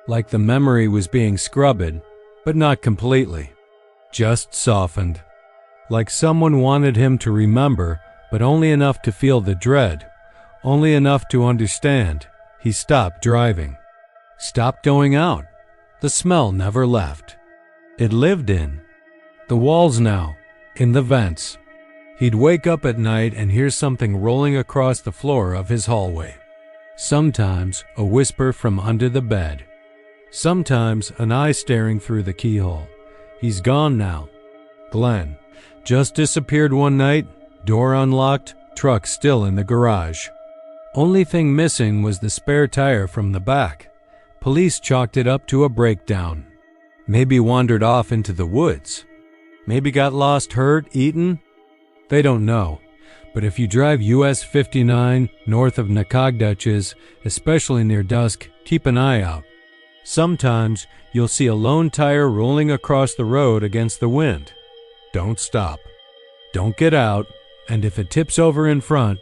Speaker 1: Like the memory was being scrubbed, but not completely. Just softened. Like someone wanted him to remember, but only enough to feel the dread. Only enough to understand. He stopped driving. Stopped going out. The smell never left. It lived in the walls now, in the vents. He'd wake up at night and hear something rolling across the floor of his hallway. Sometimes a whisper from under the bed. Sometimes an eye staring through the keyhole. He's gone now. Glenn just disappeared one night, door unlocked, truck still in the garage. Only thing missing was the spare tire from the back. Police chalked it up to a breakdown. Maybe wandered off into the woods. Maybe got lost, hurt, eaten. They don't know, but if you drive US 59 north of Nacogdoches, especially near dusk, keep an eye out. Sometimes you'll see a lone tire rolling across the road against the wind. Don't stop. Don't get out, and if it tips over in front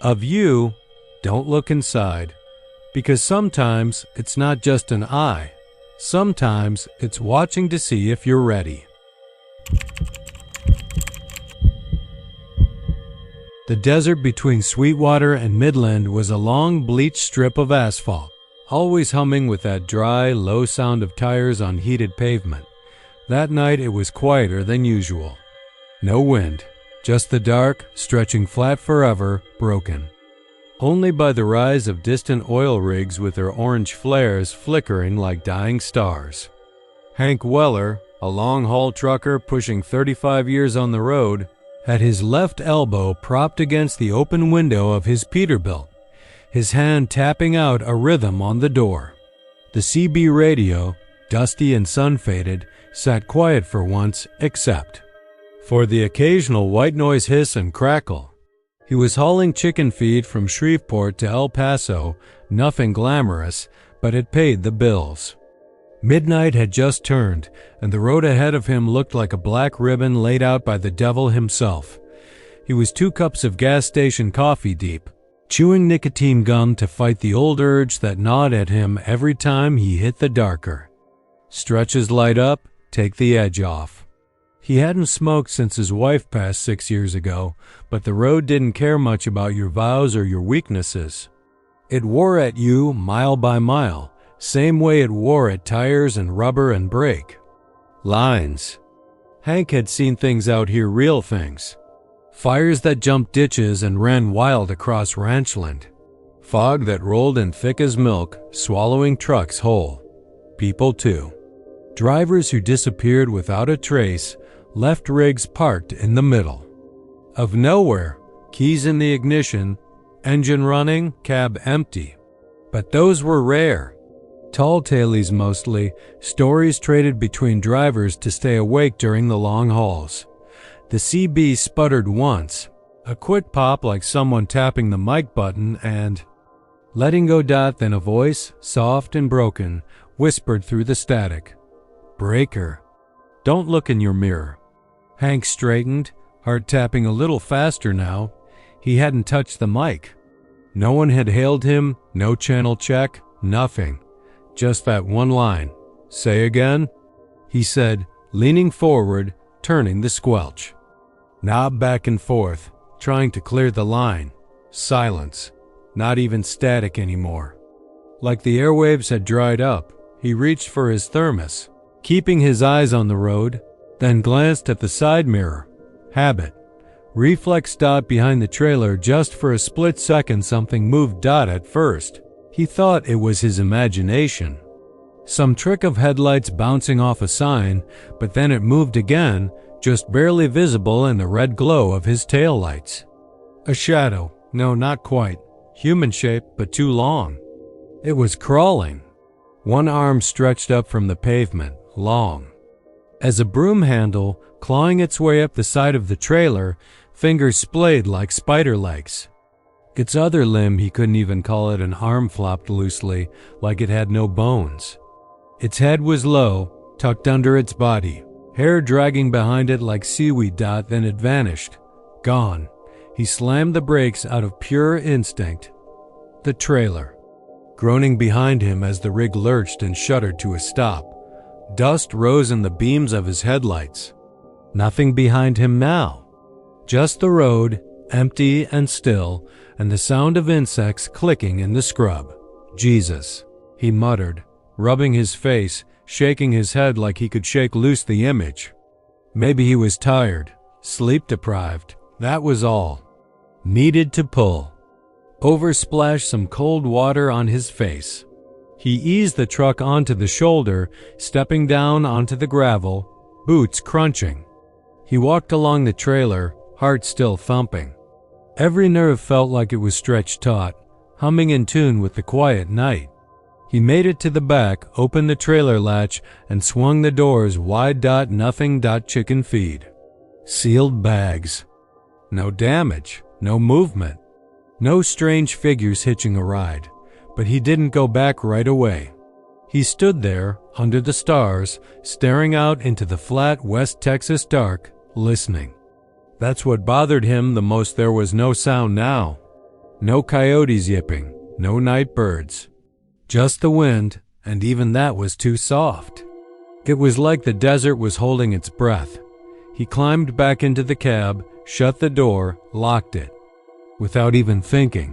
Speaker 1: of you, don't look inside, because sometimes it's not just an eye. Sometimes it's watching to see if you're ready. The desert between Sweetwater and Midland was a long, bleached strip of asphalt, always humming with that dry, low sound of tires on heated pavement. That night it was quieter than usual. No wind, just the dark, stretching flat forever, broken only by the rise of distant oil rigs with their orange flares flickering like dying stars. Hank Weller, a long-haul trucker pushing 35 years on the road, had his left elbow propped against the open window of his Peterbilt, his hand tapping out a rhythm on the door. The CB radio, dusty and sun-faded, sat quiet for once, except for the occasional white noise hiss and crackle. He was hauling chicken feed from Shreveport to El Paso, nothing glamorous, but it paid the bills. Midnight had just turned, and the road ahead of him looked like a black ribbon laid out by the devil himself. He was 2 cups of gas station coffee deep, chewing nicotine gum to fight the old urge that gnawed at him every time he hit the darker. Stretches light up, take the edge off. He hadn't smoked since his wife passed 6 years ago, but the road didn't care much about your vows or your weaknesses. It wore at you mile by mile, same way it wore at tires and rubber and brake. Lines. Hank had seen things out here, real things. Fires that jumped ditches and ran wild across ranchland. Fog that rolled in thick as milk, swallowing trucks whole. People too. Drivers who disappeared without a trace, left rigs parked in the middle of nowhere, keys in the ignition, engine running, cab empty. But those were rare. Tall tailies mostly, stories traded between drivers to stay awake during the long hauls. The CB sputtered once, a quick pop like someone tapping the mic button, and letting go. Then a voice, soft and broken, whispered through the static. Breaker. Don't look in your mirror. Hank straightened, heart tapping a little faster now. He hadn't touched the mic. No one had hailed him, no channel check, nothing. Just that one line. Say again? He said, leaning forward, turning the squelch. Knob back and forth, trying to clear the line. Silence. Not even static anymore. Like the airwaves had dried up, he reached for his thermos, keeping his eyes on the road, then glanced at the side mirror. Habit. Reflex. Behind the trailer just for a split second something moved. At first, he thought it was his imagination. Some trick of headlights bouncing off a sign, but then it moved again, just barely visible in the red glow of his taillights. A shadow. No, not quite. Human shape, but too long. It was crawling. One arm stretched up from the pavement, long as a broom handle, clawing its way up the side of the trailer, fingers splayed like spider legs. Its other limb, he couldn't even call it an arm, flopped loosely, like it had no bones. Its head was low, tucked under its body, hair dragging behind it like seaweed. Then it vanished. Gone. He slammed the brakes out of pure instinct. The trailer, groaning behind him as the rig lurched and shuddered to a stop. Dust rose in the beams of his headlights. Nothing behind him now. Just the road, empty and still, and the sound of insects clicking in the scrub. Jesus, he muttered, rubbing his face, shaking his head like he could shake loose the image. Maybe he was tired, sleep-deprived, that was all. Needed to pull. Oversplash some cold water on his face. He eased the truck onto the shoulder, stepping down onto the gravel, boots crunching. He walked along the trailer, heart still thumping. Every nerve felt like it was stretched taut, humming in tune with the quiet night. He made it to the back, opened the trailer latch, and swung the doors wide. Nothing. Chicken feed. Sealed bags. No damage, no movement, no strange figures hitching a ride. But he didn't go back right away. He stood there, under the stars, staring out into the flat West Texas dark, listening. That's what bothered him the most. There was no sound now. No coyotes yipping, no night birds. Just the wind, and even that was too soft. It was like the desert was holding its breath. He climbed back into the cab, shut the door, locked it. without even thinking.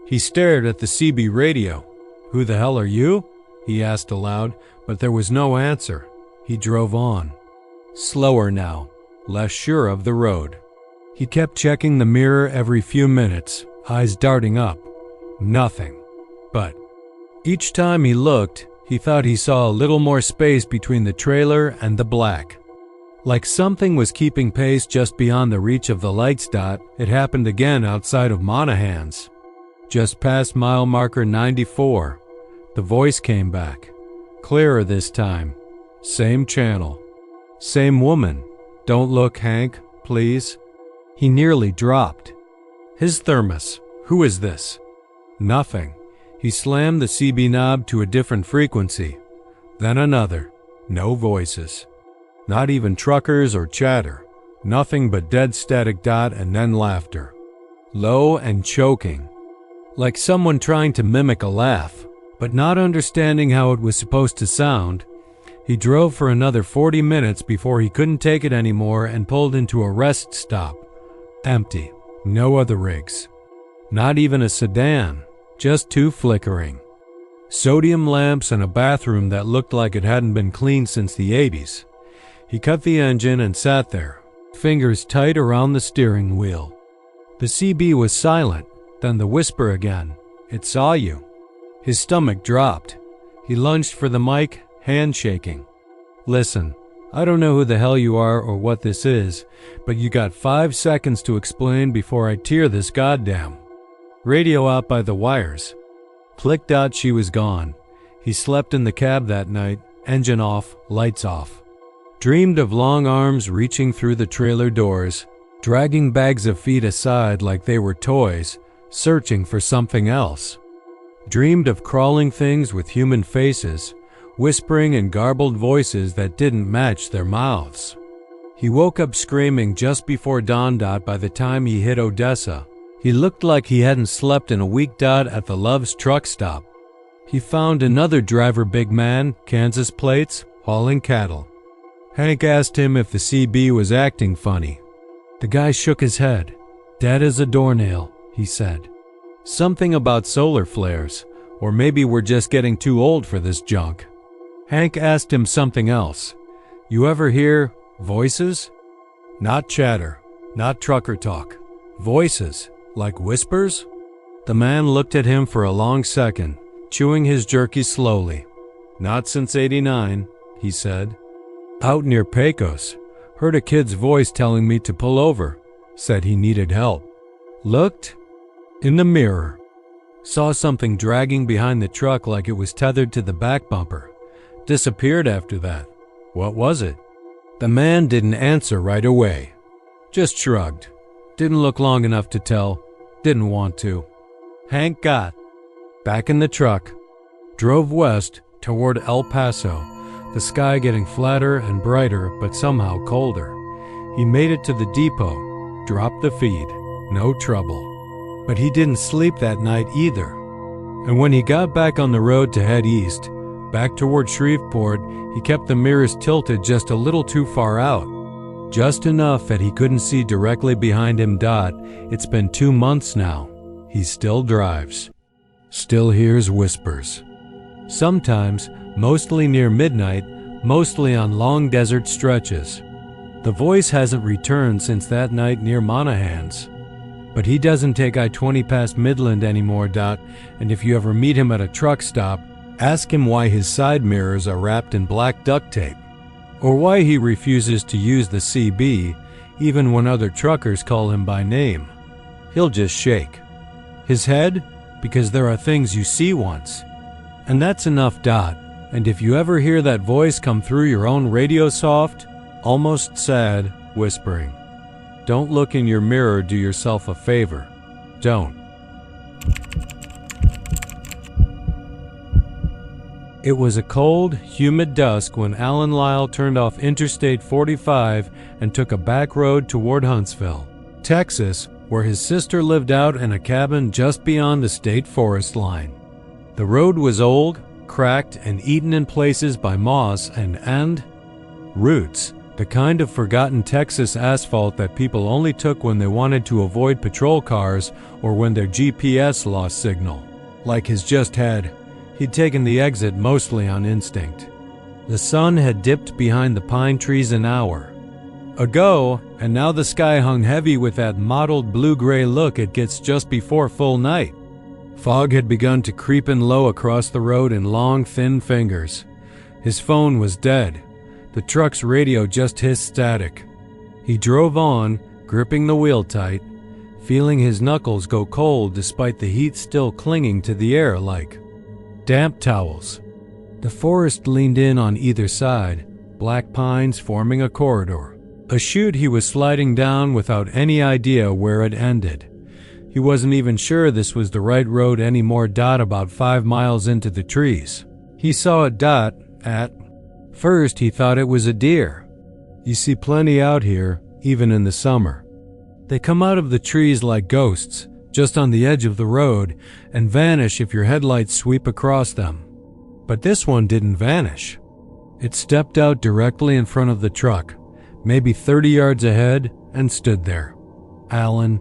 Speaker 1: He stared at the CB radio. "Who the hell are you?" he asked aloud, but there was no answer. He drove on. Slower now, less sure of the road. He kept checking the mirror every few minutes, eyes darting up. Nothing. But each time he looked, he thought he saw a little more space between the trailer and the black. Like something was keeping pace just beyond the reach of the lights. It happened again outside of Monahan's. Just past mile marker 94. The voice came back. Clearer this time. Same channel. Same woman. "Don't look, Hank, please." He nearly dropped. His thermos. Who is this? Nothing. He slammed the CB knob to a different frequency. Then another. No voices. Not even truckers or chatter. Nothing but dead static. And then laughter. Low and choking. Like someone trying to mimic a laugh, but not understanding how it was supposed to sound. He drove for another 40 minutes before he couldn't take it anymore and pulled into a rest stop. Empty. No other rigs. Not even a sedan. Just two flickering sodium lamps and a bathroom that looked like it hadn't been cleaned since the 80s. He cut the engine and sat there, fingers tight around the steering wheel. The CB was silent, then the whisper again. "It saw you." His stomach dropped. He lunged for the mic, hand shaking. "Listen, I don't know who the hell you are or what this is, but you got 5 seconds to explain before I tear this goddamn radio out by the wires." Click. She was gone. He slept in the cab that night, engine off, lights off. Dreamed of long arms reaching through the trailer doors, dragging bags of feet aside like they were toys, searching for something else. Dreamed of crawling things with human faces, whispering in garbled voices that didn't match their mouths. He woke up screaming just before dawn. By the time he hit Odessa, he looked like he hadn't slept in a week. At the Love's truck stop, he found another driver, big man, Kansas plates, hauling cattle. Hank asked him if the CB was acting funny. The guy shook his head. "Dead as a doornail," he said. Something about solar flares, or maybe we're just getting too old for this junk. Hank asked him something else. "You ever hear voices?" "Not chatter, not trucker talk. Voices, like whispers?" The man looked at him for a long second, chewing his jerky slowly. "Not since '89, he said. "Out near Pecos. Heard a kid's voice telling me to pull over. Said he needed help. Looked in the mirror. Saw something dragging behind the truck like it was tethered to the back bumper. Disappeared after that. What was it?" The man didn't answer right away. Just shrugged. Didn't look long enough to tell. Didn't want to. Hank got back in the truck. Drove west toward El Paso, the sky getting flatter and brighter but somehow colder. He made it to the depot, dropped the feed. No trouble. But he didn't sleep that night either. And when he got back on the road to head east, back toward Shreveport, he kept the mirrors tilted just a little too far out. Just enough that he couldn't see directly behind him. It's been 2 months now. He still drives. Still hears whispers. Sometimes, mostly near midnight, mostly on long desert stretches. The voice hasn't returned since that night near Monahan's. But he doesn't take I-20 past Midland anymore. And if you ever meet him at a truck stop, ask him why his side mirrors are wrapped in black duct tape, or why he refuses to use the CB even when other truckers call him by name. He'll just shake his head, because there are things you see once, and that's enough. And if you ever hear that voice come through your own radio, soft, almost sad, whispering, don't look in your mirror, do yourself a favor. Don't. It was a cold, humid dusk when Alan Lyle turned off Interstate 45 and took a back road toward Huntsville, Texas, where his sister lived out in a cabin just beyond the state forest line. The road was old, cracked, and eaten in places by moss and roots, The kind of forgotten Texas asphalt that people only took when they wanted to avoid patrol cars or when their GPS lost signal. Like his just had, he'd taken the exit mostly on instinct. The sun had dipped behind the pine trees an hour ago, and now the sky hung heavy with that mottled blue-gray look it gets just before full night. Fog had begun to creep in low across the road in long, thin fingers. His phone was dead. The truck's radio just hissed static. He drove on, gripping the wheel tight, feeling his knuckles go cold despite the heat still clinging to the air like damp towels. The forest leaned in on either side, black pines forming a corridor. A chute he was sliding down without any idea where it ended. He wasn't even sure this was the right road anymore. About 5 miles into the trees, he saw a dot. At first he thought it was a deer. You see plenty out here, even in the summer. They come out of the trees like ghosts, just on the edge of the road, and vanish if your headlights sweep across them. But this one didn't vanish. It stepped out directly in front of the truck, maybe 30 yards ahead, and stood there. Alan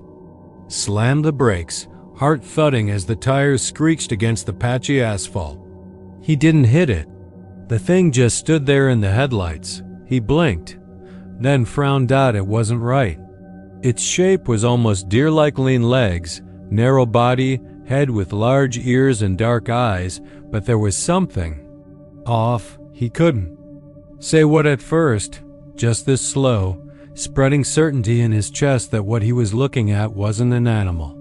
Speaker 1: slammed the brakes, heart thudding as the tires screeched against the patchy asphalt. He didn't hit it. The thing just stood there in the headlights. He blinked, then frowned. It wasn't right. Its shape was almost deer-like, lean legs, narrow body, head with large ears and dark eyes, but there was something off. He couldn't say what at first, just this slow, spreading certainty in his chest that what he was looking at wasn't an animal.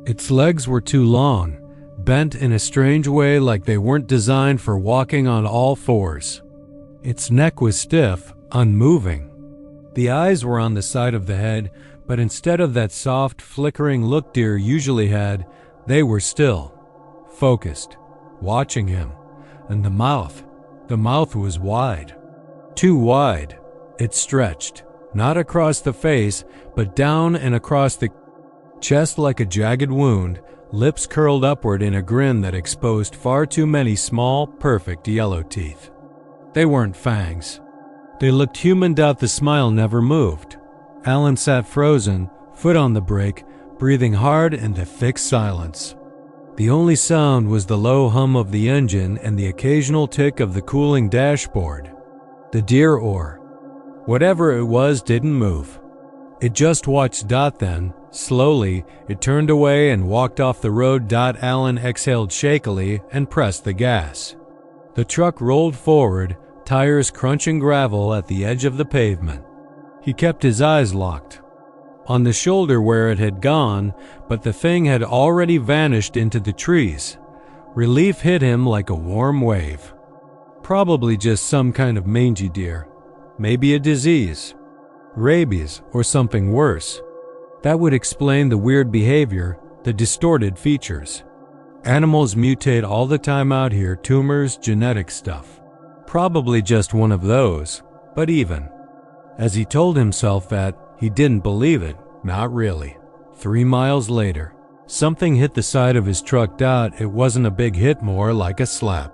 Speaker 1: Its legs were too long, bent in a strange way like they weren't designed for walking on all fours. Its neck was stiff, unmoving. The eyes were on the side of the head, but instead of that soft, flickering look deer usually had, they were still, focused, watching him. And the mouth was wide. Too wide. It stretched, not across the face, but down and across the chest like a jagged wound, lips curled upward in a grin that exposed far too many small, perfect yellow teeth. They weren't fangs. They looked human. The smile never moved. Alan sat frozen, foot on the brake, breathing hard in the thick silence. The only sound was the low hum of the engine and the occasional tick of the cooling dashboard. The deer or whatever it was didn't move. It just watched. Then, slowly, it turned away and walked off the road. Alan exhaled shakily and pressed the gas. The truck rolled forward, tires crunching gravel at the edge of the pavement. He kept his eyes locked on the shoulder where it had gone, but the thing had already vanished into the trees. Relief hit him like a warm wave. Probably just some kind of mangy deer. Maybe a disease. Rabies or something worse. That would explain the weird behavior, the distorted features. Animals mutate all the time out here, tumors, genetic stuff. Probably just one of those, but even. As he told himself that, he didn't believe it, not really. 3 miles later, something hit the side of his truck. It wasn't a big hit, more like a slap.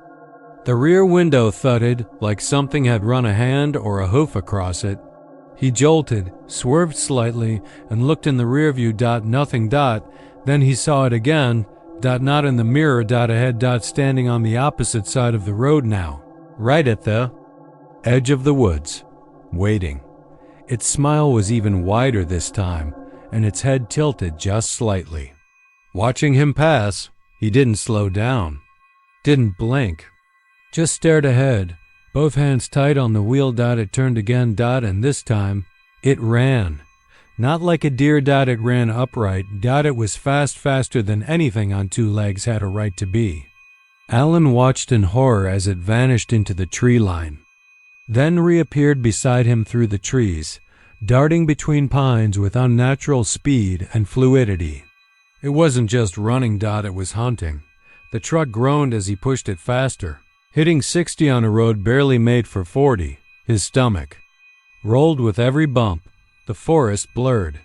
Speaker 1: The rear window thudded like something had run a hand or a hoof across it. He jolted, swerved slightly, and looked in the rear view. Nothing. Then he saw it again. Not in the mirror. Ahead. Standing on the opposite side of the road now, right at the edge of the woods, waiting. Its smile was even wider this time, and its head tilted just slightly. Watching him pass, he didn't slow down, didn't blink, just stared ahead, both hands tight on the wheel. It turned again. And this time, it ran. Not like a deer. It ran upright. It was faster than anything on 2 legs had a right to be. Alan watched in horror as it vanished into the tree line, then reappeared beside him through the trees, darting between pines with unnatural speed and fluidity. It wasn't just running. It was hunting. The truck groaned as he pushed it faster, hitting 60 on a road barely made for 40. His stomach rolled with every bump. The forest blurred.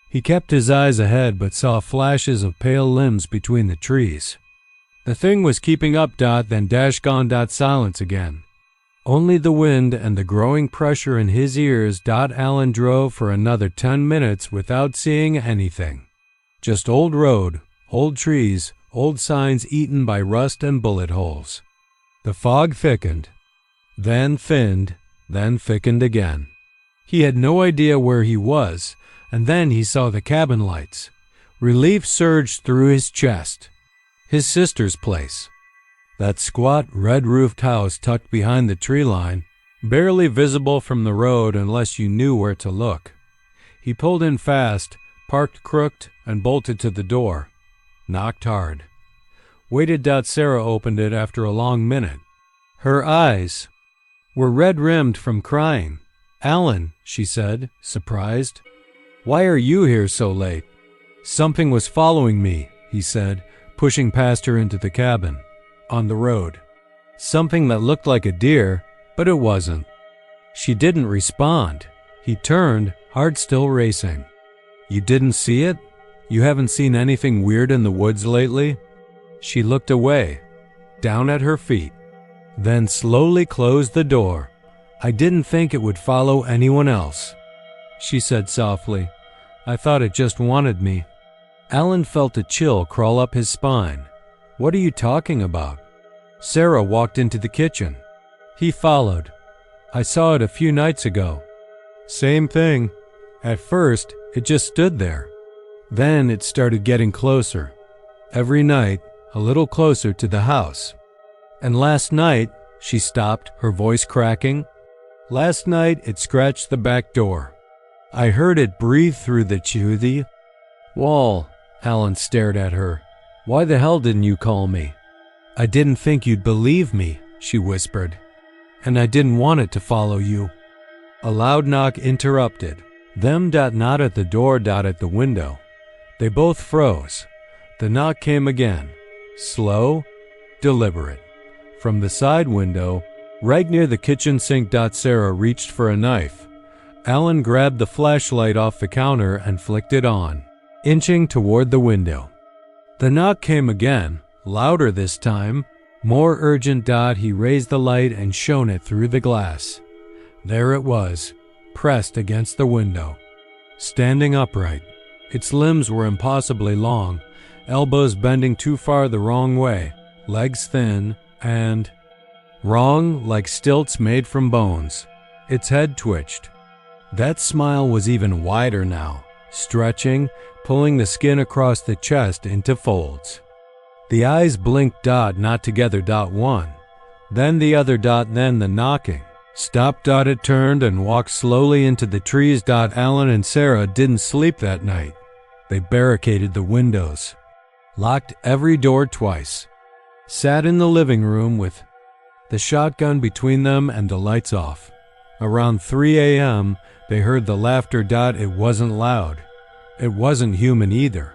Speaker 1: He kept his eyes ahead but saw flashes of pale limbs between the trees. The thing was keeping up. Then gone. Silence again. Only the wind and the growing pressure in his ears. Alan drove for another 10 minutes without seeing anything. Just old road, old trees, old signs eaten by rust and bullet holes. The fog thickened, then thinned, then thickened again. He had no idea where he was, and then he saw the cabin lights. Relief surged through his chest. His sister's place. That squat, red-roofed house tucked behind the tree line, barely visible from the road unless you knew where to look. He pulled in fast, parked crooked, and bolted to the door. Knocked hard. Waited. Sarah opened it after a long minute. Her eyes were red-rimmed from crying. "Alan," she said, surprised. "Why are you here so late?" "Something was following me," he said, pushing past her into the cabin. "On the road. Something that looked like a deer, but it wasn't." She didn't respond. He turned, heart still racing. "You didn't see it? You haven't seen anything weird in the woods lately?" She looked away, down at her feet, then slowly closed the door. "I didn't think it would follow anyone else," she said softly. "I thought it just wanted me." Alan felt a chill crawl up his spine. "What are you talking about?" Sarah walked into the kitchen. He followed. "I saw it a few nights ago." "Same thing. At first, it just stood there. Then it started getting closer. Every night, a little closer to the house. And last night," she stopped, her voice cracking. "Last night, it scratched the back door. I heard it breathe through the wall." Alan stared at her. "Why the hell didn't you call me?" "I didn't think you'd believe me," she whispered. "And I didn't want it to follow you." A loud knock interrupted. Them. Not at the door. At the window. They both froze. The knock came again. Slow, deliberate. From the side window, right near the kitchen sink. Sarah reached for a knife. Alan grabbed the flashlight off the counter and flicked it on, inching toward the window. The knock came again, louder this time, more urgent. He raised the light and shone it through the glass. There it was, pressed against the window, standing upright. Its limbs were impossibly long, elbows bending too far the wrong way, legs thin, and wrong like stilts made from bones. Its head twitched. That smile was even wider now, stretching, pulling the skin across the chest into folds. The eyes blinked. Not together. One. Then the other. Then the knocking. Stopped. It turned and walked slowly into the trees. Alan and Sarah didn't sleep that night. They barricaded the windows, locked every door twice, sat in the living room with the shotgun between them and the lights off. Around 3 a.m., they heard the laughter. It wasn't loud. It wasn't human either.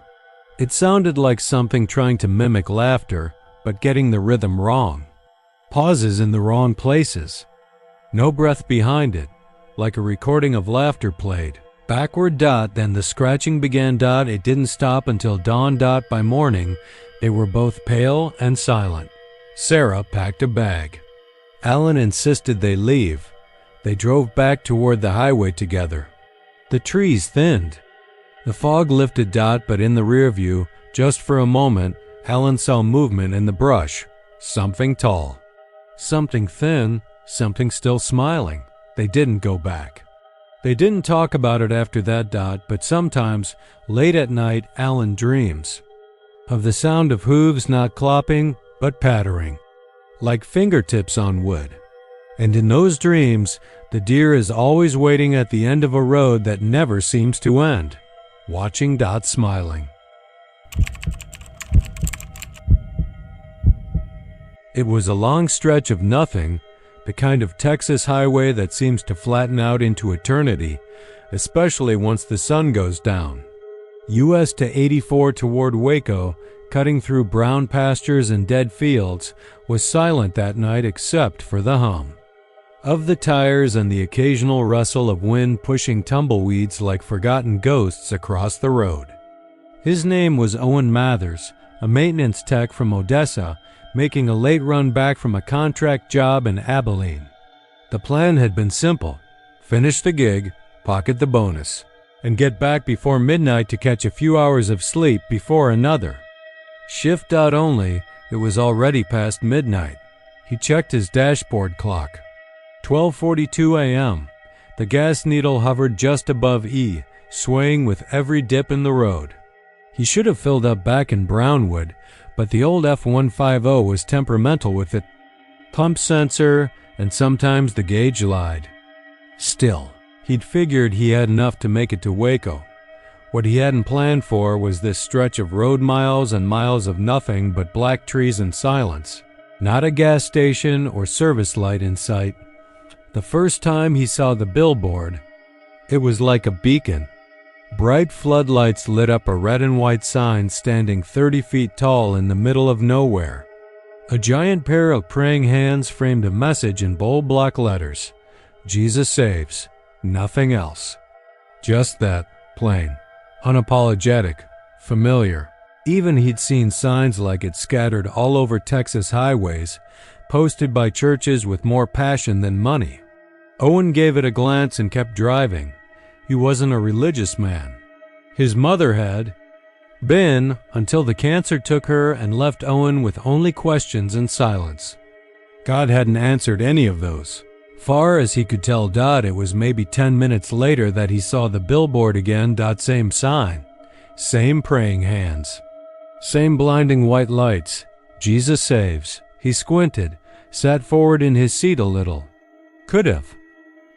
Speaker 1: It sounded like something trying to mimic laughter, but getting the rhythm wrong. Pauses in the wrong places. No breath behind it, like a recording of laughter played. Backward. Then the scratching began. It didn't stop until dawn. By morning, they were both pale and silent. Sarah packed a bag. Alan insisted they leave. They drove back toward the highway together. The trees thinned. The fog lifted. But in the rear view, just for a moment, Alan saw movement in the brush. Something tall. Something thin. Something still smiling. They didn't go back. They didn't talk about it after that. But sometimes, late at night, Alan dreams of the sound of hooves not clopping, but pattering, like fingertips on wood. And in those dreams, the deer is always waiting at the end of a road that never seems to end, watching. Smiling. It was a long stretch of nothing, the kind of Texas highway that seems to flatten out into eternity, especially once the sun goes down. US to 84 toward Waco, cutting through brown pastures and dead fields, was silent that night except for the hum of the tires and the occasional rustle of wind pushing tumbleweeds like forgotten ghosts across the road. His name was Owen Mathers, a maintenance tech from Odessa, making a late run back from a contract job in Abilene. The plan had been simple: finish the gig, pocket the bonus, and get back before midnight to catch a few hours of sleep before another. Shift out only, it was already past midnight. He checked his dashboard clock. 12:42 a.m. The gas needle hovered just above E, swaying with every dip in the road. He should have filled up back in Brownwood, but the old F-150 was temperamental with it. Pump sensor, and sometimes the gauge lied. Still, he'd figured he had enough to make it to Waco. What he hadn't planned for was this stretch of road miles and miles of nothing but black trees and silence. Not a gas station or service light in sight. The first time he saw the billboard, it was like a beacon. Bright floodlights lit up a red and white sign standing 30 feet tall in the middle of nowhere. A giant pair of praying hands framed a message in bold block letters: Jesus saves, nothing else. Just that, plain, unapologetic, familiar. Even he'd seen signs like it scattered all over Texas highways, posted by churches with more passion than money. Owen gave it a glance and kept driving. He wasn't a religious man. His mother had been, until the cancer took her and left Owen with only questions and silence. God hadn't answered any of those. Far as he could tell Dot, it was maybe 10 minutes later that he saw the billboard again. Same sign, same praying hands, same blinding white lights. Jesus saves. He squinted, sat forward in his seat a little. Could have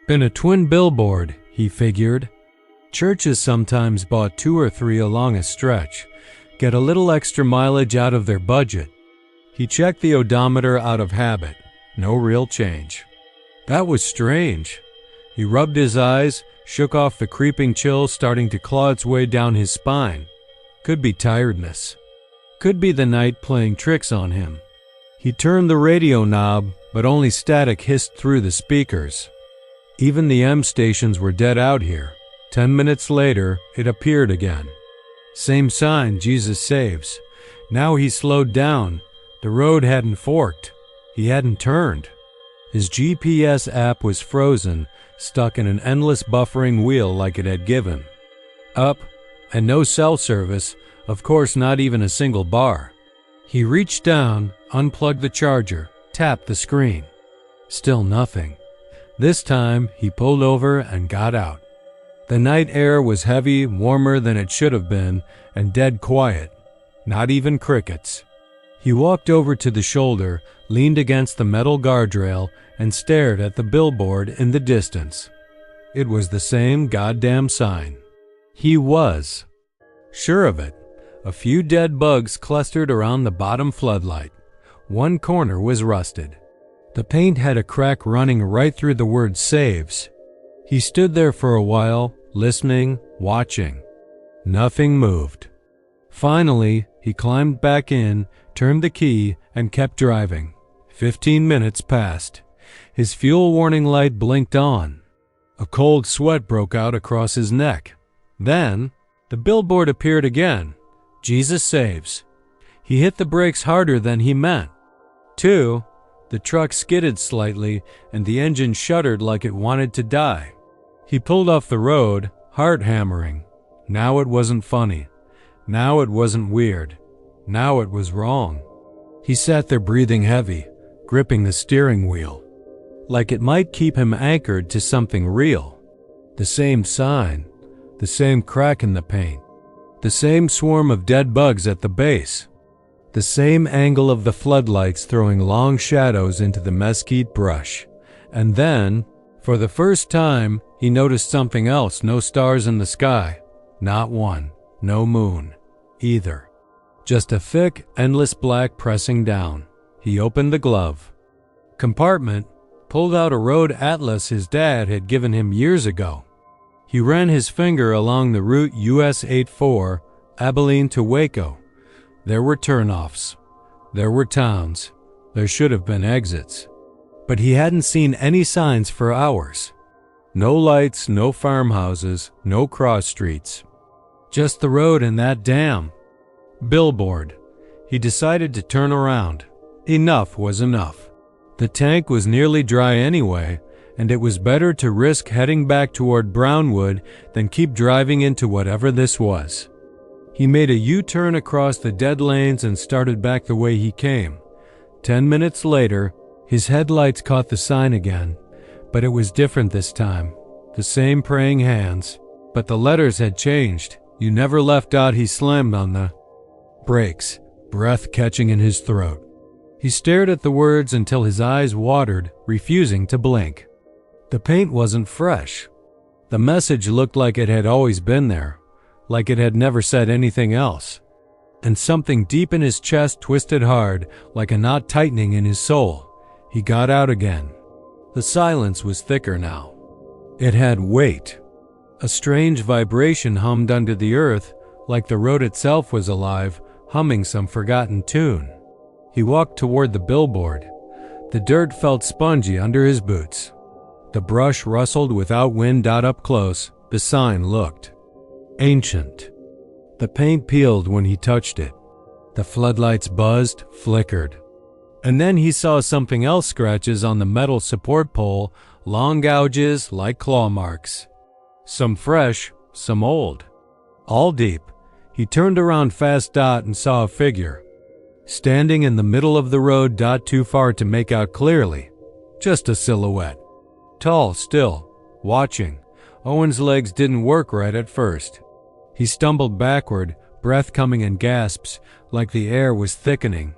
Speaker 1: been a twin billboard, he figured. Churches sometimes bought 2 or 3 along a stretch, get a little extra mileage out of their budget. He checked the odometer out of habit. No real change. That was strange. He rubbed his eyes, shook off the creeping chill starting to claw its way down his spine. Could be tiredness. Could be the night playing tricks on him. He turned the radio knob, but only static hissed through the speakers. Even the M stations were dead out here. 10 minutes later, it appeared again. Same sign, Jesus saves. Now he slowed down. The road hadn't forked. He hadn't turned. His GPS app was frozen, stuck in an endless buffering wheel like it had given up, and no cell service, of course not even a single bar. He reached down, unplugged the charger, tapped the screen. Still nothing. This time, he pulled over and got out. The night air was heavy, warmer than it should have been, and dead quiet. Not even crickets. He walked over to the shoulder, leaned against the metal guardrail, and stared at the billboard in the distance. It was the same goddamn sign. He was sure of it. A few dead bugs clustered around the bottom floodlight. One corner was rusted. The paint had a crack running right through the word saves. He stood there for a while, listening, watching. Nothing moved. Finally, he climbed back in, turned the key, and kept driving. 15 minutes passed. His fuel warning light blinked on. A cold sweat broke out across his neck. Then, the billboard appeared again. Jesus saves. He hit the brakes harder than he meant. 2. The truck skidded slightly, and the engine shuddered like it wanted to die. He pulled off the road, heart hammering. Now it wasn't funny. Now it wasn't weird. Now it was wrong. He sat there breathing heavy, gripping the steering wheel, like it might keep him anchored to something real. The same sign, the same crack in the paint, the same swarm of dead bugs at the base, the same angle of the floodlights throwing long shadows into the mesquite brush. And then, for the first time, he noticed something else. No stars in the sky. Not one. No moon. Either. Just a thick, endless black pressing down. He opened the glove compartment, pulled out a road atlas his dad had given him years ago. He ran his finger along the route US 84, Abilene to Waco. There were turnoffs. There were towns. There should have been exits. But he hadn't seen any signs for hours. No lights, no farmhouses, no cross streets. Just the road and that damn billboard. He decided to turn around. Enough was enough. The tank was nearly dry anyway, and it was better to risk heading back toward Brownwood than keep driving into whatever this was. He made a U-turn across the dead lanes and started back the way he came. 10 minutes later, his headlights caught the sign again, but it was different this time. The same praying hands, but the letters had changed. You never left. He slammed on the brakes, breath catching in his throat. He stared at the words until his eyes watered, refusing to blink. The paint wasn't fresh. The message looked like it had always been there, like it had never said anything else. And something deep in his chest twisted hard, like a knot tightening in his soul. He got out again. The silence was thicker now. It had weight. A strange vibration hummed under the earth, like the road itself was alive, humming some forgotten tune. He walked toward the billboard. The dirt felt spongy under his boots. The brush rustled without wind. Up close, the sign looked ancient. The paint peeled when he touched it. The floodlights buzzed, flickered. And then he saw something else, scratches on the metal support pole, long gouges like claw marks. Some fresh, some old. All deep. He turned around fast. And saw a figure. Standing in the middle of the road. Too far to make out clearly. Just a silhouette. Tall, still, watching. Owen's legs didn't work right at first. He stumbled backward, breath coming in gasps, like the air was thickening.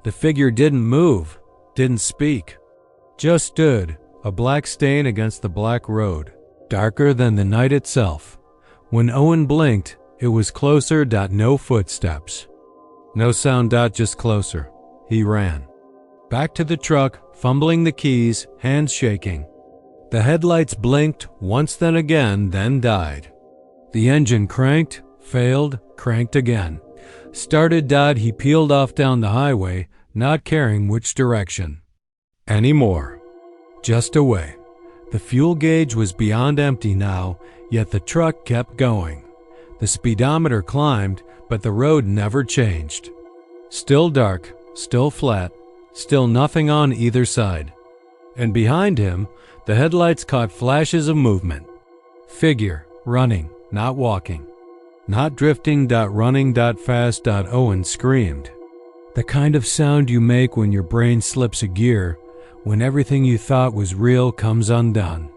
Speaker 1: The figure didn't move, didn't speak. Just stood, a black stain against the black road, darker than the night itself. When Owen blinked, it was closer. No footsteps. No sound. Just closer. He ran. Back to the truck, fumbling the keys, hands shaking. The headlights blinked once, then again, then died. The engine cranked, failed, cranked again. Started. He peeled off down the highway, not caring which direction anymore. Just away. The fuel gauge was beyond empty now, yet the truck kept going. The speedometer climbed, but the road never changed. Still dark, still flat, still nothing on either side. And behind him, the headlights caught flashes of movement. Figure, running, not walking. Not drifting. Running. Fast. Owen screamed. The kind of sound you make when your brain slips a gear, when everything you thought was real comes undone.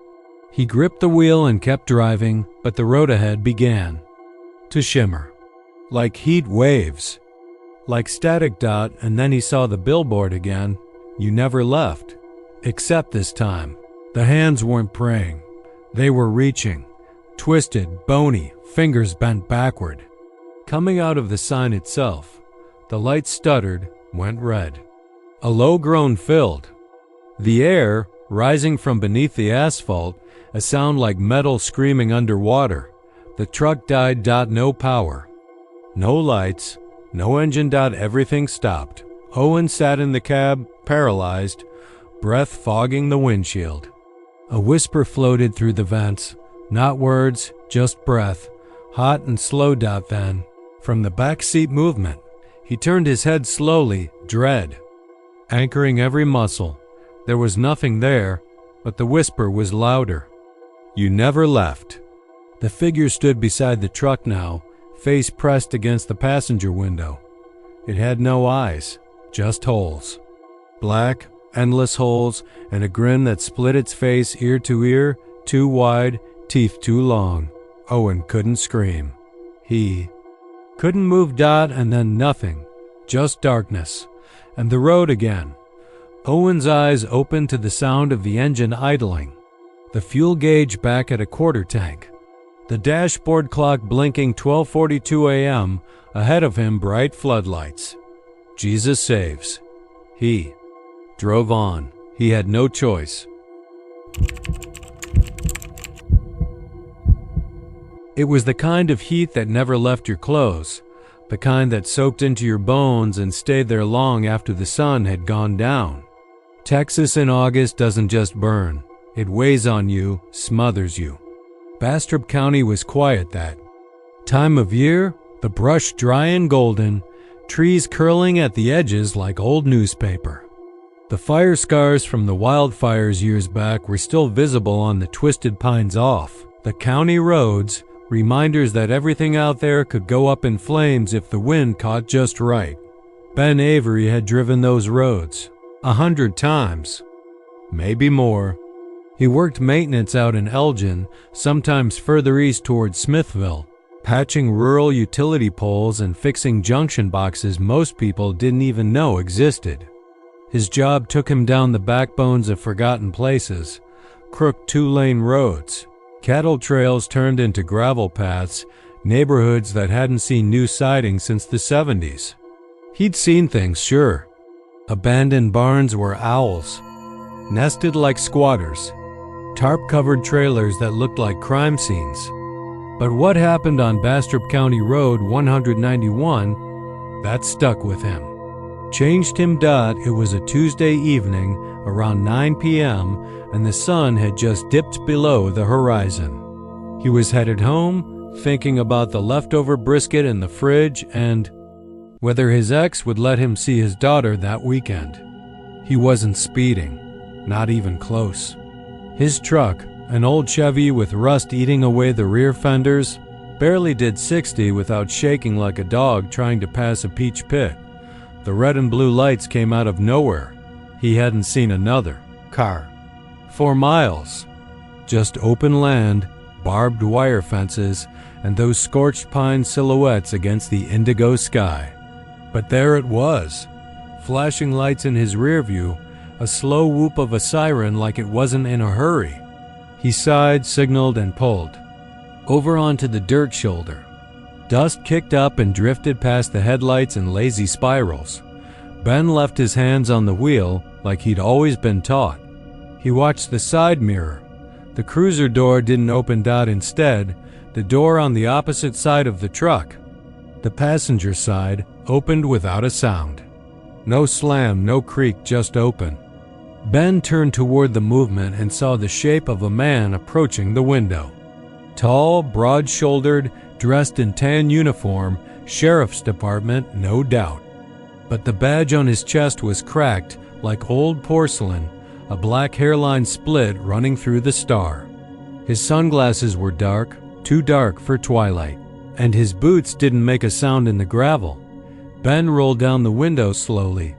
Speaker 1: He gripped the wheel and kept driving, but the road ahead began to shimmer. Like heat waves. Like static. And then he saw the billboard again. You never left. Except this time. The hands weren't praying. They were reaching. Twisted, bony, fingers bent backward. Coming out of the sign itself. The light stuttered, went red. A low groan filled the air, rising from beneath the asphalt, a sound like metal screaming underwater. The truck died. No power. No lights. No engine. Everything stopped. Owen sat in the cab, paralyzed, breath fogging the windshield. A whisper floated through the vents. Not words, just breath, hot and slow. Then, from the back seat movement, he turned his head slowly, dread, anchoring every muscle. There was nothing there, but the whisper was louder. You never left. The figure stood beside the truck now, face pressed against the passenger window. It had no eyes, just holes. Black, endless holes, and a grin that split its face ear to ear, too wide, teeth too long. Owen couldn't scream. He couldn't move. And then nothing, just darkness, and the road again. Owen's eyes opened to the sound of the engine idling, the fuel gauge back at a quarter tank, the dashboard clock blinking 12:42 a.m., ahead of him bright floodlights. Jesus saves. He drove on. He had no choice. It was the kind of heat that never left your clothes, the kind that soaked into your bones and stayed there long after the sun had gone down. Texas in August doesn't just burn. It weighs on you, smothers you. Bastrop County was quiet that time of year, the brush dry and golden, trees curling at the edges like old newspaper. The fire scars from the wildfires years back were still visible on the twisted pines off the county roads, reminders that everything out there could go up in flames if the wind caught just right. Ben Avery had driven those roads 100 times, maybe more. He worked maintenance out in Elgin, sometimes further east towards Smithville, patching rural utility poles and fixing junction boxes most people didn't even know existed. His job took him down the backbones of forgotten places, crooked two-lane roads, cattle trails turned into gravel paths, neighborhoods that hadn't seen new siding since the 70s. He'd seen things, sure. Abandoned barns where owls nested like squatters, tarp-covered trailers that looked like crime scenes. But what happened on Bastrop County Road 191, that stuck with him. Changed him. It was a Tuesday evening around 9 p.m. and the sun had just dipped below the horizon. He was headed home, thinking about the leftover brisket in the fridge and whether his ex would let him see his daughter that weekend. He wasn't speeding, not even close. His truck, an old Chevy with rust eating away the rear fenders, barely did 60 without shaking like a dog trying to pass a peach pit. The red and blue lights came out of nowhere. He hadn't seen another car for miles. Just open land, barbed wire fences, and those scorched pine silhouettes against the indigo sky. But there it was, flashing lights in his rear view, a slow whoop of a siren like it wasn't in a hurry. He sighed, signaled, and pulled over onto the dirt shoulder. Dust kicked up and drifted past the headlights in lazy spirals. Ben left his hands on the wheel like he'd always been taught. He watched the side mirror. The cruiser door didn't open. Instead, the door on the opposite side of the truck, the passenger side, opened without a sound. No slam, no creak, just open. Ben turned toward the movement and saw the shape of a man approaching the window. Tall, broad-shouldered, dressed in tan uniform, sheriff's department, no doubt. But the badge on his chest was cracked like old porcelain, a black hairline split running through the star. His sunglasses were dark, too dark for twilight, and his boots didn't make a sound in the gravel. Ben rolled down the window slowly.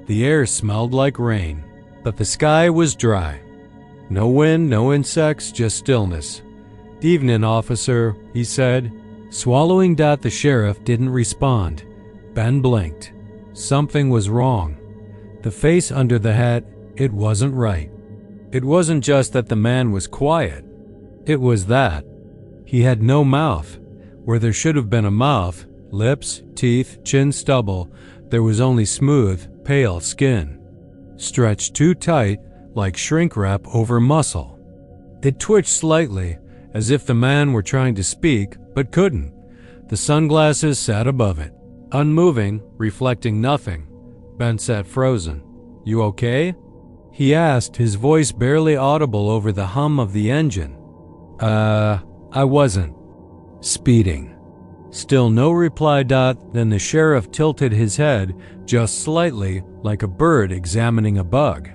Speaker 1: The air smelled like rain, but the sky was dry. No wind, no insects, just stillness. "Evening, officer," he said. Swallowing. The sheriff didn't respond. Ben blinked. Something was wrong. The face under the hat, it wasn't right. It wasn't just that the man was quiet. It was that he had no mouth. Where there should have been a mouth, lips, teeth, chin stubble, there was only smooth, pale skin, stretched too tight like shrink wrap over muscle. It twitched slightly, as if the man were trying to speak, but couldn't. The sunglasses sat above it, unmoving, reflecting nothing. Ben sat frozen. "You okay?" he asked, his voice barely audible over the hum of the engine. I wasn't speeding." Still no reply. Then the sheriff tilted his head just slightly, like a bird examining a bug.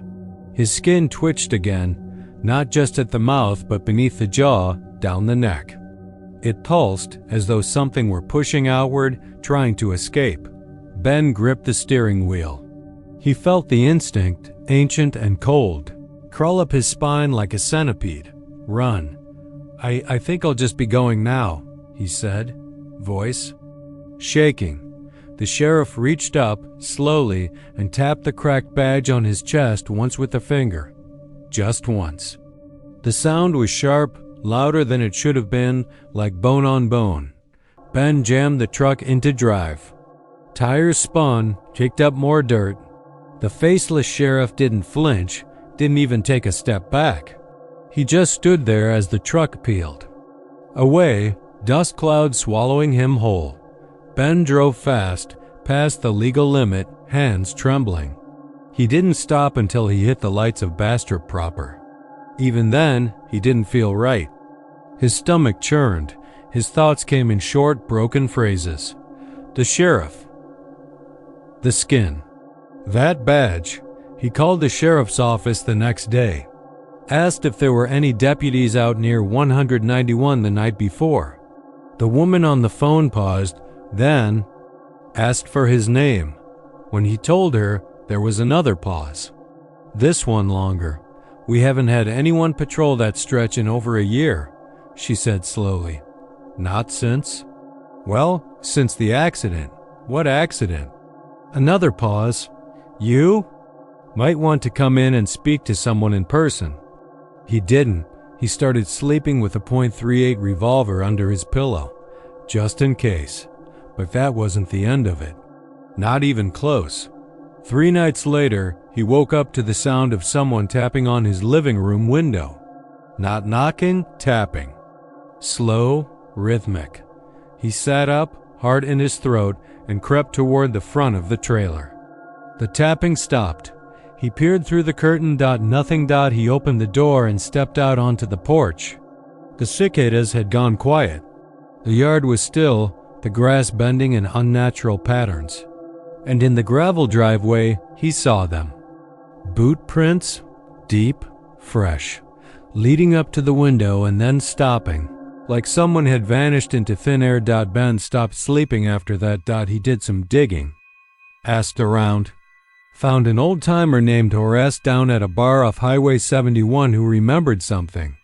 Speaker 1: His skin twitched again, not just at the mouth but beneath the jaw, down the neck. It pulsed as though something were pushing outward, trying to escape. Ben gripped the steering wheel. He felt the instinct, ancient and cold, crawl up his spine like a centipede. "Run." I think I'll just be going now," he said, voice shaking. The sheriff reached up, slowly, and tapped the cracked badge on his chest once with a finger. Just once. The sound was sharp, louder than it should have been, like bone on bone. Ben jammed the truck into drive. Tires spun, kicked up more dirt. The faceless sheriff didn't flinch, didn't even take a step back. He just stood there as the truck peeled away, dust clouds swallowing him whole. Ben drove fast, past the legal limit, hands trembling. He didn't stop until he hit the lights of Bastrop proper. Even then, he didn't feel right. His stomach churned. His thoughts came in short, broken phrases. The sheriff. The skin. That badge. He called the sheriff's office the next day, asked if there were any deputies out near 191 the night before. The woman on the phone paused, then asked for his name. When he told her, there was another pause. This one longer. "We haven't had anyone patrol that stretch in over a year," she said slowly. "Not since?" "Well, since the accident." "What accident?" Another pause. "You might want to come in and speak to someone in person." He didn't. He started sleeping with a .38 revolver under his pillow, just in case. But that wasn't the end of it. Not even close. 3 nights later, he woke up to the sound of someone tapping on his living room window. Not knocking, tapping. Slow, rhythmic. He sat up, heart in his throat, and crept toward the front of the trailer. The tapping stopped. He peered through the curtain. Nothing. He opened the door and stepped out onto the porch. The cicadas had gone quiet. The yard was still, the grass bending in unnatural patterns. And in the gravel driveway, he saw them. Boot prints, deep, fresh, leading up to the window and then stopping, like someone had vanished into thin air. Ben stopped sleeping after that. He did some digging. Asked around. Found an old-timer named Horace down at a bar off Highway 71 who remembered something.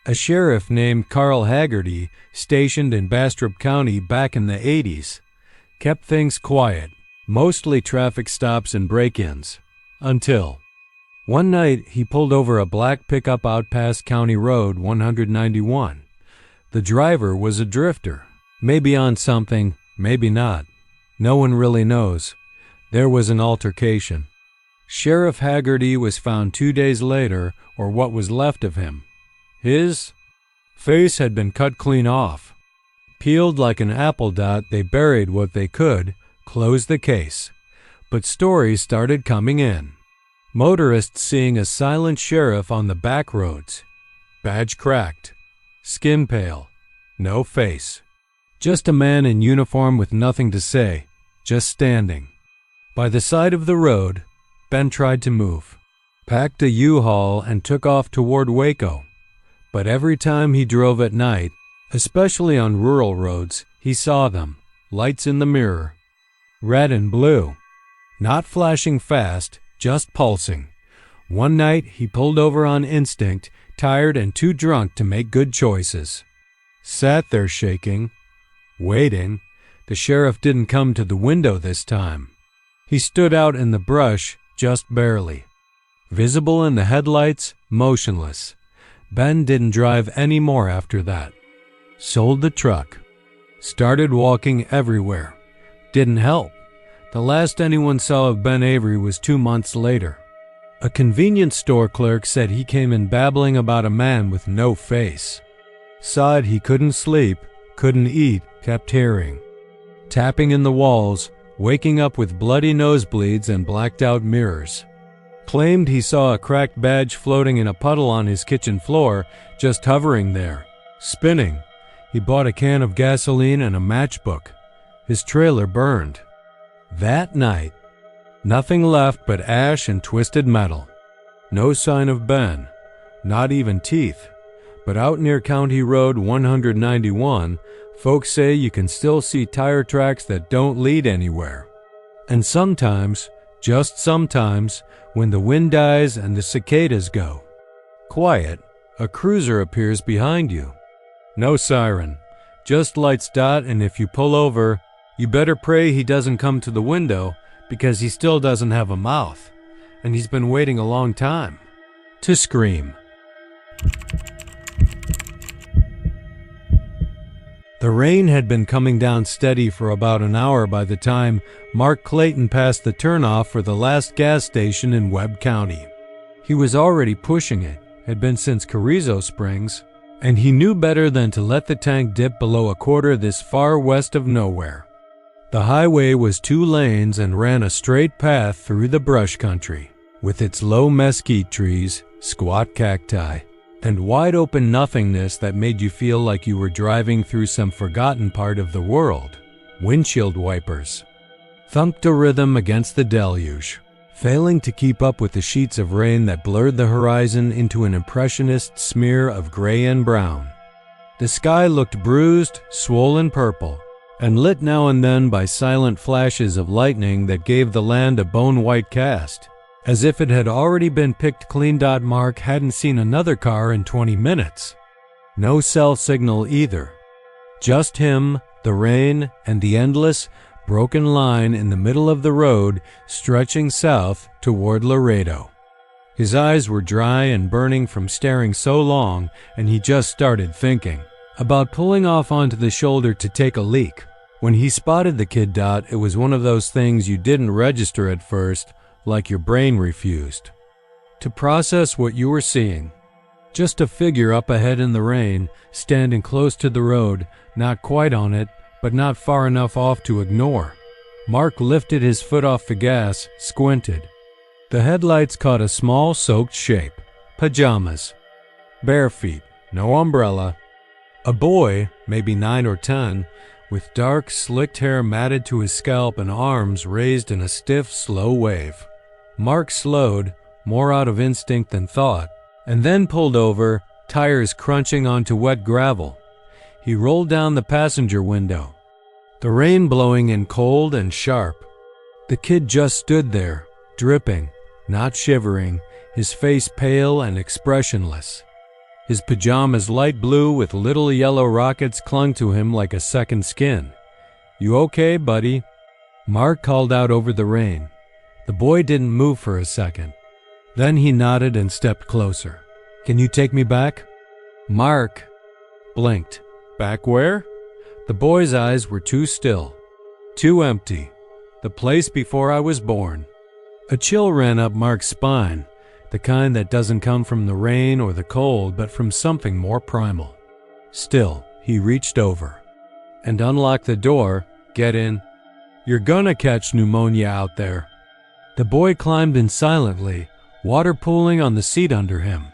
Speaker 1: A sheriff named Carl Haggerty, stationed in Bastrop County back in the 80s, kept things quiet, mostly traffic stops and break-ins, until one night he pulled over a black pickup out past County Road 191. The driver was a drifter, maybe on something, maybe not. No one really knows. There was an altercation. Sheriff Haggerty was found 2 days later, or what was left of him. His face had been cut clean off. Peeled like an apple. They buried what they could, closed the case. But stories started coming in. Motorists seeing a silent sheriff on the back roads. Badge cracked. Skin pale. No face. Just a man in uniform with nothing to say, just standing. By the side of the road, Ben tried to move, packed a U-Haul and took off toward Waco. But every time he drove at night, especially on rural roads, he saw them, lights in the mirror, red and blue, not flashing fast, just pulsing. One night he pulled over on instinct, tired and too drunk to make good choices. Sat there shaking, waiting. The sheriff didn't come to the window this time. He stood out in the brush, just barely. Visible in the headlights, motionless. Ben didn't drive any more after that. Sold the truck. Started walking everywhere. Didn't help. The last anyone saw of Ben Avery was 2 months later. A convenience store clerk said he came in babbling about a man with no face. Saw it he couldn't sleep, couldn't eat, kept hearing. Tapping in the walls, waking up with bloody nosebleeds and blacked-out mirrors. Claimed he saw a cracked badge floating in a puddle on his kitchen floor, just hovering there, spinning. He bought a can of gasoline and a matchbook. His trailer burned. That night, nothing left but ash and twisted metal. No sign of Ben, not even teeth. But out near County Road 191, folks say you can still see tire tracks that don't lead anywhere. And sometimes, just sometimes, when the wind dies and the cicadas go quiet, a cruiser appears behind you. No siren, just lights. And if you pull over, you better pray he doesn't come to the window, because he still doesn't have a mouth, and he's been waiting a long time to scream. The rain had been coming down steady for about an hour by the time Mark Clayton passed the turnoff for the last gas station in Webb County. He was already pushing it, had been since Carrizo Springs, and he knew better than to let the tank dip below a quarter this far west of nowhere. The highway was 2 lanes and ran a straight path through the brush country, with its low mesquite trees, squat cacti, and wide-open nothingness that made you feel like you were driving through some forgotten part of the world. Windshield wipers thumped a rhythm against the deluge, failing to keep up with the sheets of rain that blurred the horizon into an impressionist smear of gray and brown. The sky looked bruised, swollen purple, and lit now and then by silent flashes of lightning that gave the land a bone-white cast, as if it had already been picked clean. Mark hadn't seen another car in 20 minutes. No cell signal either. Just him, the rain, and the endless, broken line in the middle of the road stretching south toward Laredo. His eyes were dry and burning from staring so long, and he just started thinking about pulling off onto the shoulder to take a leak. When he spotted the kid, it was one of those things you didn't register at first, like your brain refused to process what you were seeing. Just a figure up ahead in the rain, standing close to the road, not quite on it, but not far enough off to ignore. Mark lifted his foot off the gas, squinted. The headlights caught a small soaked shape. Pajamas. Bare feet. No umbrella. A boy, maybe 9 or 10, with dark, slicked hair matted to his scalp and arms raised in a stiff, slow wave. Mark slowed, more out of instinct than thought, and then pulled over, tires crunching onto wet gravel. He rolled down the passenger window, the rain blowing in cold and sharp. The kid just stood there, dripping, not shivering, his face pale and expressionless. His pajamas light blue with little yellow rockets clung to him like a second skin. "You okay, buddy?" Mark called out over the rain. The boy didn't move for a second. Then he nodded and stepped closer. "Can you take me back?" Mark blinked. "Back where?" The boy's eyes were too still, too empty. "The place before I was born." A chill ran up Mark's spine, the kind that doesn't come from the rain or the cold, but from something more primal. Still, he reached over and unlocked the door. "Get in. You're gonna catch pneumonia out there." The boy climbed in silently, water pooling on the seat under him.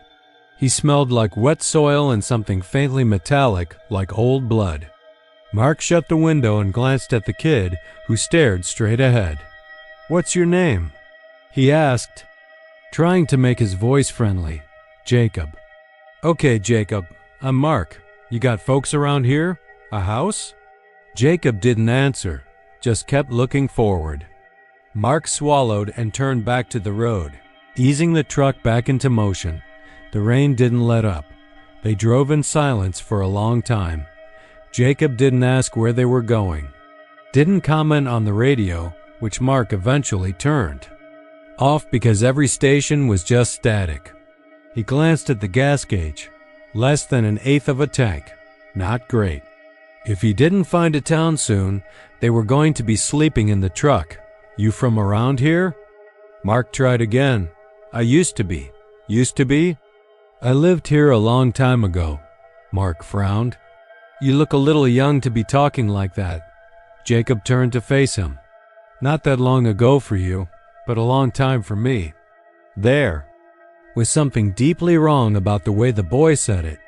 Speaker 1: He smelled like wet soil and something faintly metallic, like old blood. Mark shut the window and glanced at the kid, who stared straight ahead. "What's your name?" he asked, trying to make his voice friendly. "Jacob." "Okay, Jacob. I'm Mark. You got folks around here? A house?" Jacob didn't answer, just kept looking forward. Mark swallowed and turned back to the road, easing the truck back into motion. The rain didn't let up. They drove in silence for a long time. Jacob didn't ask where they were going, didn't comment on the radio, which Mark eventually turned off because every station was just static. He glanced at the gas gauge. Less than an eighth of a tank. Not great. If he didn't find a town soon, they were going to be sleeping in the truck. "You from around here?" Mark tried again. "I used to be." "Used to be?" "I lived here a long time ago." Mark frowned. "You look a little young to be talking like that." Jacob turned to face him. "Not that long ago for you, but a long time for me." There was something deeply wrong about the way the boy said it.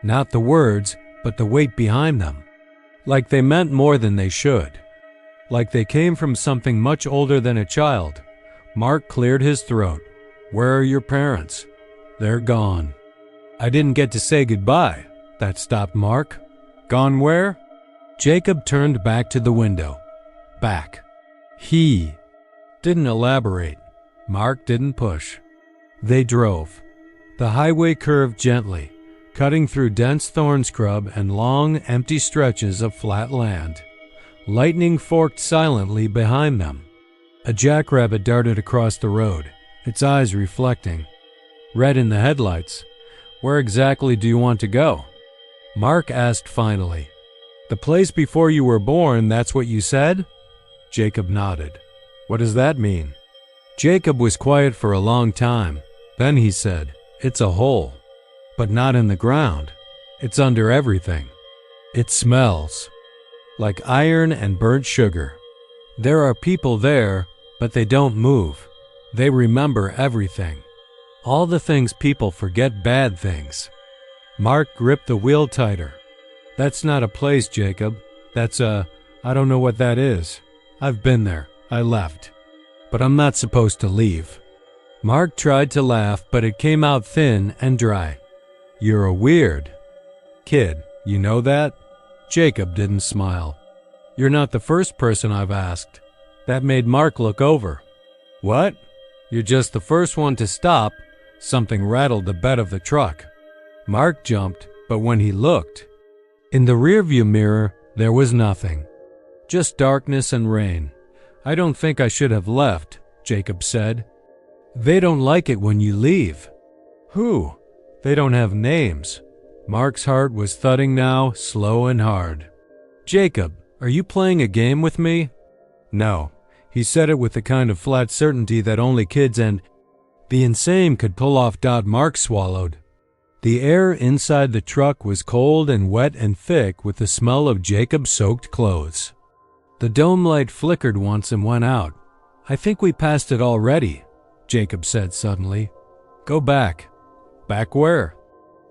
Speaker 1: Not the words, but the weight behind them. Like they meant more than they should. Like they came from something much older than a child. Mark cleared his throat. "Where are your parents?" "They're gone." "I didn't get to say goodbye." That stopped Mark. "Gone where?" Jacob turned back to the window. Back. He didn't elaborate. Mark didn't push. They drove. The highway curved gently, cutting through dense thorn scrub and long, empty stretches of flat land. Lightning forked silently behind them. A jackrabbit darted across the road, its eyes reflecting. Red in the headlights. "Where exactly do you want to go?" Mark asked finally. "The place before you were born, that's what you said?" Jacob nodded. "What does that mean?" Jacob was quiet for a long time. Then he said, "It's a hole. But not in the ground. It's under everything. It smells like iron and burnt sugar. There are people there, but they don't move. They remember everything. All the things people forget, bad things." Mark gripped the wheel tighter. "That's not a place, Jacob. I don't know what that is. I've been there. I left." but I'm not supposed to leave." Mark tried to laugh, but it came out thin and dry. "You're a weird kid, you know that?" Jacob didn't smile. "You're not the first person I've asked." That made Mark look over. "What? You're just the first one to stop." Something rattled the bed of the truck. Mark jumped, but when he looked, in the rearview mirror, there was nothing. Just darkness and rain. "I don't think I should have left," Jacob said. "They don't like it when you leave." "Who?" "They don't have names." Mark's heart was thudding now, slow and hard. "Jacob, are you playing a game with me?" "No." He said it with the kind of flat certainty that only kids and the insane could pull off. Mark swallowed. The air inside the truck was cold and wet and thick with the smell of Jacob's soaked clothes. The dome light flickered once and went out. "I think we passed it already," Jacob said suddenly. "Go back." "Back where?"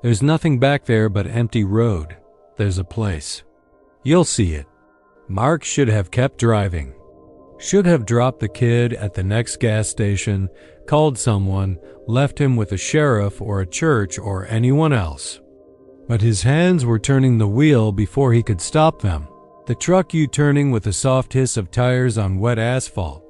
Speaker 1: "There's nothing back there but empty road. There's a place. You'll see it." Mark should have kept driving. Should have dropped the kid at the next gas station, called someone, left him with a sheriff or a church or anyone else. But his hands were turning the wheel before he could stop them. The truck U-turning with a soft hiss of tires on wet asphalt.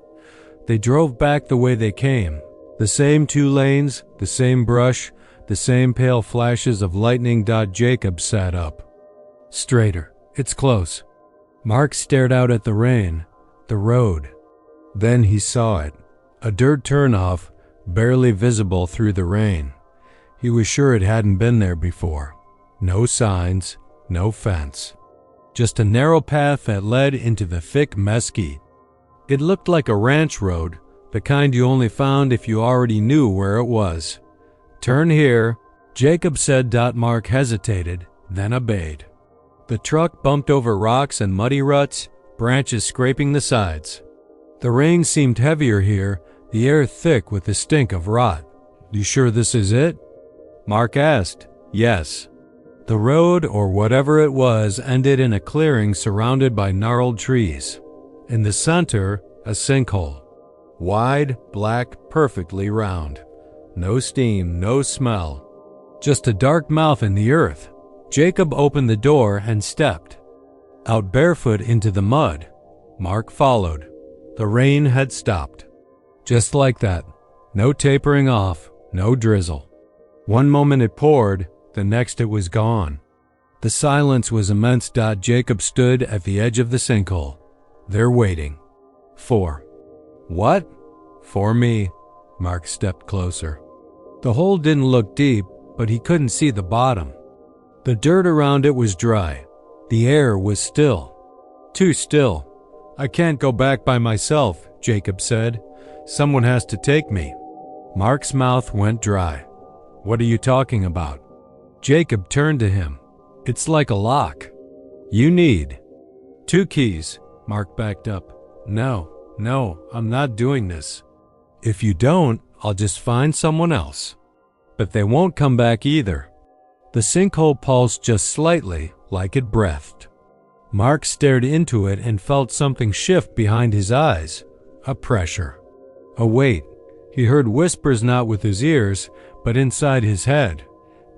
Speaker 1: They drove back the way they came. The same 2 lanes, the same brush, the same pale flashes of lightning. Jacob sat up. "Straighter. It's close." Mark stared out at the rain, the road. Then he saw it. A dirt turnoff, barely visible through the rain. He was sure it hadn't been there before. No signs, no fence. Just a narrow path that led into the thick mesquite. It looked like a ranch road, the kind you only found if you already knew where it was. "Turn here," Jacob said. Mark hesitated, then obeyed. The truck bumped over rocks and muddy ruts, branches scraping the sides. The rain seemed heavier here, the air thick with the stink of rot. "You sure this is it?" Mark asked. "Yes." The road, or whatever it was, ended in a clearing surrounded by gnarled trees. In the center, a sinkhole. Wide, black, perfectly round. No steam, no smell. Just a dark mouth in the earth. Jacob opened the door and stepped out barefoot into the mud. Mark followed. The rain had stopped. Just like that. No tapering off, no drizzle. One moment it poured, the next it was gone. The silence was immense. Jacob stood at the edge of the sinkhole. They're waiting. For what? For me. Mark stepped closer. The hole didn't look deep, but he couldn't see the bottom. The dirt around it was dry. The air was still. Too still. "I can't go back by myself," Jacob said. "Someone has to take me." Mark's mouth went dry. "What are you talking about?" Jacob turned to him. "It's like a lock. You need 2 keys. Mark backed up. No, I'm not doing this. If you don't, I'll just find someone else. But they won't come back either. The sinkhole pulsed just slightly, like it breathed. Mark stared into it and felt something shift behind his eyes. A pressure. A weight. He heard whispers not with his ears, but inside his head.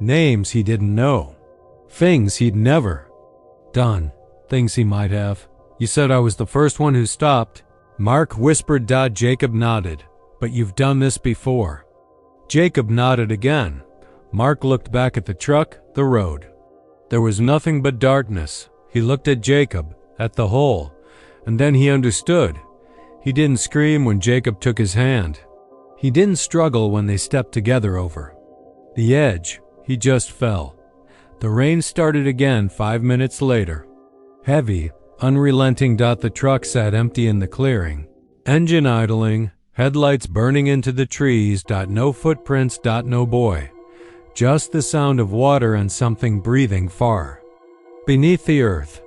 Speaker 1: Names he didn't know. Things he'd never done. Things he might have. "You said I was the first one who stopped." Mark whispered. Jacob nodded. "But you've done this before." Jacob nodded again. Mark looked back at the truck, the road. There was nothing but darkness. He looked at Jacob, at the hole, and then he understood. He didn't scream when Jacob took his hand. He didn't struggle when they stepped together over the edge. He just fell. The rain started again 5 minutes later. Heavy, unrelenting. The truck sat empty in the clearing. Engine idling, headlights burning into the trees. No footprints. No boy. Just the sound of water and something breathing far beneath the earth.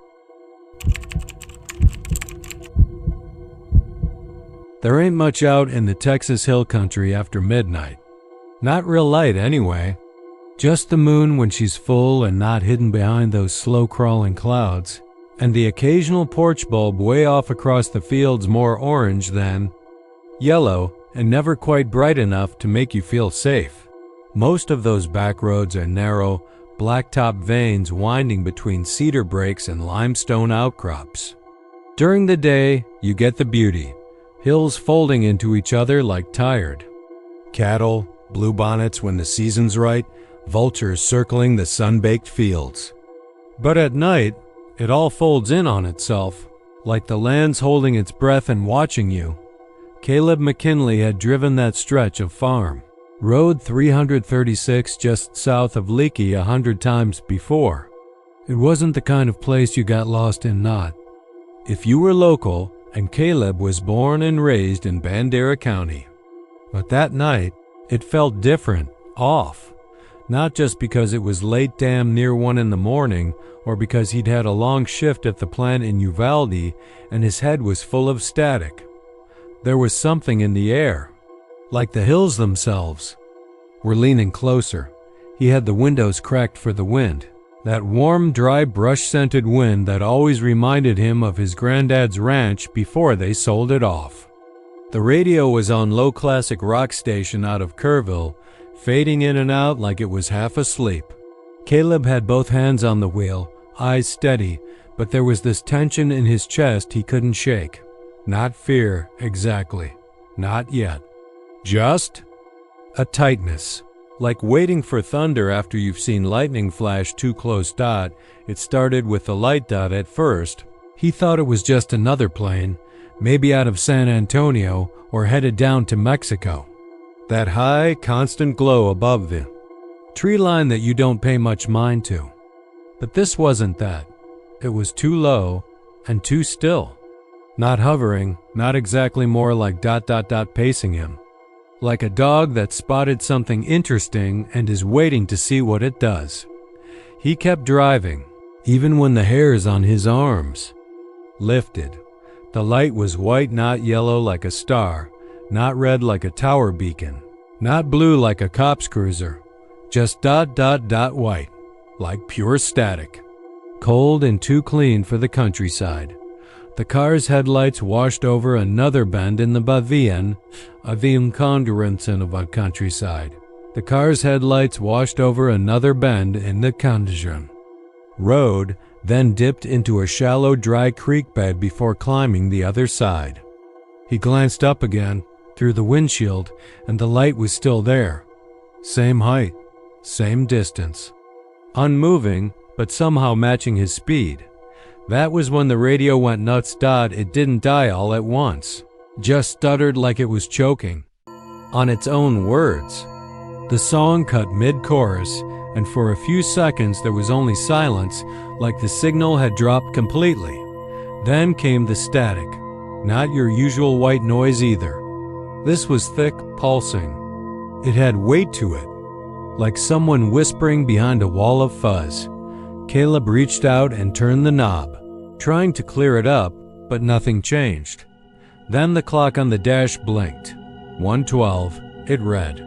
Speaker 1: There ain't much out in the Texas hill country after midnight. Not real light anyway. Just the moon when she's full and not hidden behind those slow-crawling clouds, and the occasional porch bulb way off across the fields more orange than yellow, and never quite bright enough to make you feel safe. Most of those back roads are narrow, blacktop veins winding between cedar breaks and limestone outcrops. During the day, you get the beauty, hills folding into each other like tired cattle, bluebonnets when the season's right, vultures circling the sun-baked fields. But at night, it all folds in on itself, like the land's holding its breath and watching you. Caleb McKinley had driven that stretch of farm, Road 336 just south of Leakey 100 times before. It wasn't the kind of place you got lost in not. If you were local, and Caleb was born and raised in Bandera County. But that night, it felt different, off. Not just because it was late damn near 1 in the morning, or because he'd had a long shift at the plant in Uvalde and his head was full of static. There was something in the air, like the hills themselves. We're leaning closer. He had the windows cracked for the wind, that warm, dry, brush-scented wind that always reminded him of his granddad's ranch before they sold it off. The radio was on low classic rock station out of Kerrville, fading in and out like it was half asleep. Caleb had both hands on the wheel, eyes steady, but there was this tension in his chest he couldn't shake. Not fear, exactly. Not yet. Just a tightness. Like waiting for thunder after you've seen lightning flash too close. It started with the light dot at first. He thought it was just another plane, maybe out of San Antonio or headed down to Mexico. That high, constant glow above the tree line that you don't pay much mind to. But this wasn't that. It was too low and too still. Not hovering, not exactly, more like ... pacing him. Like a dog that spotted something interesting and is waiting to see what it does. He kept driving, even when the hairs on his arms lifted. The light was white, not yellow like a star, not red like a tower beacon, not blue like a cop's cruiser, just ... white, like pure static. Cold and too clean for the countryside. The car's headlights washed over another bend in the Bavien, of the incongruence of a countryside. The car's headlights washed over another bend in the Condition road, then dipped into a shallow, dry creek bed before climbing the other side. He glanced up again, through the windshield, and the light was still there. Same height, same distance. Unmoving, but somehow matching his speed. That was when the radio went nuts. It didn't die all at once. Just stuttered like it was choking on its own words. The song cut mid-chorus, and for a few seconds there was only silence, like the signal had dropped completely. Then came the static. Not your usual white noise either. This was thick, pulsing. It had weight to it, like someone whispering behind a wall of fuzz. Caleb reached out and turned the knob, trying to clear it up, but nothing changed. Then the clock on the dash blinked. 1:12, it read.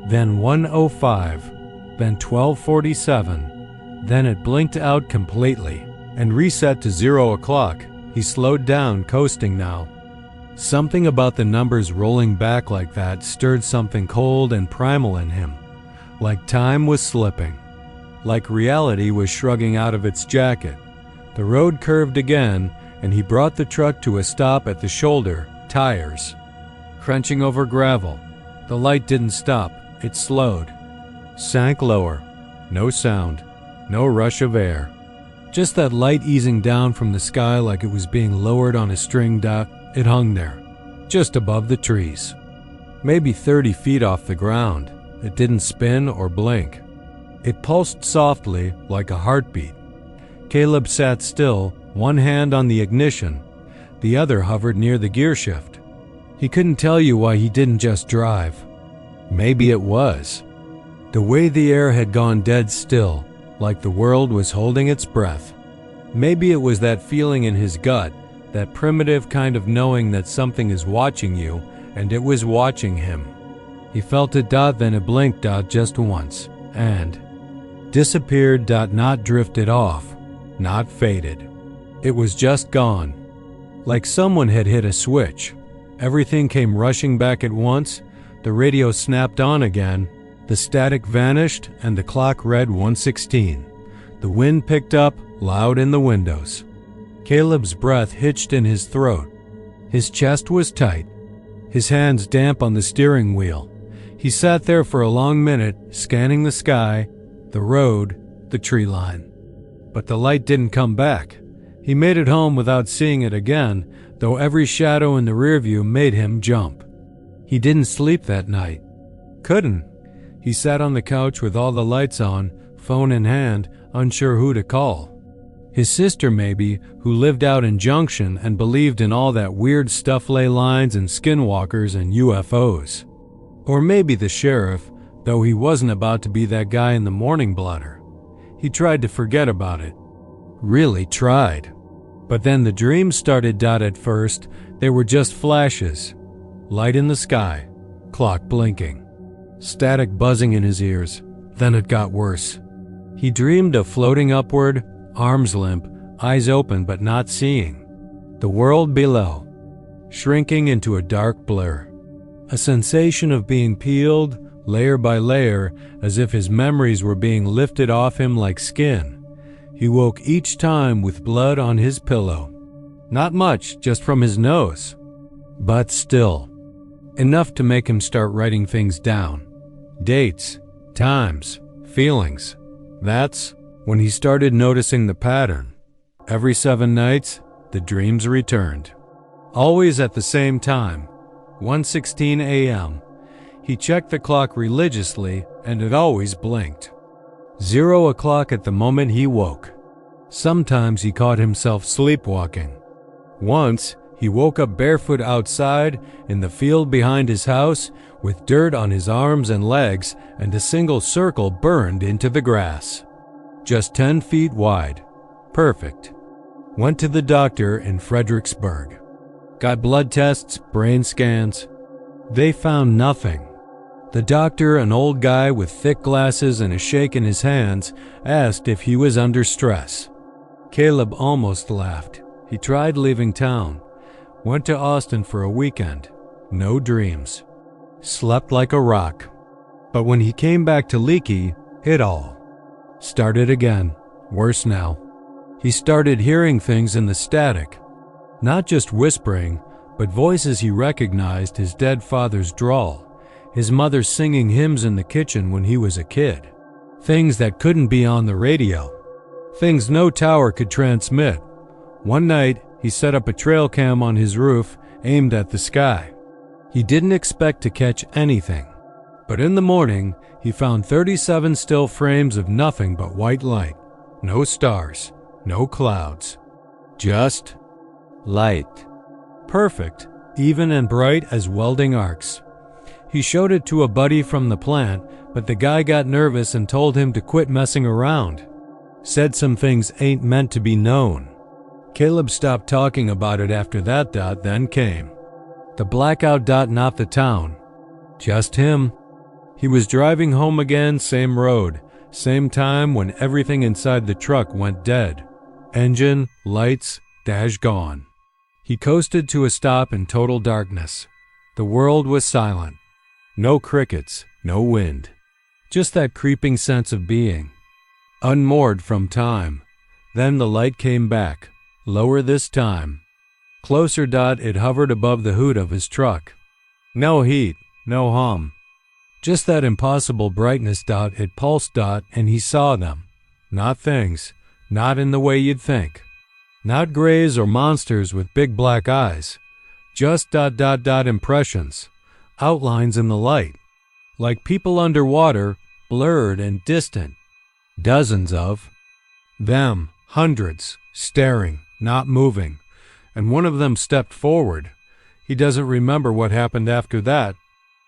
Speaker 1: Then 1:05, then 12:47. Then it blinked out completely and reset to 0 o'clock. He slowed down, coasting now. Something about the numbers rolling back like that stirred something cold and primal in him, like time was slipping. Like reality was shrugging out of its jacket. The road curved again, and he brought the truck to a stop at the shoulder, tires crunching over gravel. The light didn't stop, it slowed. Sank lower. No sound, no rush of air. Just that light easing down from the sky like it was being lowered on a string. It hung there, just above the trees. Maybe 30 feet off the ground. It didn't spin or blink. It pulsed softly, like a heartbeat. Caleb sat still, one hand on the ignition. The other hovered near the gear shift. He couldn't tell you why he didn't just drive. Maybe it was the way the air had gone dead still, like the world was holding its breath. Maybe it was that feeling in his gut, that primitive kind of knowing that something is watching you, and it was watching him. He felt it. Then it blinked just once, and disappeared. Not drifted off, not faded. It was just gone, like someone had hit a switch. Everything came rushing back at once. The radio snapped on again. The static vanished and the clock read 1:16. The wind picked up, loud in the windows. Caleb's breath hitched in his throat. His chest was tight, his hands damp on the steering wheel. He sat there for a long minute, scanning the sky, the road, the tree line. But the light didn't come back. He made it home without seeing it again, though every shadow in the rearview made him jump. He didn't sleep that night. Couldn't. He sat on the couch with all the lights on, phone in hand, unsure who to call. His sister maybe, who lived out in Junction and believed in all that weird stuff, ley lines and skinwalkers and UFOs. Or maybe the sheriff, though he wasn't about to be that guy in the morning blotter. He tried to forget about it. Really tried. But then the dreams started. At first, they were just flashes. Light in the sky, clock blinking, static buzzing in his ears. Then it got worse. He dreamed of floating upward, arms limp, eyes open but not seeing. The world below, shrinking into a dark blur. A sensation of being peeled, layer by layer, as if his memories were being lifted off him like skin. He woke each time with blood on his pillow. Not much, just from his nose. But still, enough to make him start writing things down. Dates, times, feelings. That's when he started noticing the pattern. Every 7 nights, the dreams returned. Always at the same time, 1:16 a.m. He checked the clock religiously, and it always blinked. 0 o'clock at the moment he woke. Sometimes he caught himself sleepwalking. Once, he woke up barefoot outside in the field behind his house with dirt on his arms and legs and a single circle burned into the grass. Just 10 feet wide. Perfect. Went to the doctor in Fredericksburg. Got blood tests, brain scans. They found nothing. The doctor, an old guy with thick glasses and a shake in his hands, asked if he was under stress. Caleb almost laughed. He tried leaving town. Went to Austin for a weekend. No dreams. Slept like a rock. But when he came back to Leakey, it all started again. Worse now. He started hearing things in the static. Not just whispering, but voices he recognized, his dead father's drawl. His mother singing hymns in the kitchen when he was a kid. Things that couldn't be on the radio. Things no tower could transmit. One night, he set up a trail cam on his roof, aimed at the sky. He didn't expect to catch anything. But in the morning, he found 37 still frames of nothing but white light. No stars, no clouds. Just light. Perfect, even and bright as welding arcs. He showed it to a buddy from the plant, but the guy got nervous and told him to quit messing around. Said some things ain't meant to be known. Caleb stopped talking about it after that. Then came the blackout. Not the town. Just him. He was driving home again, same road, same time when everything inside the truck went dead. Engine, lights, dash gone. He coasted to a stop in total darkness. The world was silent. No crickets, no wind. Just that creeping sense of being. Unmoored from time. Then the light came back. Lower this time. Closer. It hovered above the hood of his truck. No heat, no hum. Just that impossible brightness. It pulsed. And he saw them. Not things. Not in the way you'd think. Not grays or monsters with big black eyes. Just impressions. Outlines in the light. Like people underwater, blurred and distant. Dozens of them, hundreds, staring, not moving. And one of them stepped forward. He doesn't remember what happened after that.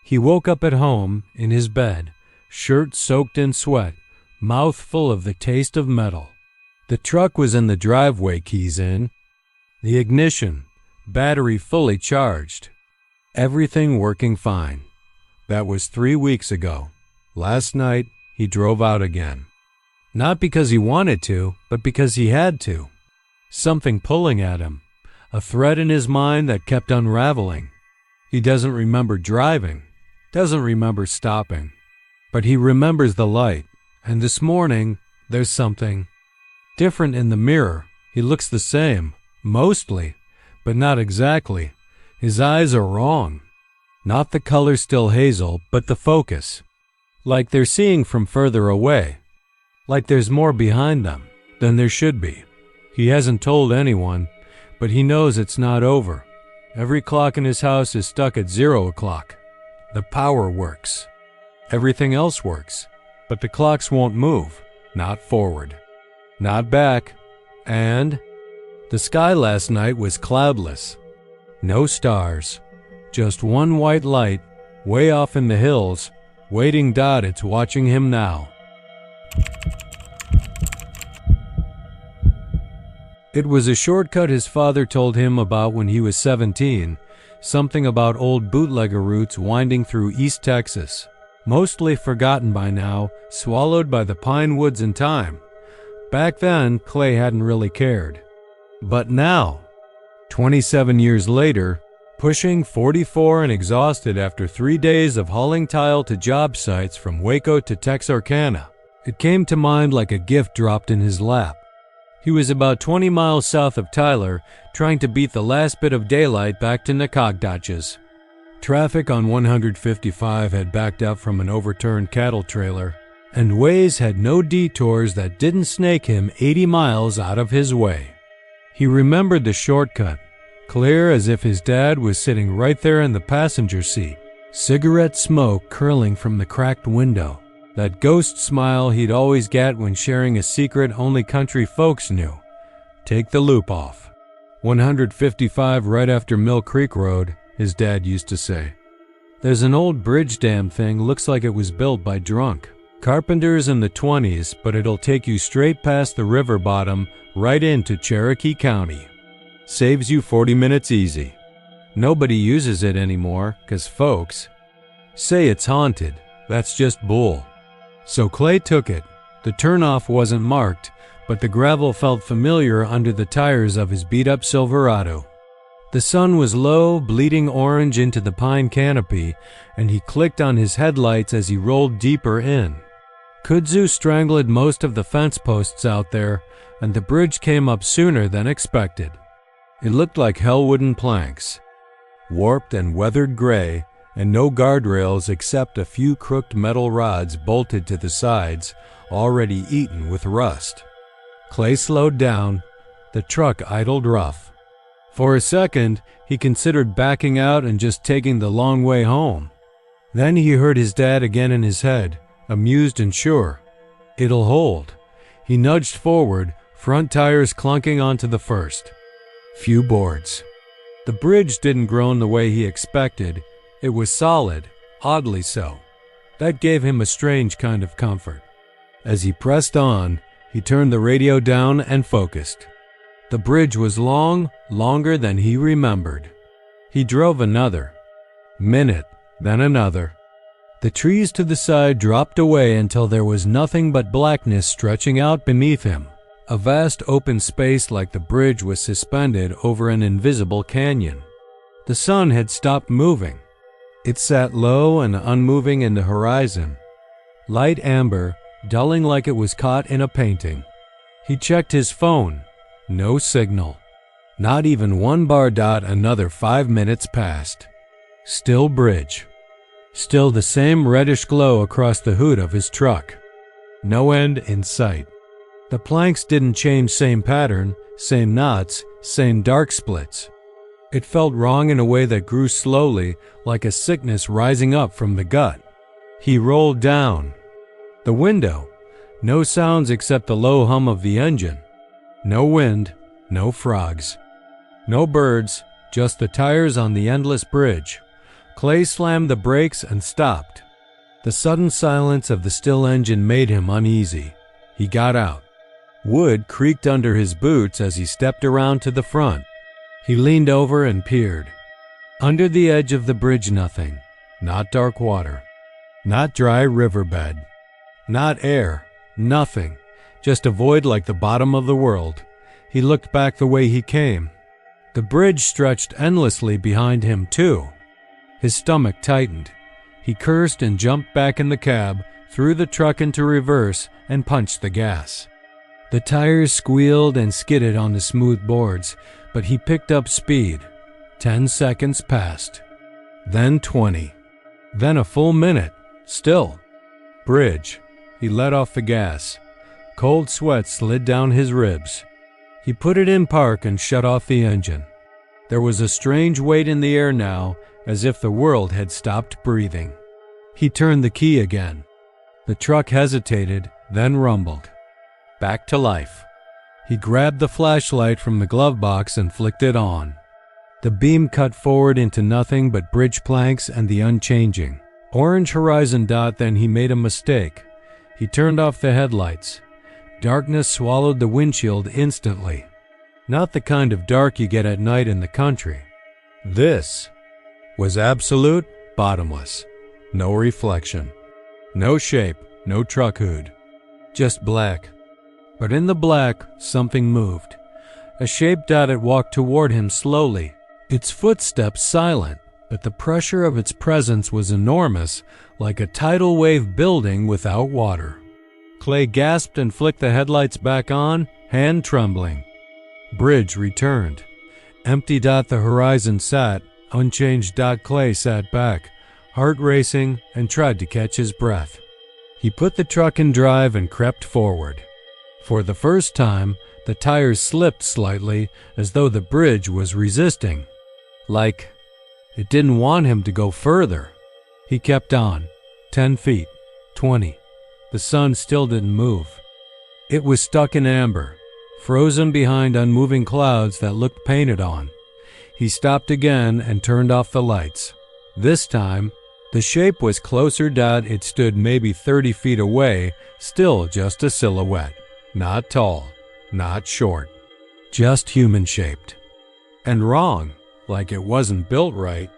Speaker 1: He woke up at home, in his bed, shirt soaked in sweat, mouth full of the taste of metal. The truck was in the driveway, keys in. The ignition, battery fully charged. Everything working fine. That was 3 weeks ago. Last night, he drove out again. Not because he wanted to, but because he had to. Something pulling at him. A thread in his mind that kept unraveling. He doesn't remember driving, doesn't remember stopping, but he remembers the light. And this morning, there's something different in the mirror. He looks the same, mostly, but not exactly. His eyes are wrong. Not the color still hazel, but the focus. Like they're seeing from further away. Like there's more behind them than there should be. He hasn't told anyone, but he knows it's not over. Every clock in his house is stuck at 0 o'clock. The power works. Everything else works, but the clocks won't move. Not forward. Not back. And the sky last night was cloudless. No stars. Just one white light, way off in the hills, waiting. It's watching him now. It was a shortcut his father told him about when he was 17, something about old bootlegger routes winding through East Texas, mostly forgotten by now, swallowed by the pine woods in time. Back then, Clay hadn't really cared. But now, 27 years later, pushing 44 and exhausted after 3 days of hauling tile to job sites from Waco to Texarkana, it came to mind like a gift dropped in his lap. He was about 20 miles south of Tyler, trying to beat the last bit of daylight back to Nacogdoches. Traffic on 155 had backed up from an overturned cattle trailer, and Waze had no detours that didn't snake him 80 miles out of his way. He remembered the shortcut, clear as if his dad was sitting right there in the passenger seat, cigarette smoke curling from the cracked window, that ghost smile he'd always get when sharing a secret only country folks knew. Take the loop off. 155 right after Mill Creek Road, his dad used to say. There's an old bridge dam thing, looks like it was built by drunk carpenters in the 20s, but it'll take you straight past the river bottom right into Cherokee County. Saves you 40 minutes easy. Nobody uses it anymore, 'cause folks say it's haunted. That's just bull. So Clay took it. The turnoff wasn't marked, but the gravel felt familiar under the tires of his beat-up Silverado. The sun was low, bleeding orange into the pine canopy, and he clicked on his headlights as he rolled deeper in. Kudzu strangled most of the fence posts out there, and the bridge came up sooner than expected. It looked like hell-wooden planks, warped and weathered gray, and no guardrails except a few crooked metal rods bolted to the sides, already eaten with rust. Clay slowed down. The truck idled rough. For a second, he considered backing out and just taking the long way home. Then he heard his dad again in his head, amused and sure. It'll hold. He nudged forward, front tires clunking onto the first. Few boards. The bridge didn't groan the way he expected. It was solid, oddly so. That gave him a strange kind of comfort. As he pressed on, he turned the radio down and focused. The bridge was long, longer than he remembered. He drove another minute, then another. The trees to the side dropped away until there was nothing but blackness stretching out beneath him. A vast open space like the bridge was suspended over an invisible canyon. The sun had stopped moving. It sat low and unmoving in the horizon, light amber, dulling like it was caught in a painting. He checked his phone. No signal. Not even one bar dot. Another 5 minutes passed. Still bridge. Still the same reddish glow across the hood of his truck. No end in sight. The planks didn't change, same pattern, same knots, same dark splits. It felt wrong in a way that grew slowly, like a sickness rising up from the gut. He rolled down. The window. No sounds except the low hum of the engine. No wind, no frogs. No birds, just the tires on the endless bridge. Clay slammed the brakes and stopped. The sudden silence of the still engine made him uneasy. He got out. Wood creaked under his boots as he stepped around to the front. He leaned over and peered. Under the edge of the bridge, nothing. Not dark water. Not dry riverbed. Not air. Nothing. Just a void like the bottom of the world. He looked back the way he came. The bridge stretched endlessly behind him, too. His stomach tightened. He cursed and jumped back in the cab, threw the truck into reverse, and punched the gas. The tires squealed and skidded on the smooth boards, but he picked up speed. 10 seconds passed. Then 20. Then a full minute. Still. Bridge. He let off the gas. Cold sweat slid down his ribs. He put it in park and shut off the engine. There was a strange weight in the air now, as if the world had stopped breathing. He turned the key again. The truck hesitated, then rumbled. Back to life. He grabbed the flashlight from the glove box and flicked it on. The beam cut forward into nothing but bridge planks and the unchanging orange horizon dot. Then he made a mistake. He turned off the headlights. Darkness swallowed the windshield instantly. Not the kind of dark you get at night in the country. This was absolute bottomless. No reflection. No shape, no truck hood. Just black. But in the black, something moved. A shape dot had walked toward him slowly, its footsteps silent, but the pressure of its presence was enormous, like a tidal wave building without water. Clay gasped and flicked the headlights back on, hand trembling. Bridge returned. Empty dot the horizon sat, unchanged dot Clay sat back, heart racing, and tried to catch his breath. He put the truck in drive and crept forward. For the first time, the tires slipped slightly, as though the bridge was resisting. Like it didn't want him to go further. He kept on. 10 feet. 20. The sun still didn't move. It was stuck in amber, frozen behind unmoving clouds that looked painted on. He stopped again and turned off the lights. This time, the shape was closer. It stood maybe 30 feet away, still just a silhouette. Not tall, not short, just human-shaped. And wrong, like it wasn't built right.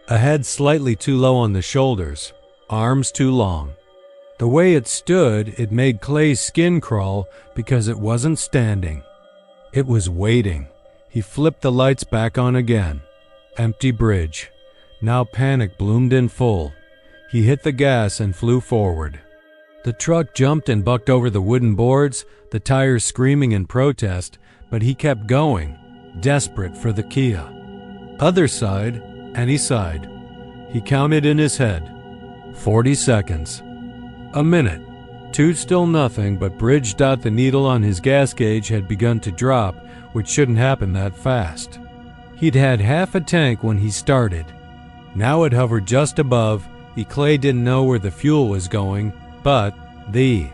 Speaker 1: A head slightly too low on the shoulders, arms too long. The way it stood, it made Clay's skin crawl because it wasn't standing. It was waiting. He flipped the lights back on again. Empty bridge. Now panic bloomed in full. He hit the gas and flew forward. The truck jumped and bucked over the wooden boards, the tires screaming in protest, but he kept going, desperate for the Kia. Other side, any side. He counted in his head. 40 seconds. A minute. 2, still nothing, but bridge. The needle on his gas gauge had begun to drop, which shouldn't happen that fast. He'd had half a tank when he started. Now it hovered just above. Clay didn't know where the fuel was going, but the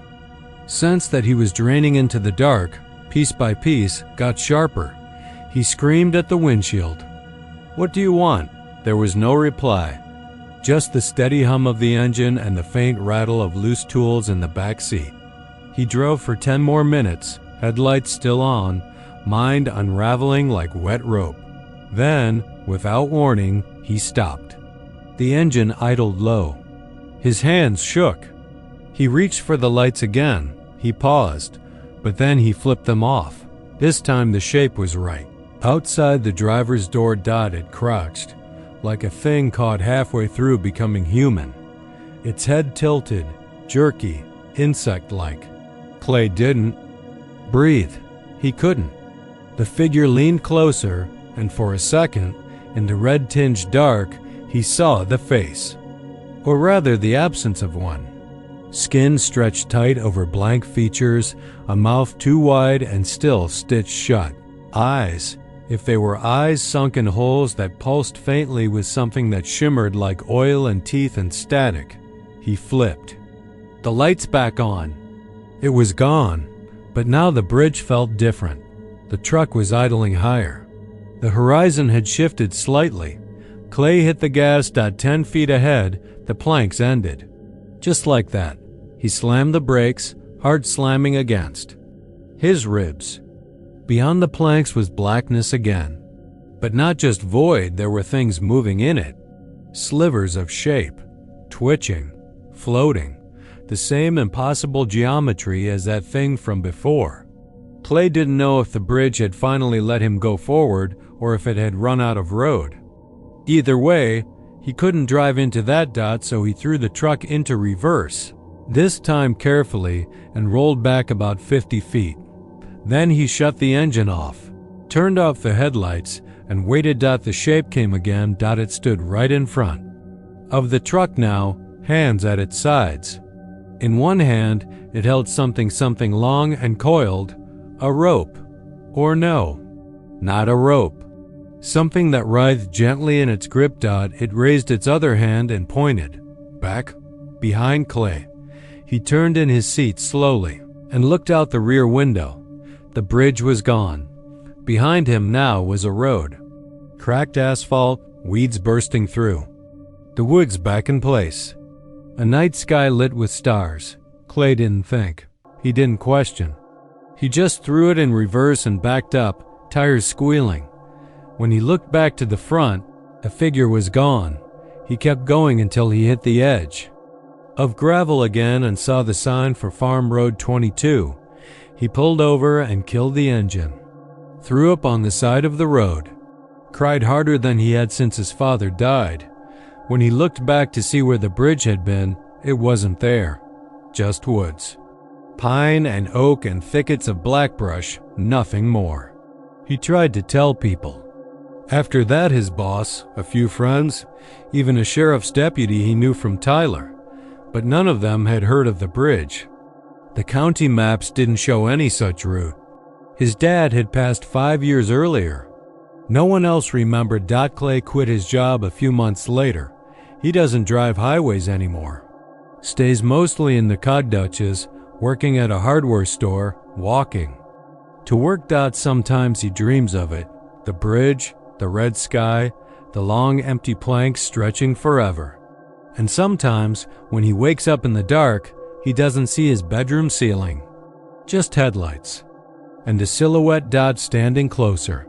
Speaker 1: sense that he was draining into the dark, piece by piece, got sharper. He screamed at the windshield. "What do you want?" There was no reply. Just the steady hum of the engine and the faint rattle of loose tools in the back seat. He drove for 10 more minutes, headlights still on, mind unraveling like wet rope. Then, without warning, he stopped. The engine idled low. His hands shook. He reached for the lights again. He paused, but then he flipped them off. This time the shape was right. Outside the driver's door it crouched, like a thing caught halfway through becoming human. Its head tilted, jerky, insect-like. Clay didn't breathe. He couldn't. The figure leaned closer, and for a second, in the red-tinged dark, he saw the face. Or rather, the absence of one. Skin stretched tight over blank features, a mouth too wide and still stitched shut. Eyes, if they were eyes sunk in holes that pulsed faintly with something that shimmered like oil and teeth and static. He flipped. The lights back on. It was gone, but now the bridge felt different. The truck was idling higher. The horizon had shifted slightly. Clay hit the gas. 10 feet ahead, the planks ended. Just like that, he slammed the brakes, hard slamming against his ribs. Beyond the planks was blackness again. But not just void, there were things moving in it. Slivers of shape, twitching, floating, the same impossible geometry as that thing from before. Clay didn't know if the bridge had finally let him go forward or if it had run out of road. Either way, He couldn't drive into that dot, so he threw the truck into reverse, this time carefully, and rolled back about 50 feet. Then he shut the engine off, turned off the headlights, and waited. The shape came again. It stood right in front of the truck now, hands at its sides. In one hand, it held something long and coiled, a rope. Or no, not a rope. Something that writhed gently in its grip. It raised its other hand and pointed back, behind Clay. He turned in his seat slowly and looked out the rear window. The bridge was gone. Behind him now was a road. Cracked asphalt, weeds bursting through. The woods back in place. A night sky lit with stars. Clay didn't think. He didn't question. He just threw it in reverse and backed up, tires squealing. When he looked back to the front, a figure was gone. He kept going until he hit the edge of gravel again and saw the sign for Farm Road 22. He pulled over and killed the engine. Threw up on the side of the road. Cried harder than he had since his father died. When he looked back to see where the bridge had been, it wasn't there. Just woods. Pine and oak and thickets of blackbrush, nothing more. He tried to tell people. After that, his boss, a few friends, even a sheriff's deputy he knew from Tyler, but none of them had heard of the bridge. The county maps didn't show any such route. His dad had passed 5 years earlier. No one else remembered. Clay quit his job a few months later. He doesn't drive highways anymore. Stays mostly in the Codduches, working at a hardware store, walking to work. Sometimes he dreams of it, the bridge, the red sky, the long empty planks stretching forever. And sometimes, when he wakes up in the dark, he doesn't see his bedroom ceiling. Just headlights. And a silhouette. Standing closer.